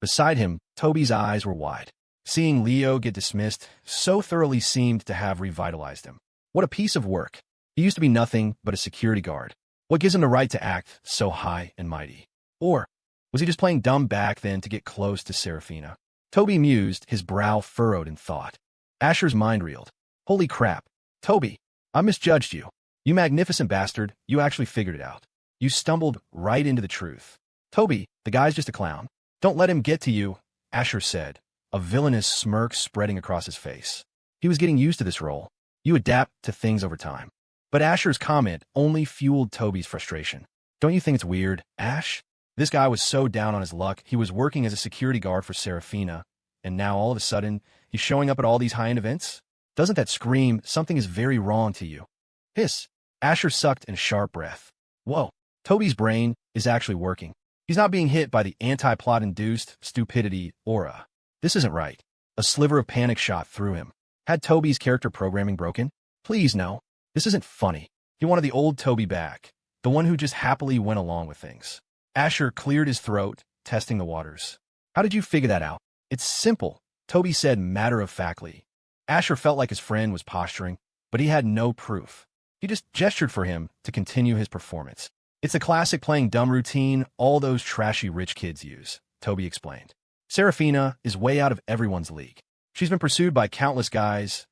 Beside him, Toby's eyes were wide. Seeing Leo get dismissed so thoroughly seemed to have revitalized him. What a piece of work. He used to be nothing but a security guard. What gives him the right to act so high and mighty? Or was he just playing dumb back then to get close to Serafina? Toby mused, his brow furrowed in thought. Asher's mind reeled. Holy crap. Toby, I misjudged you. You magnificent bastard, you actually figured it out. You stumbled right into the truth. Toby, the guy's just a clown. Don't let him get to you, Asher said, a villainous smirk spreading across his face. He was getting used to this role. You adapt to things over time. But Asher's comment only fueled Toby's frustration. Don't you think it's weird, Ash? This guy was so down on his luck, he was working as a security guard for Serafina, and now all of a sudden, he's showing up at all these high-end events? Doesn't that scream something is very wrong to you? Hiss. Asher sucked in a sharp breath. Whoa, Toby's brain is actually working. He's not being hit by the anti-plot-induced stupidity aura. This isn't right. A sliver of panic shot through him. Had Toby's character programming broken? Please no. This isn't funny. He wanted the old Toby back, the one who just happily went along with things. Asher cleared his throat, testing the waters. How did you figure that out? It's simple, Toby said matter-of-factly. Asher felt like his friend was posturing, but he had no proof. He just gestured for him to continue his performance. It's a classic playing dumb routine all those trashy rich kids use, Toby explained. Serafina is way out of everyone's league. She's been pursued by countless guys,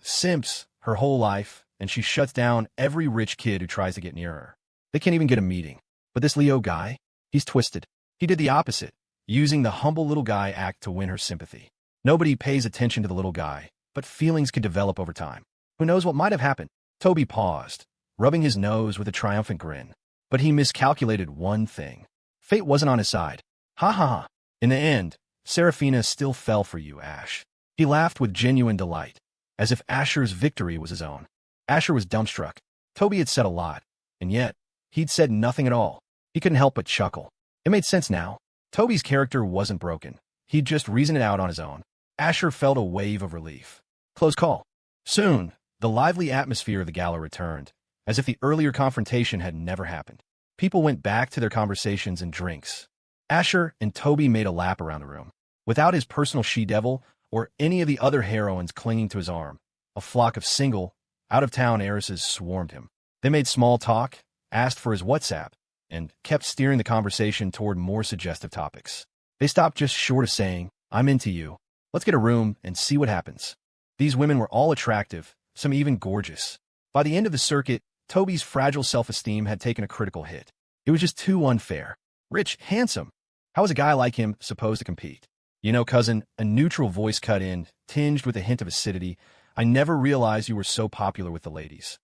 simps, her whole life, and she shuts down every rich kid who tries to get near her. They can't even get a meeting. But this Leo guy, he's twisted. He did the opposite, using the humble little guy act to win her sympathy. Nobody pays attention to the little guy, but feelings can develop over time. Who knows what might have happened? Toby paused, rubbing his nose with a triumphant grin. But he miscalculated one thing. Fate wasn't on his side. Ha ha ha. In the end, Serafina still fell for you, Ash. He laughed with genuine delight, as if Asher's victory was his own. Asher was dumbstruck. Toby had said a lot, and yet, he'd said nothing at all. He couldn't help but chuckle. It made sense now. Toby's character wasn't broken. He'd just reasoned it out on his own. Asher felt a wave of relief. Close call. Soon, the lively atmosphere of the gala returned, as if the earlier confrontation had never happened. People went back to their conversations and drinks. Asher and Toby made a lap around the room. Without his personal she-devil or any of the other heroines clinging to his arm, a flock of single, out-of-town heiresses swarmed him. They made small talk, asked for his WhatsApp, and kept steering the conversation toward more suggestive topics. They stopped just short of saying, I'm into you. Let's get a room and see what happens. These women were all attractive, some even gorgeous. By the end of the circuit, Toby's fragile self-esteem had taken a critical hit. It was just too unfair. Rich, handsome. How was a guy like him supposed to compete? You know, cousin, a neutral voice cut in, tinged with a hint of acidity. I never realized you were so popular with the ladies.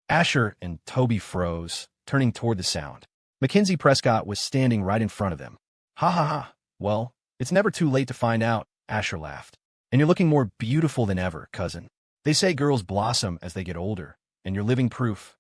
Asher and Toby froze, turning toward the sound. Mackenzie Prescott was standing right in front of them. Ha ha ha. Well, it's never too late to find out, Asher laughed. And you're looking more beautiful than ever, cousin. They say girls blossom as they get older, and you're living proof.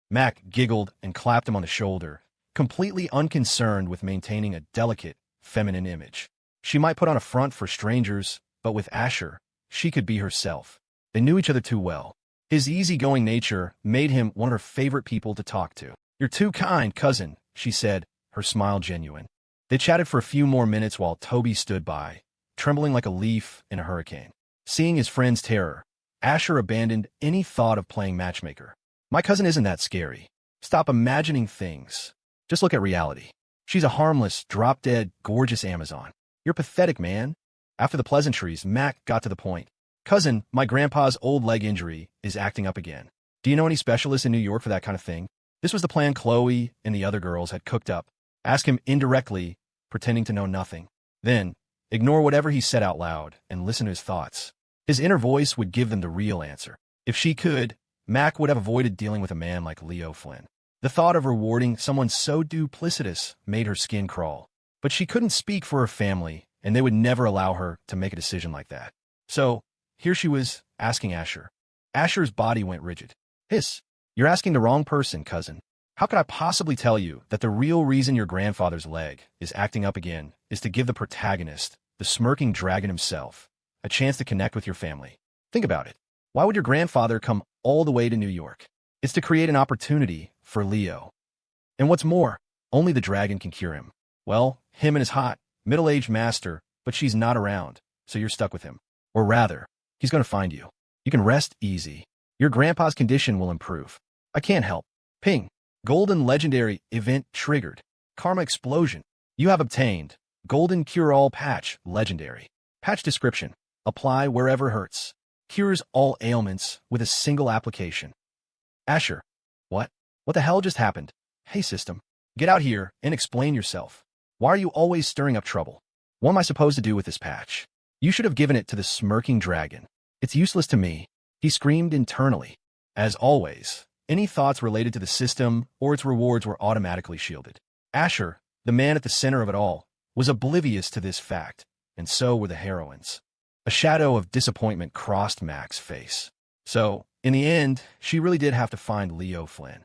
Mac giggled and clapped him on the shoulder, completely unconcerned with maintaining a delicate, feminine image. She might put on a front for strangers, but with Asher, she could be herself. They knew each other too well. His easygoing nature made him one of her favorite people to talk to. "You're too kind, cousin," she said, her smile genuine. They chatted for a few more minutes while Toby stood by, trembling like a leaf in a hurricane. Seeing his friend's terror, Asher abandoned any thought of playing matchmaker. "My cousin isn't that scary. Stop imagining things. Just look at reality. She's a harmless, drop-dead, gorgeous Amazon. You're pathetic, man." After the pleasantries, Mac got to the point. "Cousin, my grandpa's old leg injury is acting up again. Do you know any specialists in New York for that kind of thing?" This was the plan Khloe and the other girls had cooked up. Ask him indirectly, pretending to know nothing. Then, ignore whatever he said out loud and listen to his thoughts. His inner voice would give them the real answer. If she could, Mac would have avoided dealing with a man like Leo Flynn. The thought of rewarding someone so duplicitous made her skin crawl. But she couldn't speak for her family, and they would never allow her to make a decision like that. So, here she was, asking Asher. Asher's body went rigid. "Hiss, you're asking the wrong person, cousin. How could I possibly tell you that the real reason your grandfather's leg is acting up again is to give the protagonist, the smirking dragon himself, a chance to connect with your family? Think about it. Why would your grandfather come all the way to New York? It's to create an opportunity for Leo. And what's more, only the dragon can cure him. Well, him and his hot, middle-aged master, but she's not around, so you're stuck with him. Or rather, he's going to find you. You can rest easy. Your grandpa's condition will improve. I can't help. Ping. Golden legendary event triggered. Karma explosion. You have obtained Golden Cure-All Patch Legendary. Patch description. Apply wherever hurts. Cures all ailments with a single application. Asher. What? What the hell just happened? Hey system. Get out here and explain yourself. Why are you always stirring up trouble? What am I supposed to do with this patch? You should have given it to the smirking dragon. It's useless to me. He screamed internally. As always, any thoughts related to the system or its rewards were automatically shielded. Asher, the man at the center of it all, was oblivious to this fact, and so were the heroines. A shadow of disappointment crossed Mac's face. So, in the end, she really did have to find Leo Flynn.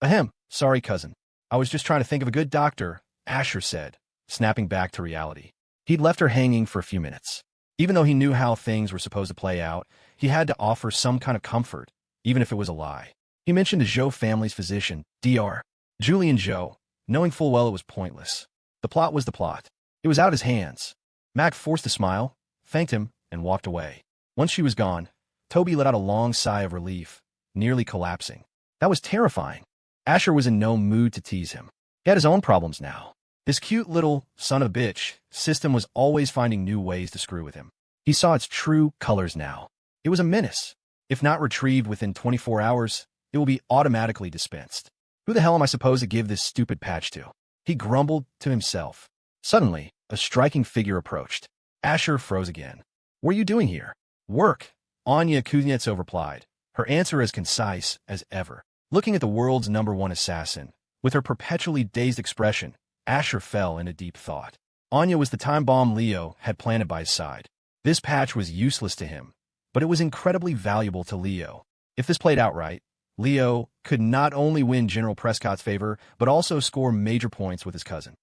Ahem, sorry cousin. I was just trying to think of a good doctor, Asher said, snapping back to reality. He'd left her hanging for a few minutes. Even though he knew how things were supposed to play out, he had to offer some kind of comfort, even if it was a lie. He mentioned the Zhou family's physician, Dr. Julian Zhou, knowing full well it was pointless. The plot was the plot. It was out of his hands. Mac forced a smile, thanked him, and walked away. Once she was gone, Toby let out a long sigh of relief, nearly collapsing. That was terrifying. Asher was in no mood to tease him. He had his own problems now. His cute little son of a bitch system was always finding new ways to screw with him. He saw its true colors now. It was a menace. If not retrieved within 24 hours, it will be automatically dispensed. Who the hell am I supposed to give this stupid patch to? He grumbled to himself. Suddenly, a striking figure approached. Asher froze again. What are you doing here? Work, Anya Kuznetsov replied, her answer as concise as ever. Looking at the world's #1 assassin, with her perpetually dazed expression, Asher fell into deep thought. Anya was the time bomb Leo had planted by his side. This patch was useless to him, but it was incredibly valuable to Leo. If this played out right, Leo could not only win General Prescott's favor, but also score major points with his cousin.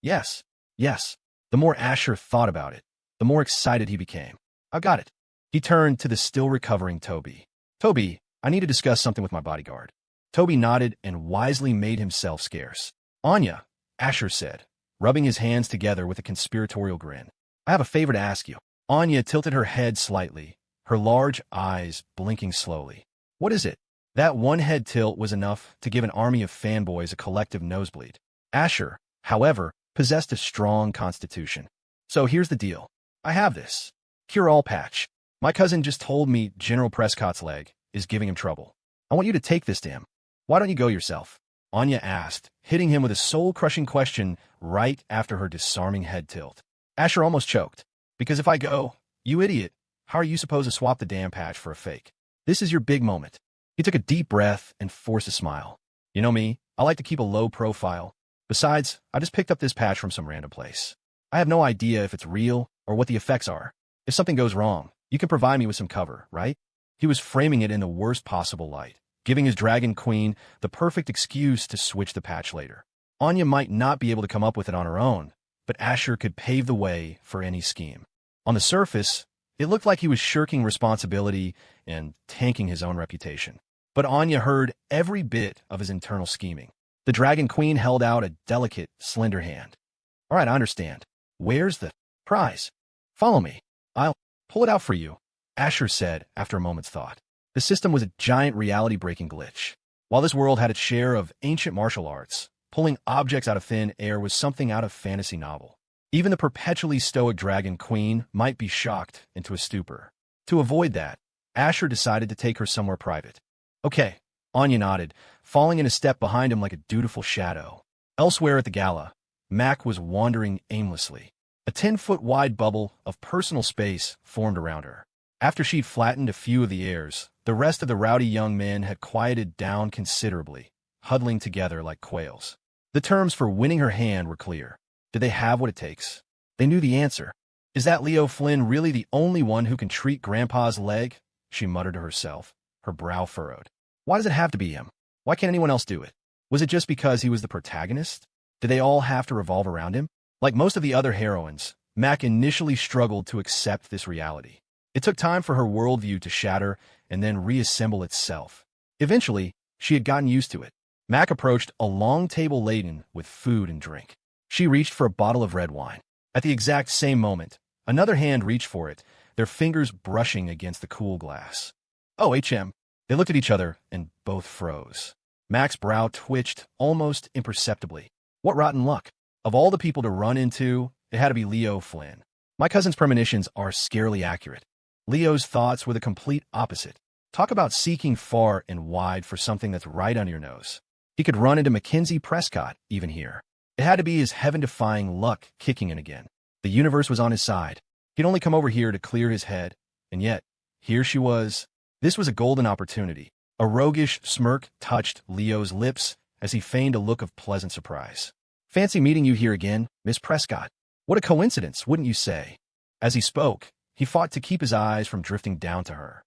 Yes. The more Asher thought about it, the more excited he became. I got it. He turned to the still recovering Toby. Toby, I need to discuss something with my bodyguard. Toby nodded and wisely made himself scarce. Anya, Asher said, rubbing his hands together with a conspiratorial grin. I have a favor to ask you. Anya tilted her head slightly, her large eyes blinking slowly. What is it? That one head tilt was enough to give an army of fanboys a collective nosebleed. Asher, however, possessed a strong constitution. So here's the deal. I have this cure-all patch. My cousin just told me General Prescott's leg is giving him trouble. I want you to take this to him. Why don't you go yourself? Anya asked, hitting him with a soul-crushing question right after her disarming head tilt. Asher almost choked. Because if I go, you idiot, how are you supposed to swap the damn patch for a fake? This is your big moment. He took a deep breath and forced a smile. You know me, I like to keep a low profile. Besides, I just picked up this patch from some random place. I have no idea if it's real or what the effects are. If something goes wrong, you can provide me with some cover, right? He was framing it in the worst possible light, giving his dragon queen the perfect excuse to switch the patch later. Anya might not be able to come up with it on her own, but Asher could pave the way for any scheme. On the surface, it looked like he was shirking responsibility and tanking his own reputation. But Anya heard every bit of his internal scheming. The Dragon Queen held out a delicate, slender hand. All right, I understand. Where's the prize? Follow me. I'll pull it out for you, Asher said after a moment's thought. The system was a giant reality-breaking glitch. While this world had its share of ancient martial arts, pulling objects out of thin air was something out of fantasy novel. Even the perpetually stoic Dragon Queen might be shocked into a stupor. To avoid that, Asher decided to take her somewhere private. Okay, Anya nodded, falling in a step behind him like a dutiful shadow. Elsewhere at the gala, Mac was wandering aimlessly. A 10-foot-wide bubble of personal space formed around her. After she'd flattened a few of the airs, the rest of the rowdy young men had quieted down considerably, huddling together like quails. The terms for winning her hand were clear. Did they have what it takes? They knew the answer. Is that Leo Flynn really the only one who can treat Grandpa's leg? She muttered to herself, her brow furrowed. Why does it have to be him? Why can't anyone else do it? Was it just because he was the protagonist? Did they all have to revolve around him? Like most of the other heroines, Mac initially struggled to accept this reality. It took time for her worldview to shatter and then reassemble itself. Eventually, she had gotten used to it. Mac approached a long table laden with food and drink. She reached for a bottle of red wine. At the exact same moment, another hand reached for it, their fingers brushing against the cool glass. Oh, HM. They looked at each other and both froze. Mac's brow twitched almost imperceptibly. What rotten luck. Of all the people to run into, it had to be Leo Flynn. My cousin's premonitions are scarily accurate. Leo's thoughts were the complete opposite. Talk about seeking far and wide for something that's right under your nose. He could run into Mackenzie Prescott, even here. It had to be his heaven-defying luck kicking in again. The universe was on his side. He'd only come over here to clear his head, and yet, here she was. This was a golden opportunity. A roguish smirk touched Leo's lips as he feigned a look of pleasant surprise. Fancy meeting you here again, Miss Prescott. What a coincidence, wouldn't you say? As he spoke, he fought to keep his eyes from drifting down to her.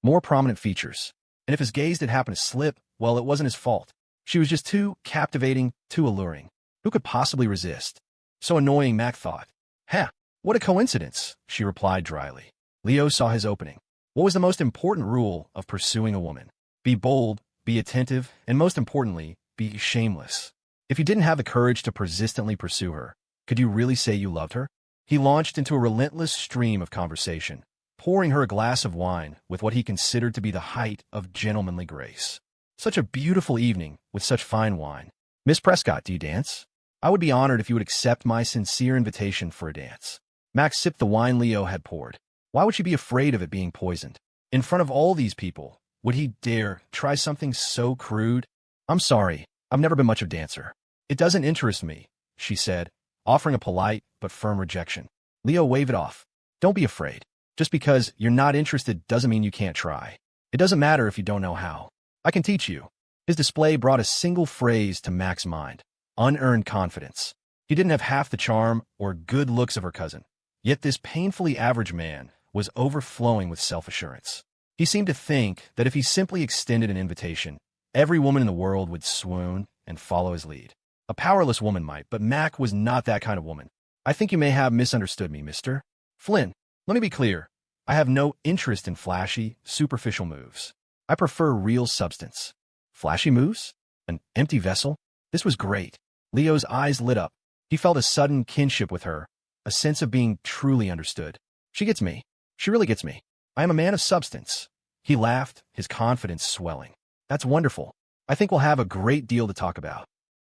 More prominent features. And if his gaze did happen to slip, well, it wasn't his fault. She was just too captivating, too alluring. Who could possibly resist? So annoying, Mac thought. Huh, what a coincidence, she replied dryly. Leo saw his opening. What was the most important rule of pursuing a woman? Be bold, be attentive, and most importantly, be shameless. If you didn't have the courage to persistently pursue her, could you really say you loved her? He launched into a relentless stream of conversation, pouring her a glass of wine with what he considered to be the height of gentlemanly grace. Such a beautiful evening with such fine wine. Miss Prescott, do you dance? I would be honored if you would accept my sincere invitation for a dance. Max sipped the wine Leo had poured. Why would she be afraid of it being poisoned? In front of all these people, would he dare try something so crude? I'm sorry, I've never been much of a dancer. It doesn't interest me, she said, offering a polite but firm rejection. Leo waved it off. Don't be afraid. Just because you're not interested doesn't mean you can't try. It doesn't matter if you don't know how. I can teach you. His display brought a single phrase to Mac's mind. Unearned confidence. He didn't have half the charm or good looks of her cousin. Yet this painfully average man was overflowing with self-assurance. He seemed to think that if he simply extended an invitation, every woman in the world would swoon and follow his lead. A powerless woman might, but Mac was not that kind of woman. I think you may have misunderstood me, Mr. Flynn. Let me be clear. I have no interest in flashy, superficial moves. I prefer real substance. Flashy moves? An empty vessel? This was great. Leo's eyes lit up. He felt a sudden kinship with her, a sense of being truly understood. She gets me. She really gets me. I am a man of substance. He laughed, his confidence swelling. That's wonderful. I think we'll have a great deal to talk about.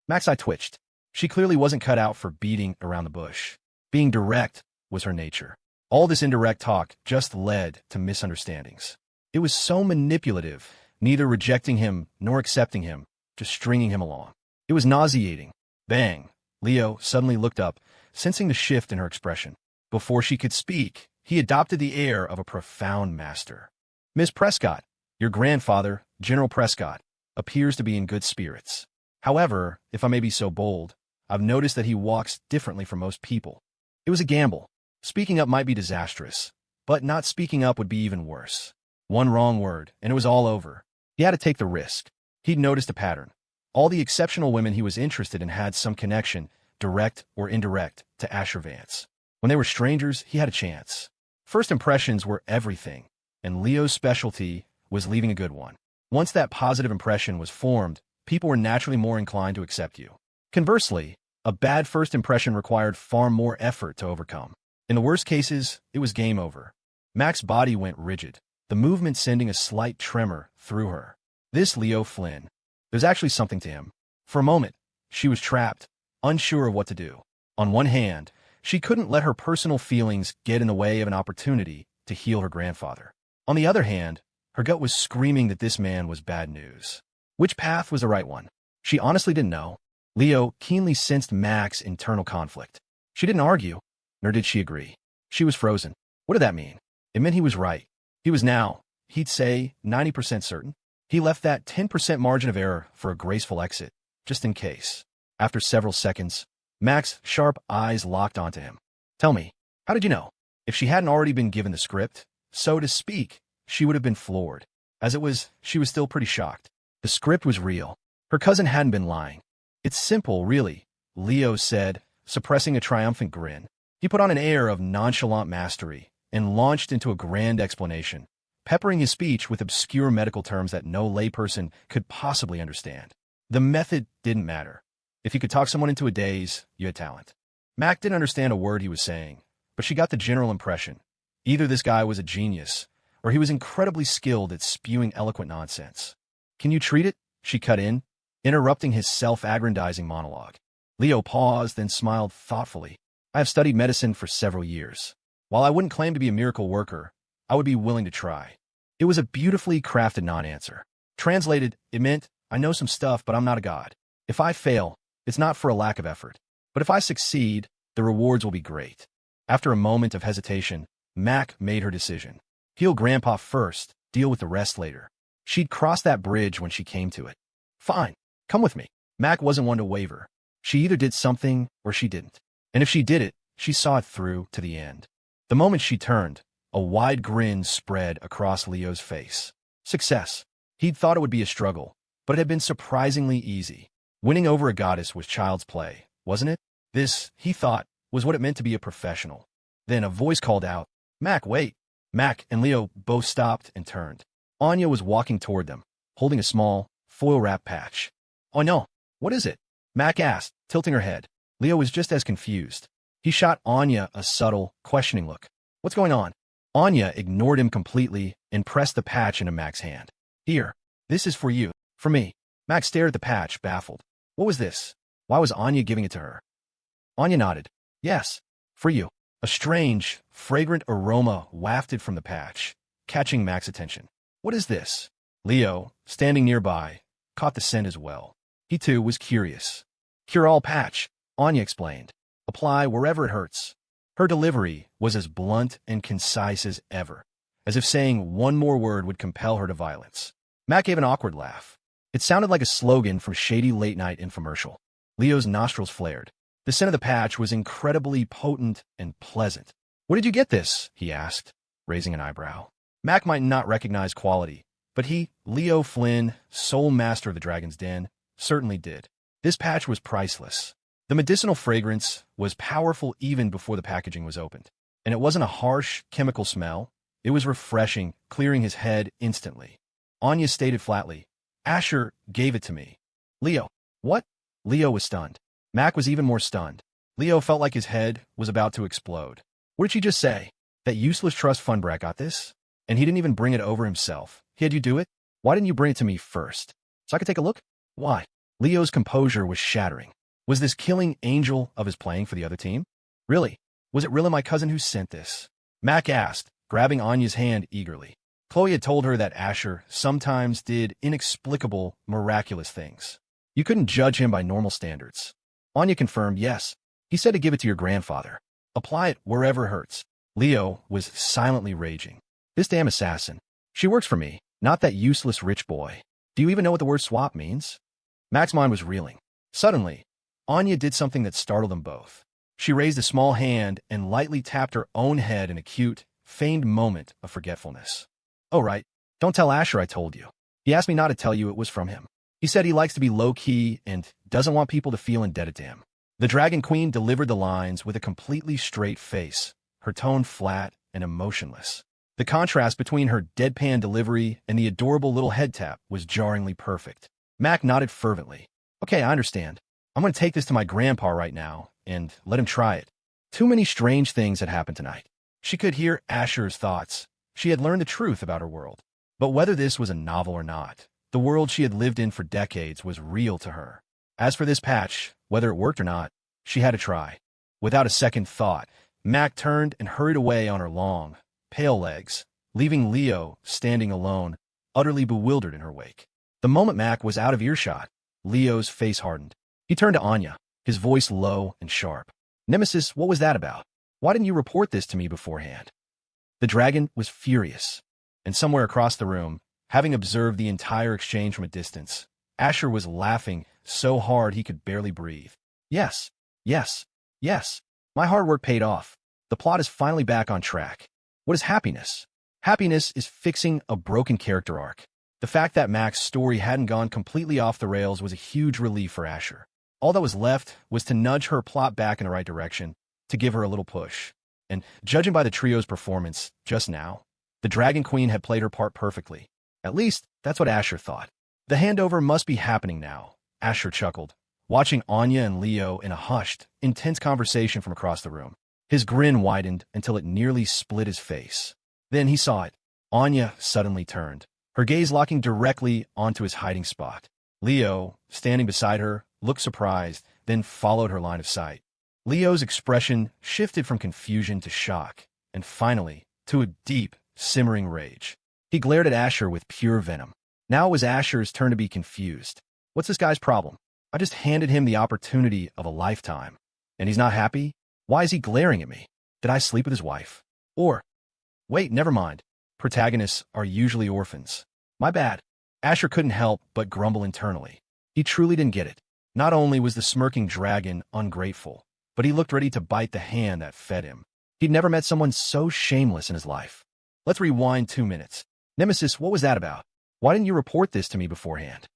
Mac's eye twitched. She clearly wasn't cut out for beating around the bush. Being direct was her nature. All this indirect talk just led to misunderstandings. It was so manipulative, neither rejecting him nor accepting him, just stringing him along. It was nauseating. Bang! Leo suddenly looked up, sensing the shift in her expression. Before she could speak, he adopted the air of a profound master. Miss Prescott, your grandfather, General Prescott, appears to be in good spirits. However, if I may be so bold, I've noticed that he walks differently from most people. It was a gamble. Speaking up might be disastrous, but not speaking up would be even worse. One wrong word, and it was all over. He had to take the risk. He'd noticed a pattern. All the exceptional women he was interested in had some connection, direct or indirect, to Asher Vance. When they were strangers, he had a chance. First impressions were everything. and Leo's specialty was leaving a good one. Once that positive impression was formed, people were naturally more inclined to accept you. Conversely, a bad first impression required far more effort to overcome. In the worst cases, it was game over. Mac's body went rigid, the movement sending a slight tremor through her. This Leo Flynn. There's actually something to him. For a moment, she was trapped, unsure of what to do. On one hand, she couldn't let her personal feelings get in the way of an opportunity to heal her grandfather. On the other hand, her gut was screaming that this man was bad news. Which path was the right one? She honestly didn't know. Leo keenly sensed Mac's internal conflict. She didn't argue, nor did she agree. She was frozen. What did that mean? It meant he was right. He was now, he'd say, 90% certain. He left that 10% margin of error for a graceful exit, just in case. After several seconds, Mac's sharp eyes locked onto him. Tell me, how did you know? If she hadn't already been given the script, so to speak, she would have been floored. As it was, she was still pretty shocked. The script was real. Her cousin hadn't been lying. It's simple, really, Leo said, suppressing a triumphant grin. He put on an air of nonchalant mastery and launched into a grand explanation, peppering his speech with obscure medical terms that no layperson could possibly understand. The method didn't matter. If you could talk someone into a daze, you had talent. Mac didn't understand a word he was saying, but she got the general impression. Either this guy was a genius, or he was incredibly skilled at spewing eloquent nonsense. Can you treat it? She cut in, interrupting his self-aggrandizing monologue. Leo paused, then smiled thoughtfully. I have studied medicine for several years. While I wouldn't claim to be a miracle worker, I would be willing to try. It was a beautifully crafted non-answer. Translated, it meant, I know some stuff, but I'm not a god. If I fail, it's not for a lack of effort. But if I succeed, the rewards will be great. After a moment of hesitation, Mac made her decision. Heal Grandpa first, deal with the rest later. She'd cross that bridge when she came to it. Fine, come with me. Mac wasn't one to waver. She either did something or she didn't. And if she did it, she saw it through to the end. The moment she turned, a wide grin spread across Leo's face. Success. He'd thought it would be a struggle, but it had been surprisingly easy. Winning over a goddess was child's play, wasn't it? This, he thought, was what it meant to be a professional. Then a voice called out, Mac, wait. Mac and Leo both stopped and turned. Anya was walking toward them, holding a small, foil-wrapped patch. Oh no, what is it? Mac asked, tilting her head. Leo was just as confused. He shot Anya a subtle, questioning look. What's going on? Anya ignored him completely and pressed the patch into Mac's hand. Here, this is for you, for me. Mac stared at the patch, baffled. What was this? Why was Anya giving it to her? Anya nodded. Yes, for you. A strange, fragrant aroma wafted from the patch, catching Mac's attention. What is this? Leo, standing nearby, caught the scent as well. He too was curious. Cure-all patch, Anya explained. Apply wherever it hurts. Her delivery was as blunt and concise as ever, as if saying one more word would compel her to violence. Mac gave an awkward laugh. It sounded like a slogan from shady late-night infomercial. Leo's nostrils flared. The scent of the patch was incredibly potent and pleasant. Where did you get this? He asked, raising an eyebrow. Mac might not recognize quality, but he, Leo Flynn, sole master of the Dragon's Den, certainly did. This patch was priceless. The medicinal fragrance was powerful even before the packaging was opened. And it wasn't a harsh, chemical smell. It was refreshing, clearing his head instantly. Anya stated flatly, Asher gave it to me. Leo. What? Leo was stunned. Mac was even more stunned. Leo felt like his head was about to explode. What did she just say? That useless trust fund brat got this? And he didn't even bring it over himself. He had you do it? Why didn't you bring it to me first? So I could take a look? Why? Leo's composure was shattering. Was this killing angel of his playing for the other team? Really? Was it really my cousin who sent this? Mac asked, grabbing Anya's hand eagerly. Khloe had told her that Asher sometimes did inexplicable, miraculous things. You couldn't judge him by normal standards. Anya confirmed, yes. He said to give it to your grandfather. Apply it wherever it hurts. Leo was silently raging. This damn assassin. She works for me, not that useless rich boy. Do you even know what the word swap means? Mac's mind was reeling. Suddenly, Anya did something that startled them both. She raised a small hand and lightly tapped her own head in a cute, feigned moment of forgetfulness. Oh, right. Don't tell Asher I told you. He asked me not to tell you it was from him. He said he likes to be low-key and doesn't want people to feel indebted to him. The Dragon Queen delivered the lines with a completely straight face, her tone flat and emotionless. The contrast between her deadpan delivery and the adorable little head tap was jarringly perfect. Mac nodded fervently. Okay, I understand. I'm going to take this to my grandpa right now and let him try it. Too many strange things had happened tonight. She could hear Asher's thoughts. She had learned the truth about her world. But whether this was a novel or not, the world she had lived in for decades was real to her. As for this patch, whether it worked or not, she had to try. Without a second thought, Mac turned and hurried away on her long, pale legs, leaving Leo standing alone, utterly bewildered in her wake. The moment Mac was out of earshot, Leo's face hardened. He turned to Anya, his voice low and sharp. Nemesis, what was that about? Why didn't you report this to me beforehand? The dragon was furious, and somewhere across the room, having observed the entire exchange from a distance, Asher was laughing so hard he could barely breathe. Yes, yes, yes. My hard work paid off. The plot is finally back on track. What is happiness? Happiness is fixing a broken character arc. The fact that Mac's story hadn't gone completely off the rails was a huge relief for Asher. All that was left was to nudge her plot back in the right direction, to give her a little push. And judging by the trio's performance just now, the Dragon Queen had played her part perfectly. At least, that's what Asher thought. The handover must be happening now, Asher chuckled, watching Anya and Leo in a hushed, intense conversation from across the room. His grin widened until it nearly split his face. Then he saw it. Anya suddenly turned, her gaze locking directly onto his hiding spot. Leo, standing beside her, looked surprised, then followed her line of sight. Leo's expression shifted from confusion to shock, and finally, to a deep, simmering rage. He glared at Asher with pure venom. Now it was Asher's turn to be confused. What's this guy's problem? I just handed him the opportunity of a lifetime. And he's not happy? Why is he glaring at me? Did I sleep with his wife? Or, wait, never mind. Protagonists are usually orphans. My bad. Asher couldn't help but grumble internally. He truly didn't get it. Not only was the smirking dragon ungrateful, but he looked ready to bite the hand that fed him. He'd never met someone so shameless in his life. Let's rewind 2 minutes. Nemesis, what was that about? Why didn't you report this to me beforehand?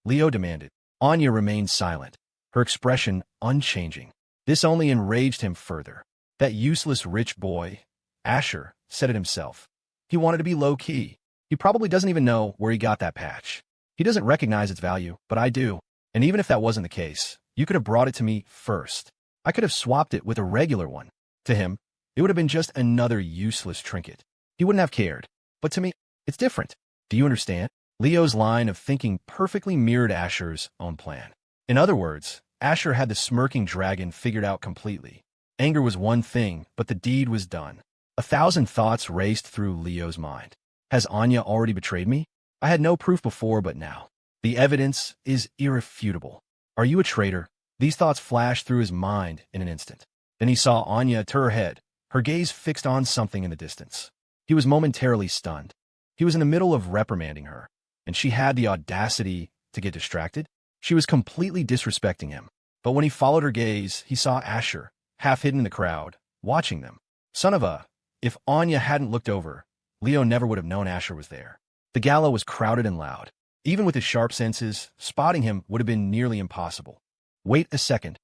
Leo demanded. Anya remained silent, her expression unchanging. This only enraged him further. That useless rich boy, Asher, said it himself. He wanted to be low-key. He probably doesn't even know where he got that patch. He doesn't recognize its value, but I do. And even if that wasn't the case, you could have brought it to me first. I could have swapped it with a regular one. To him, it would have been just another useless trinket. He wouldn't have cared. But to me, it's different. Do you understand? Leo's line of thinking perfectly mirrored Asher's own plan. In other words, Asher had the smirking dragon figured out completely. Anger was one thing, but the deed was done. 1,000 thoughts raced through Leo's mind. Has Anya already betrayed me? I had no proof before, but now. The evidence is irrefutable. Are you a traitor? These thoughts flashed through his mind in an instant. Then he saw Anya turn her head, her gaze fixed on something in the distance. He was momentarily stunned. He was in the middle of reprimanding her, and she had the audacity to get distracted. She was completely disrespecting him. But when he followed her gaze, he saw Asher, half hidden in the crowd, watching them. Son of a... If Anya hadn't looked over, Leo never would have known Asher was there. The gala was crowded and loud. Even with his sharp senses, spotting him would have been nearly impossible. Wait a second.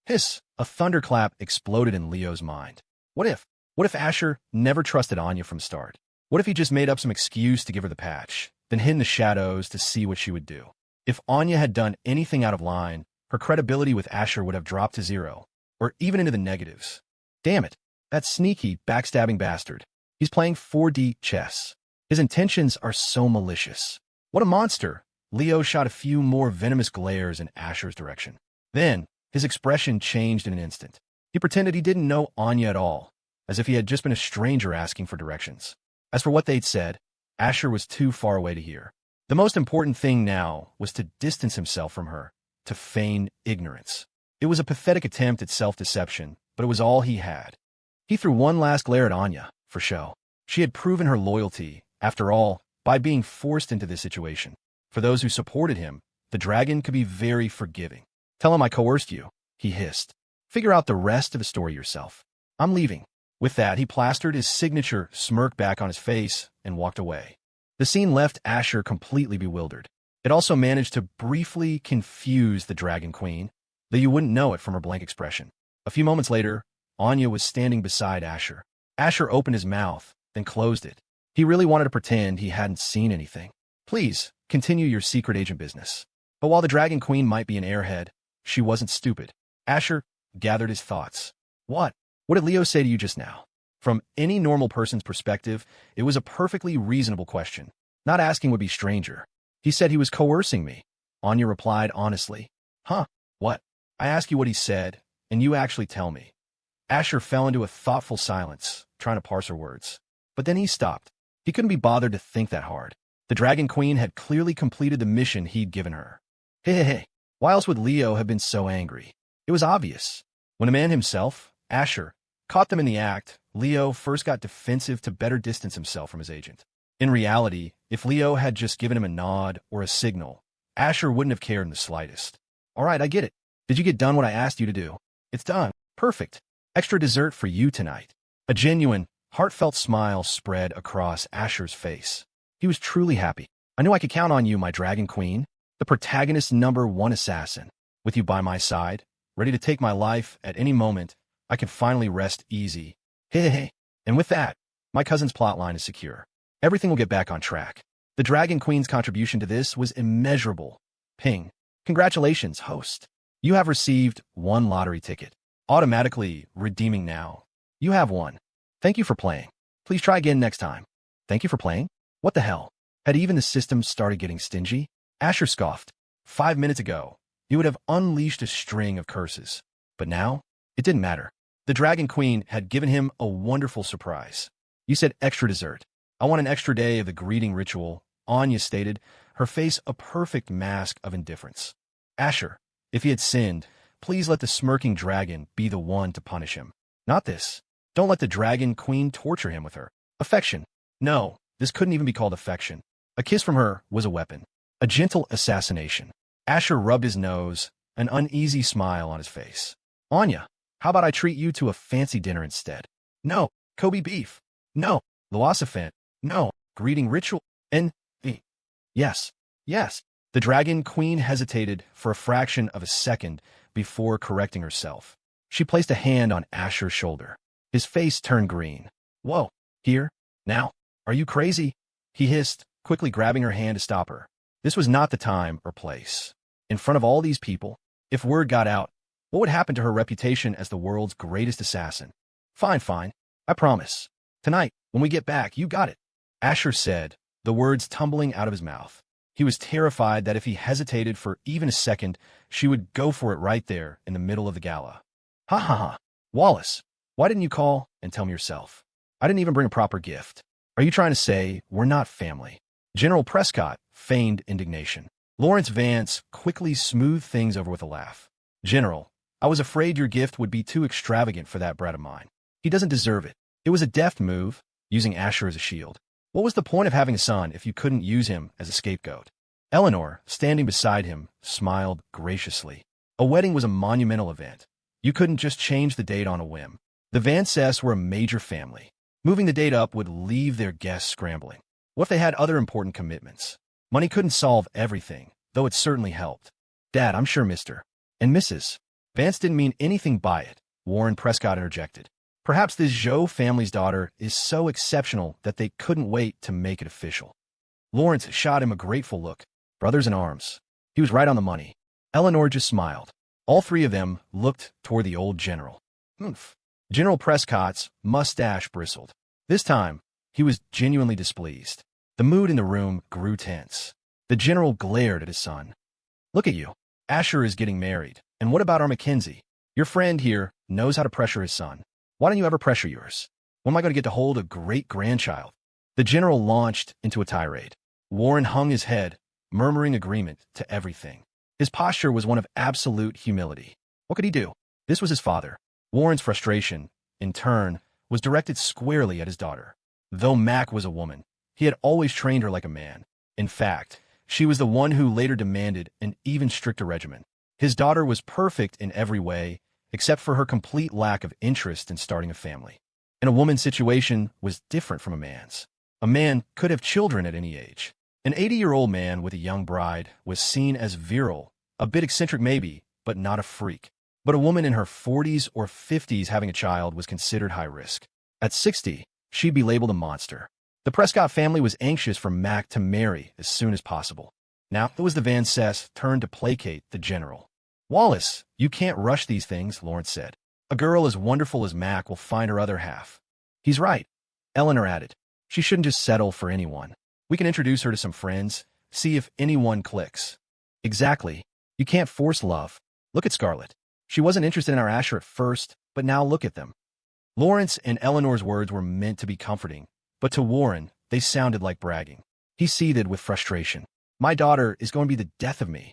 Hiss! A thunderclap exploded in Leo's mind. What if Asher never trusted Anya from start? What if he just made up some excuse to give her the patch, then hid in the shadows to see what she would do? If Anya had done anything out of line, her credibility with Asher would have dropped to zero, or even into the negatives. Damn it, that sneaky, backstabbing bastard. He's playing 4D chess. His intentions are so malicious. What a monster! Leo shot a few more venomous glares in Asher's direction. Then, his expression changed in an instant. He pretended he didn't know Anya at all, as if he had just been a stranger asking for directions. As for what they'd said, Asher was too far away to hear. The most important thing now was to distance himself from her, to feign ignorance. It was a pathetic attempt at self-deception, but it was all he had. He threw one last glare at Anya, for show. She had proven her loyalty, after all, by being forced into this situation. For those who supported him, the dragon could be very forgiving. Tell him I coerced you, he hissed. Figure out the rest of the story yourself. I'm leaving. With that, he plastered his signature smirk back on his face and walked away. The scene left Asher completely bewildered. It also managed to briefly confuse the Dragon Queen, though you wouldn't know it from her blank expression. A few moments later, Anya was standing beside Asher. Asher opened his mouth, then closed it, He really wanted to pretend he hadn't seen anything. Please, continue your secret agent business. But while the Dragon Queen might be an airhead, she wasn't stupid. Asher gathered his thoughts. What? What did Leo say to you just now? From any normal person's perspective, it was a perfectly reasonable question. Not asking would be stranger. He said he was coercing me. Anya replied honestly. Huh? What? I ask you what he said, and you actually tell me. Asher fell into a thoughtful silence, trying to parse her words. But then he stopped. He couldn't be bothered to think that hard. The Dragon Queen had clearly completed the mission he'd given her. Hey. Why else would Leo have been so angry? It was obvious. When the man himself, Asher, caught them in the act, Leo first got defensive to better distance himself from his agent. In reality, if Leo had just given him a nod or a signal, Asher wouldn't have cared in the slightest. All right, I get it. Did you get done what I asked you to do? It's done. Perfect. Extra dessert for you tonight. A genuine, heartfelt smile spread across Asher's face. He was truly happy. I knew I could count on you, my Dragon Queen, the protagonist's #1 assassin. With you by my side, ready to take my life at any moment, I can finally rest easy. Hey. And with that, my cousin's plotline is secure. Everything will get back on track. The Dragon Queen's contribution to this was immeasurable. Ping. Congratulations, host. You have received 1 lottery ticket. Automatically redeeming now. You have one. Thank you for playing. Please try again next time. Thank you for playing? What the hell? Had even the system started getting stingy? Asher scoffed. 5 minutes ago, he would have unleashed a string of curses. But now, it didn't matter. The Dragon Queen had given him a wonderful surprise. You said extra dessert. I want an extra day of the greeting ritual, Anya stated, her face a perfect mask of indifference. Asher, if he had sinned, please let the smirking dragon be the one to punish him. Not this. Don't let the Dragon Queen torture him with her affection. No, this couldn't even be called affection. A kiss from her was a weapon. A gentle assassination. Asher rubbed his nose, an uneasy smile on his face. Anya, how about I treat you to a fancy dinner instead? No, Kobe beef. No, Loasafant. No, greeting ritual. Yes. The Dragon Queen hesitated for a fraction of a second before correcting herself. She placed a hand on Asher's shoulder. His face turned green. Whoa, here? Now? Are you crazy? He hissed, quickly grabbing her hand to stop her. This was not the time or place. In front of all these people, if word got out, what would happen to her reputation as the world's greatest assassin? Fine. I promise. Tonight, when we get back, you got it. Asher said, the words tumbling out of his mouth. He was terrified that if he hesitated for even a second, she would go for it right there in the middle of the gala. Ha. Wallace, why didn't you call and tell me yourself? I didn't even bring a proper gift. Are you trying to say we're not family? General Prescott feigned indignation. Lawrence Vance quickly smoothed things over with a laugh. General, I was afraid your gift would be too extravagant for that brat of mine. He doesn't deserve it. It was a deft move, using Asher as a shield. What was the point of having a son if you couldn't use him as a scapegoat? Eleanor, standing beside him, smiled graciously. A wedding was a monumental event. You couldn't just change the date on a whim. The Vances were a major family. Moving the date up would leave their guests scrambling. What if they had other important commitments? Money couldn't solve everything, though it certainly helped. Dad, I'm sure Mr. and Mrs. Vance didn't mean anything by it, Warren Prescott interjected. Perhaps this Zhou family's daughter is so exceptional that they couldn't wait to make it official. Lawrence shot him a grateful look. Brothers in arms. He was right on the money. Eleanor just smiled. All three of them looked toward the old general. Oomph. General Prescott's mustache bristled. This time, he was genuinely displeased. The mood in the room grew tense. The general glared at his son. Look at you. Asher is getting married. And what about our Mackenzie? Your friend here knows how to pressure his son. Why don't you ever pressure yours? When am I going to get to hold a great-grandchild? The general launched into a tirade. Warren hung his head, murmuring agreement to everything. His posture was one of absolute humility. What could he do? This was his father. Warren's frustration, in turn, was directed squarely at his daughter. Though Mac was a woman, he had always trained her like a man. In fact, she was the one who later demanded an even stricter regimen. His daughter was perfect in every way, except for her complete lack of interest in starting a family. And a woman's situation was different from a man's. A man could have children at any age. An 80-year-old man with a young bride was seen as virile, a bit eccentric maybe, but not a freak. But a woman in her 40s or 50s having a child was considered high risk. At 60, she'd be labeled a monster. The Prescott family was anxious for Mac to marry as soon as possible. Now it was the Van Cess' turn to placate the general. Wallace, you can't rush these things, Lawrence said. A girl as wonderful as Mac will find her other half. He's right, Eleanor added. She shouldn't just settle for anyone. We can introduce her to some friends, see if anyone clicks. Exactly. You can't force love. Look at Scarlett. She wasn't interested in our Asher at first, but now look at them. Lawrence and Eleanor's words were meant to be comforting, but to Warren, they sounded like bragging. He seethed with frustration. My daughter is going to be the death of me.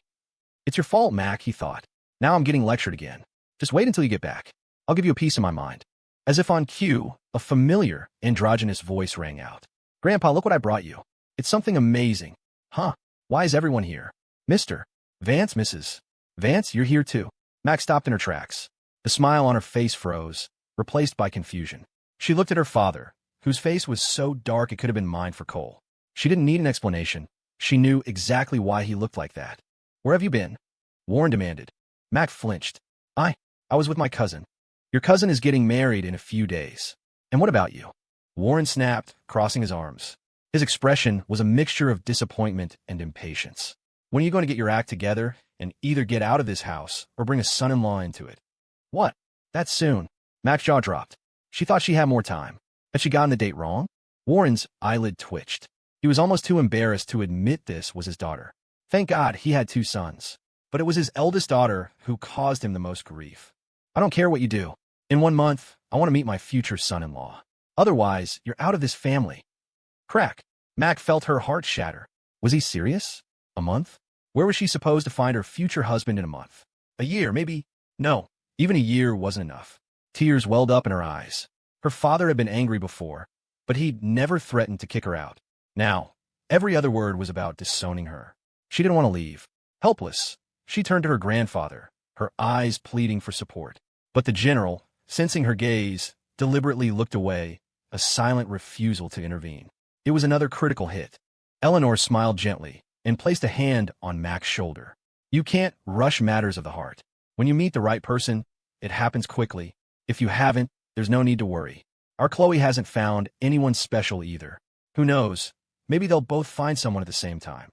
It's your fault, Mac, he thought. Now I'm getting lectured again. Just wait until you get back. I'll give you a piece of my mind. As if on cue, a familiar, androgynous voice rang out. Grandpa, look what I brought you. It's something amazing. Huh? Why is everyone here? Mr. Vance, Mrs. Vance, you're here too. Mac stopped in her tracks. The smile on her face froze, replaced by confusion. She looked at her father, whose face was so dark it could have been mined for coal. She didn't need an explanation. She knew exactly why he looked like that. Where have you been? Warren demanded. Mac flinched. I was with my cousin. Your cousin is getting married in a few days. And what about you? Warren snapped, crossing his arms. His expression was a mixture of disappointment and impatience. When are you going to get your act together and either get out of this house or bring a son-in-law into it? What? That soon? Mac's jaw dropped. She thought she had more time. Had she gotten the date wrong? Warren's eyelid twitched. He was almost too embarrassed to admit this was his daughter. Thank God he had 2 sons. But it was his eldest daughter who caused him the most grief. I don't care what you do. In 1 month, I want to meet my future son-in-law. Otherwise, you're out of this family. Crack. Mac felt her heart shatter. Was he serious? A month? Where was she supposed to find her future husband in a month? A year, maybe? No, even a year wasn't enough. Tears welled up in her eyes. Her father had been angry before, but he'd never threatened to kick her out. Now, every other word was about disowning her. She didn't want to leave. Helpless, she turned to her grandfather, her eyes pleading for support. But the general, sensing her gaze, deliberately looked away, a silent refusal to intervene. It was another critical hit. Eleanor smiled gently and placed a hand on Mac's shoulder. You can't rush matters of the heart. When you meet the right person, it happens quickly. If you haven't, there's no need to worry. Our Khloe hasn't found anyone special either. Who knows? Maybe they'll both find someone at the same time.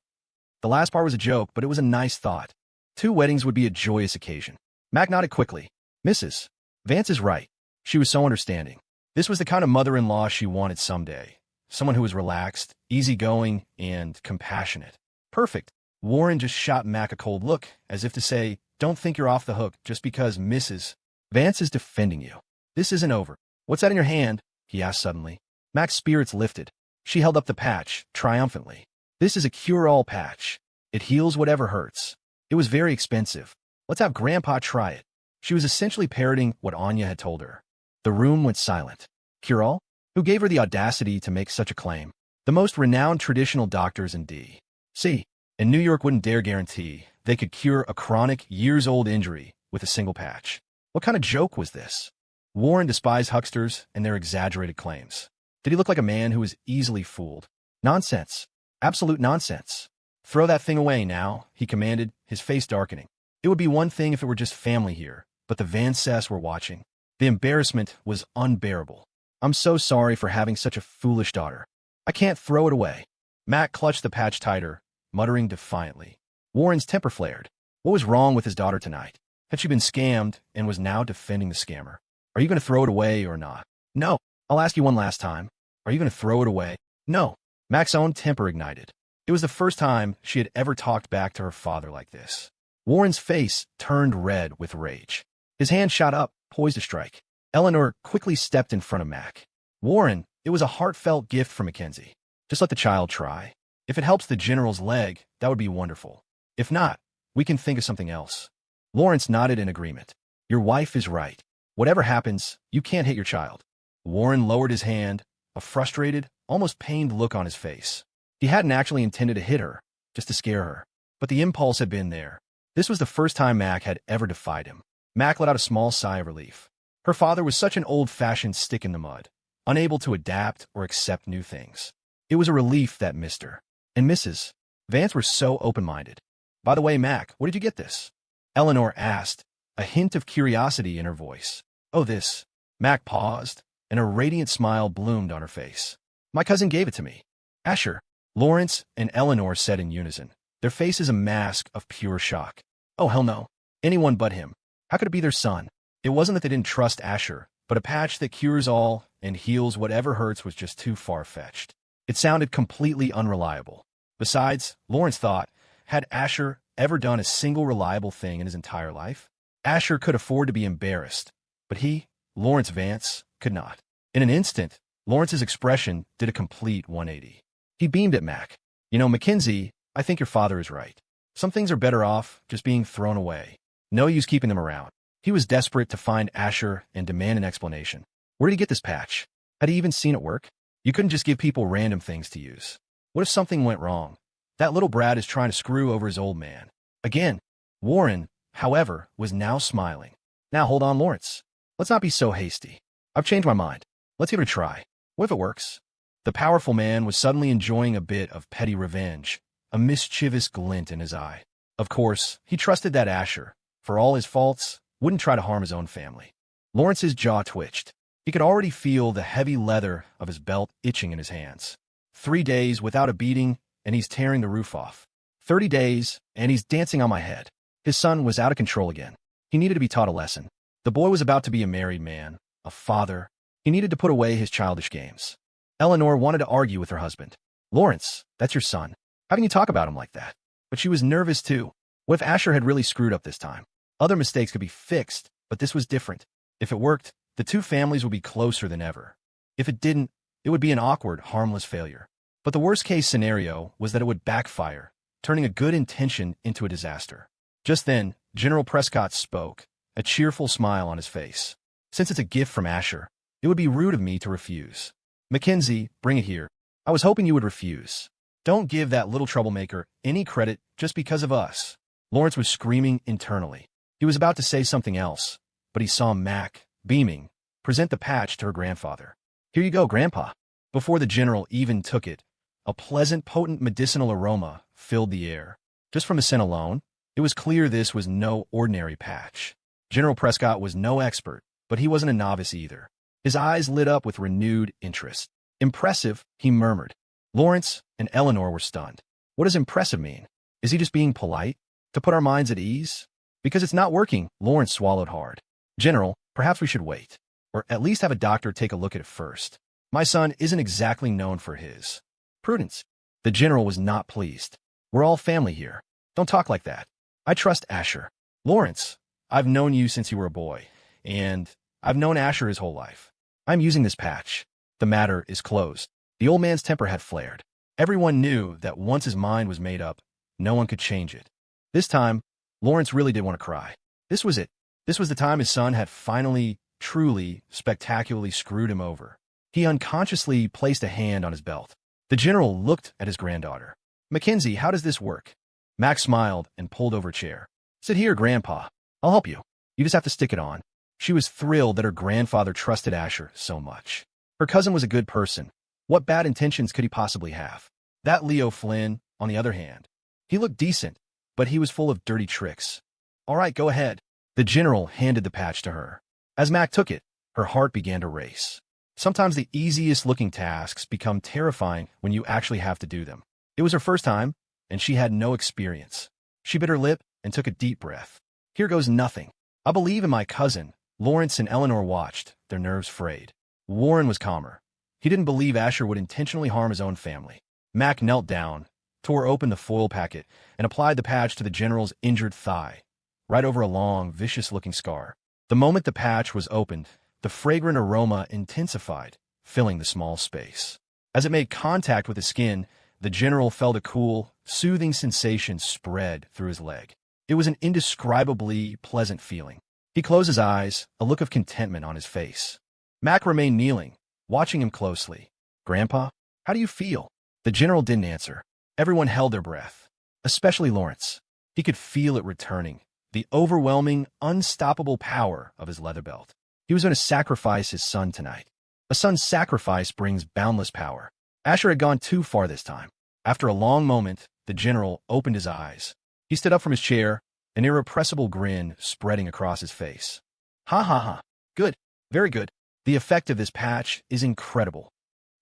The last part was a joke, but it was a nice thought. 2 weddings would be a joyous occasion. Mac nodded quickly. Mrs. Vance is right. She was so understanding. This was the kind of mother-in-law she wanted someday. Someone who was relaxed, easygoing, and compassionate. Perfect. Warren just shot Mac a cold look, as if to say, don't think you're off the hook just because Mrs. Vance is defending you. This isn't over. What's that in your hand? He asked suddenly. Mac's spirits lifted. She held up the patch, triumphantly. This is a cure-all patch. It heals whatever hurts. It was very expensive. Let's have Grandpa try it. She was essentially parroting what Anya had told her. The room went silent. Cure-all? Who gave her the audacity to make such a claim? The most renowned traditional doctors in D.C. and New York wouldn't dare guarantee they could cure a chronic, years-old injury with a single patch. What kind of joke was this? Warren despised hucksters and their exaggerated claims. Did he look like a man who was easily fooled? Nonsense. Absolute nonsense. Throw that thing away now, he commanded, his face darkening. It would be one thing if it were just family here, but the Van Cess were watching. The embarrassment was unbearable. I'm so sorry for having such a foolish daughter. I can't throw it away. Mac clutched the patch tighter, muttering defiantly. Warren's temper flared. What was wrong with his daughter tonight? Had she been scammed and was now defending the scammer? Are you going to throw it away or not? No. I'll ask you one last time. Are you going to throw it away? No. Mac's own temper ignited. It was the first time she had ever talked back to her father like this. Warren's face turned red with rage. His hand shot up, poised to strike. Eleanor quickly stepped in front of Mac. Warren, it was a heartfelt gift from Mackenzie. Just let the child try. If it helps the general's leg, that would be wonderful. If not, we can think of something else. Lawrence nodded in agreement. Your wife is right. Whatever happens, you can't hit your child. Warren lowered his hand, a frustrated, almost pained look on his face. He hadn't actually intended to hit her, just to scare her. But the impulse had been there. This was the first time Mac had ever defied him. Mac let out a small sigh of relief. Her father was such an old-fashioned stick in the mud, unable to adapt or accept new things. It was a relief that Mr. and Mrs. Vance were so open-minded. By the way, Mac, where did you get this? Eleanor asked, a hint of curiosity in her voice. Oh, this. Mac paused, and a radiant smile bloomed on her face. My cousin gave it to me. Asher, Lawrence and Eleanor said in unison, their faces a mask of pure shock. Oh, hell no. Anyone but him. How could it be their son? It wasn't that they didn't trust Asher, but a patch that cures all and heals whatever hurts was just too far-fetched. It sounded completely unreliable. Besides, Lawrence thought, had Asher ever done a single reliable thing in his entire life? Asher could afford to be embarrassed, but he, Lawrence Vance, could not. In an instant, Lawrence's expression did a complete 180. He beamed at Mac. You know, Mackenzie, I think your father is right. Some things are better off just being thrown away. No use keeping them around. He was desperate to find Asher and demand an explanation. Where did he get this patch? Had he even seen it work? You couldn't just give people random things to use. What if something went wrong? That little brat is trying to screw over his old man. Again, Warren, however, was now smiling. Now hold on, Lawrence. Let's not be so hasty. I've changed my mind. Let's give it a try. What if it works? The powerful man was suddenly enjoying a bit of petty revenge, a mischievous glint in his eye. Of course, he trusted that Asher, for all his faults, wouldn't try to harm his own family. Lawrence's jaw twitched. He could already feel the heavy leather of his belt itching in his hands. 3 days without a beating, and he's tearing the roof off. 30 days, and he's dancing on my head. His son was out of control again. He needed to be taught a lesson. The boy was about to be a married man, a father. He needed to put away his childish games. Eleanor wanted to argue with her husband. Lawrence, that's your son. How can you talk about him like that? But she was nervous too. What if Asher had really screwed up this time? Other mistakes could be fixed, but this was different. If it worked, the two families would be closer than ever. If it didn't, it would be an awkward, harmless failure. But the worst-case scenario was that it would backfire, turning a good intention into a disaster. Just then, General Prescott spoke, a cheerful smile on his face. Since it's a gift from Asher, it would be rude of me to refuse. Mackenzie, bring it here. I was hoping you would refuse. Don't give that little troublemaker any credit just because of us. Lawrence was screaming internally. He was about to say something else, but he saw Mac, beaming, present the patch to her grandfather. Here you go, Grandpa. Before the general even took it, a pleasant, potent medicinal aroma filled the air. Just from the scent alone, it was clear this was no ordinary patch. General Prescott was no expert, but he wasn't a novice either. His eyes lit up with renewed interest. Impressive, he murmured. Lawrence and Eleanor were stunned. What does impressive mean? Is he just being polite? To put our minds at ease? Because it's not working, Lawrence swallowed hard. General, perhaps we should wait. Or at least have a doctor take a look at it first. My son isn't exactly known for his prudence. The general was not pleased. We're all family here. Don't talk like that. I trust Asher. Lawrence, I've known you since you were a boy, and I've known Asher his whole life. I'm using this patch. The matter is closed. The old man's temper had flared. Everyone knew that once his mind was made up, no one could change it. This time, Lawrence really did want to cry. This was it. This was the time his son had finally, truly, spectacularly screwed him over. He unconsciously placed a hand on his belt. The general looked at his granddaughter. Mackenzie, how does this work? Max smiled and pulled over a chair. Sit here, Grandpa. I'll help you. You just have to stick it on. She was thrilled that her grandfather trusted Asher so much. Her cousin was a good person. What bad intentions could he possibly have? That Leo Flynn, on the other hand. He looked decent, but he was full of dirty tricks. All right, go ahead. The general handed the patch to her. As Mac took it, her heart began to race. Sometimes the easiest-looking tasks become terrifying when you actually have to do them. It was her first time, and she had no experience. She bit her lip and took a deep breath. Here goes nothing. I believe in my cousin. Lawrence and Eleanor watched, their nerves frayed. Warren was calmer. He didn't believe Asher would intentionally harm his own family. Mac knelt down, tore open the foil packet, and applied the patch to the general's injured thigh, right over a long, vicious-looking scar. The moment the patch was opened, the fragrant aroma intensified, filling the small space. As it made contact with the skin, the general felt a cool, soothing sensation spread through his leg. It was an indescribably pleasant feeling. He closed his eyes, a look of contentment on his face. Mac remained kneeling, watching him closely. Grandpa, how do you feel? The general didn't answer. Everyone held their breath, especially Lawrence. He could feel it returning, the overwhelming, unstoppable power of his leather belt. He was going to sacrifice his son tonight. A son's sacrifice brings boundless power. Asher had gone too far this time. After a long moment, the general opened his eyes. He stood up from his chair, an irrepressible grin spreading across his face. Ha ha ha. Good. Very good. The effect of this patch is incredible.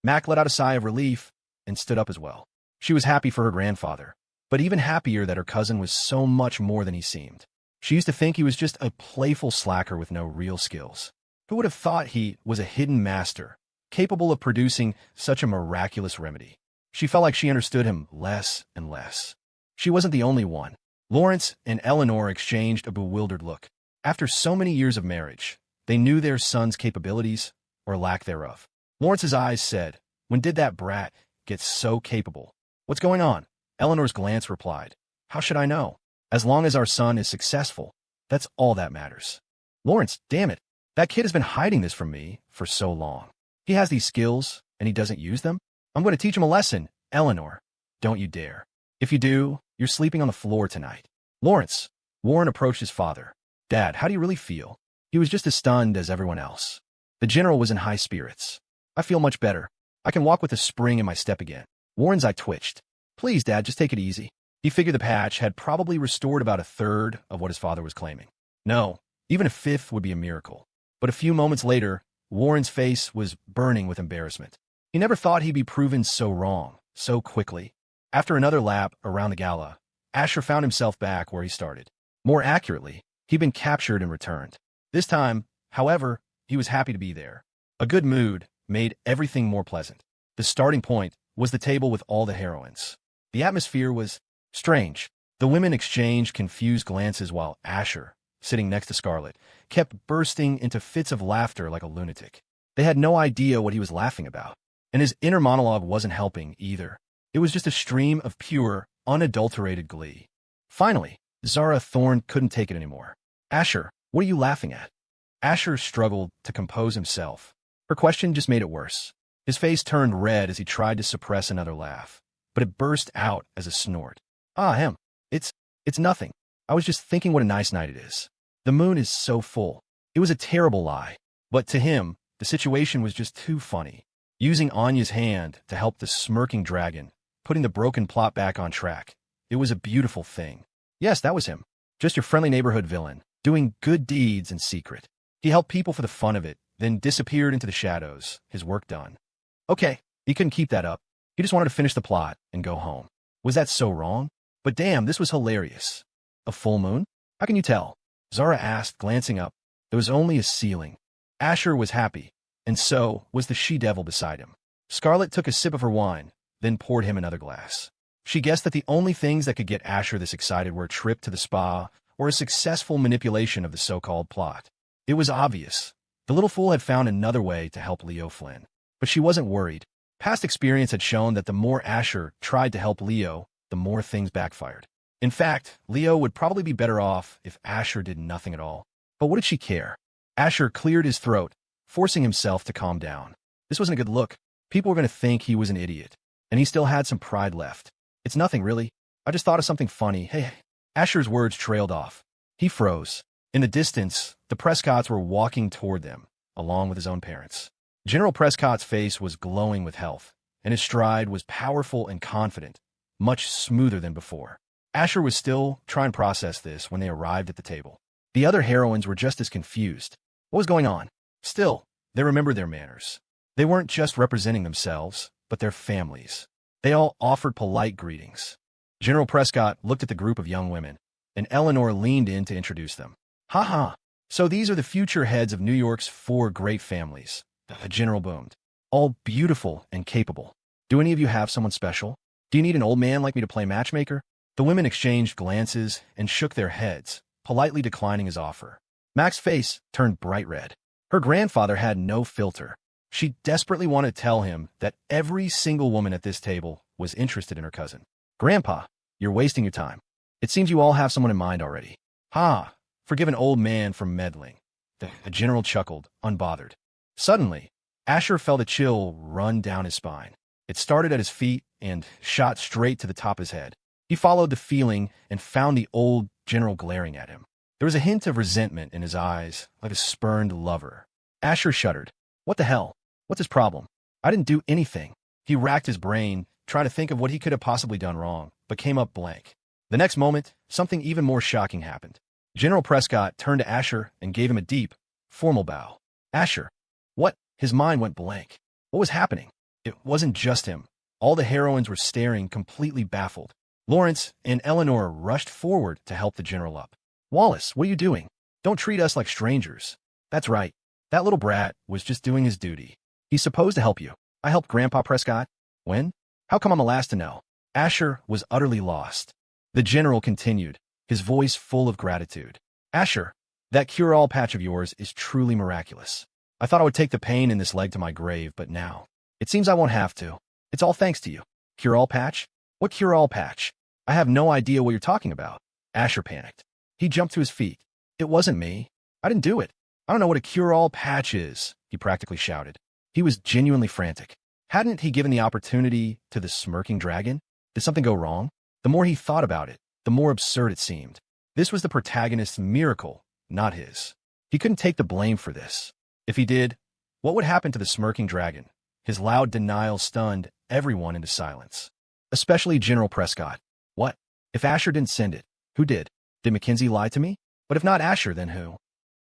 Mac let out a sigh of relief and stood up as well. She was happy for her grandfather, but even happier that her cousin was so much more than he seemed. She used to think he was just a playful slacker with no real skills. Who would have thought he was a hidden master, capable of producing such a miraculous remedy? She felt like she understood him less and less. She wasn't the only one. Lawrence and Eleanor exchanged a bewildered look. After so many years of marriage, they knew their son's capabilities, or lack thereof. Lawrence's eyes said, "When did that brat get so capable?" "What's going on?" Eleanor's glance replied, "How should I know? As long as our son is successful, that's all that matters." "Lawrence, damn it, that kid has been hiding this from me for so long. He has these skills, and he doesn't use them? I'm going to teach him a lesson." "Eleanor, don't you dare. If you do, you're sleeping on the floor tonight." "Lawrence." Warren approached his father. "Dad, how do you really feel?" He was just as stunned as everyone else. The general was in high spirits. "I feel much better. I can walk with a spring in my step again." Warren's eye twitched. "Please, Dad, just take it easy." He figured the patch had probably restored about a third of what his father was claiming. No, even a fifth would be a miracle. But a few moments later, Warren's face was burning with embarrassment. He never thought he'd be proven so wrong, so quickly. After another lap around the gala, Asher found himself back where he started. More accurately, he'd been captured and returned. This time, however, he was happy to be there. A good mood made everything more pleasant. The starting point was the table with all the heroines. The atmosphere was strange. The women exchanged confused glances while Asher, sitting next to Scarlett, kept bursting into fits of laughter like a lunatic. They had no idea what he was laughing about, and his inner monologue wasn't helping either. It was just a stream of pure, unadulterated glee. Finally, Zara Thorne couldn't take it anymore. "Asher, what are you laughing at?" Asher struggled to compose himself. Her question just made it worse. His face turned red as he tried to suppress another laugh, but it burst out as a snort. It's nothing. I was just thinking what a nice night it is. The moon is so full." It was a terrible lie, but to him, the situation was just too funny. Using Anya's hand to help the smirking dragon, putting the broken plot back on track. It was a beautiful thing. Yes, that was him. Just your friendly neighborhood villain, doing good deeds in secret. He helped people for the fun of it, then disappeared into the shadows, his work done. Okay, he couldn't keep that up. He just wanted to finish the plot and go home. Was that so wrong? But damn, this was hilarious. A full moon? How can you tell? Zara asked, glancing up. There was only a ceiling. Asher was happy, and so was the she-devil beside him. Scarlett took a sip of her wine, then poured him another glass. She guessed that the only things that could get Asher this excited were a trip to the spa or a successful manipulation of the so-called plot. It was obvious. The little fool had found another way to help Leo Flynn. But she wasn't worried. Past experience had shown that the more Asher tried to help Leo, the more things backfired. In fact, Leo would probably be better off if Asher did nothing at all. But what did she care? Asher cleared his throat, forcing himself to calm down. This wasn't a good look. People were going to think he was an idiot. And he still had some pride left. "It's nothing, really. I just thought of something funny. Hey." Asher's words trailed off. He froze. In the distance, the Prescotts were walking toward them, along with his own parents. General Prescott's face was glowing with health, and his stride was powerful and confident, much smoother than before. Asher was still trying to process this when they arrived at the table. The other heroines were just as confused. What was going on? Still, they remembered their manners. They weren't just representing themselves, but their families. They all offered polite greetings. General Prescott looked at the group of young women, and Eleanor leaned in to introduce them. "Ha ha! So these are the future heads of New York's 4 great families," the general boomed. "All beautiful and capable. Do any of you have someone special? Do you need an old man like me to play matchmaker?" The women exchanged glances and shook their heads, politely declining his offer. Mac's face turned bright red. Her grandfather had no filter. She desperately wanted to tell him that every single woman at this table was interested in her cousin. "Grandpa, you're wasting your time. It seems you all have someone in mind already." "Ha! Forgive an old man for meddling." The general chuckled, unbothered. Suddenly, Asher felt a chill run down his spine. It started at his feet and shot straight to the top of his head. He followed the feeling and found the old general glaring at him. There was a hint of resentment in his eyes, like a spurned lover. Asher shuddered. What the hell? What's his problem? I didn't do anything. He racked his brain, trying to think of what he could have possibly done wrong, but came up blank. The next moment, something even more shocking happened. General Prescott turned to Asher and gave him a deep, formal bow. "Asher." What? His mind went blank. What was happening? It wasn't just him. All the heroines were staring, completely baffled. Lawrence and Eleanor rushed forward to help the general up. Wallace, what are you doing? Don't treat us like strangers. That's right. That little brat was just doing his duty. He's supposed to help you. I helped Grandpa Prescott. When? How come I'm the last to know? Asher was utterly lost. The general continued, his voice full of gratitude. Asher, that cure-all patch of yours is truly miraculous. I thought I would take the pain in this leg to my grave, but now it seems I won't have to. It's all thanks to you. Cure-all patch? What cure-all patch? I have no idea what you're talking about. Asher panicked. He jumped to his feet. It wasn't me. I didn't do it. I don't know what a cure-all patch is, he practically shouted. He was genuinely frantic. Hadn't he given the opportunity to the smirking dragon? Did something go wrong? The more he thought about it, the more absurd it seemed. This was the protagonist's miracle, not his. He couldn't take the blame for this. If he did, what would happen to the smirking dragon? His loud denial stunned everyone into silence, especially General Prescott. What? If Asher didn't send it, who did? Did Mackenzie lie to me? But if not Asher, then who?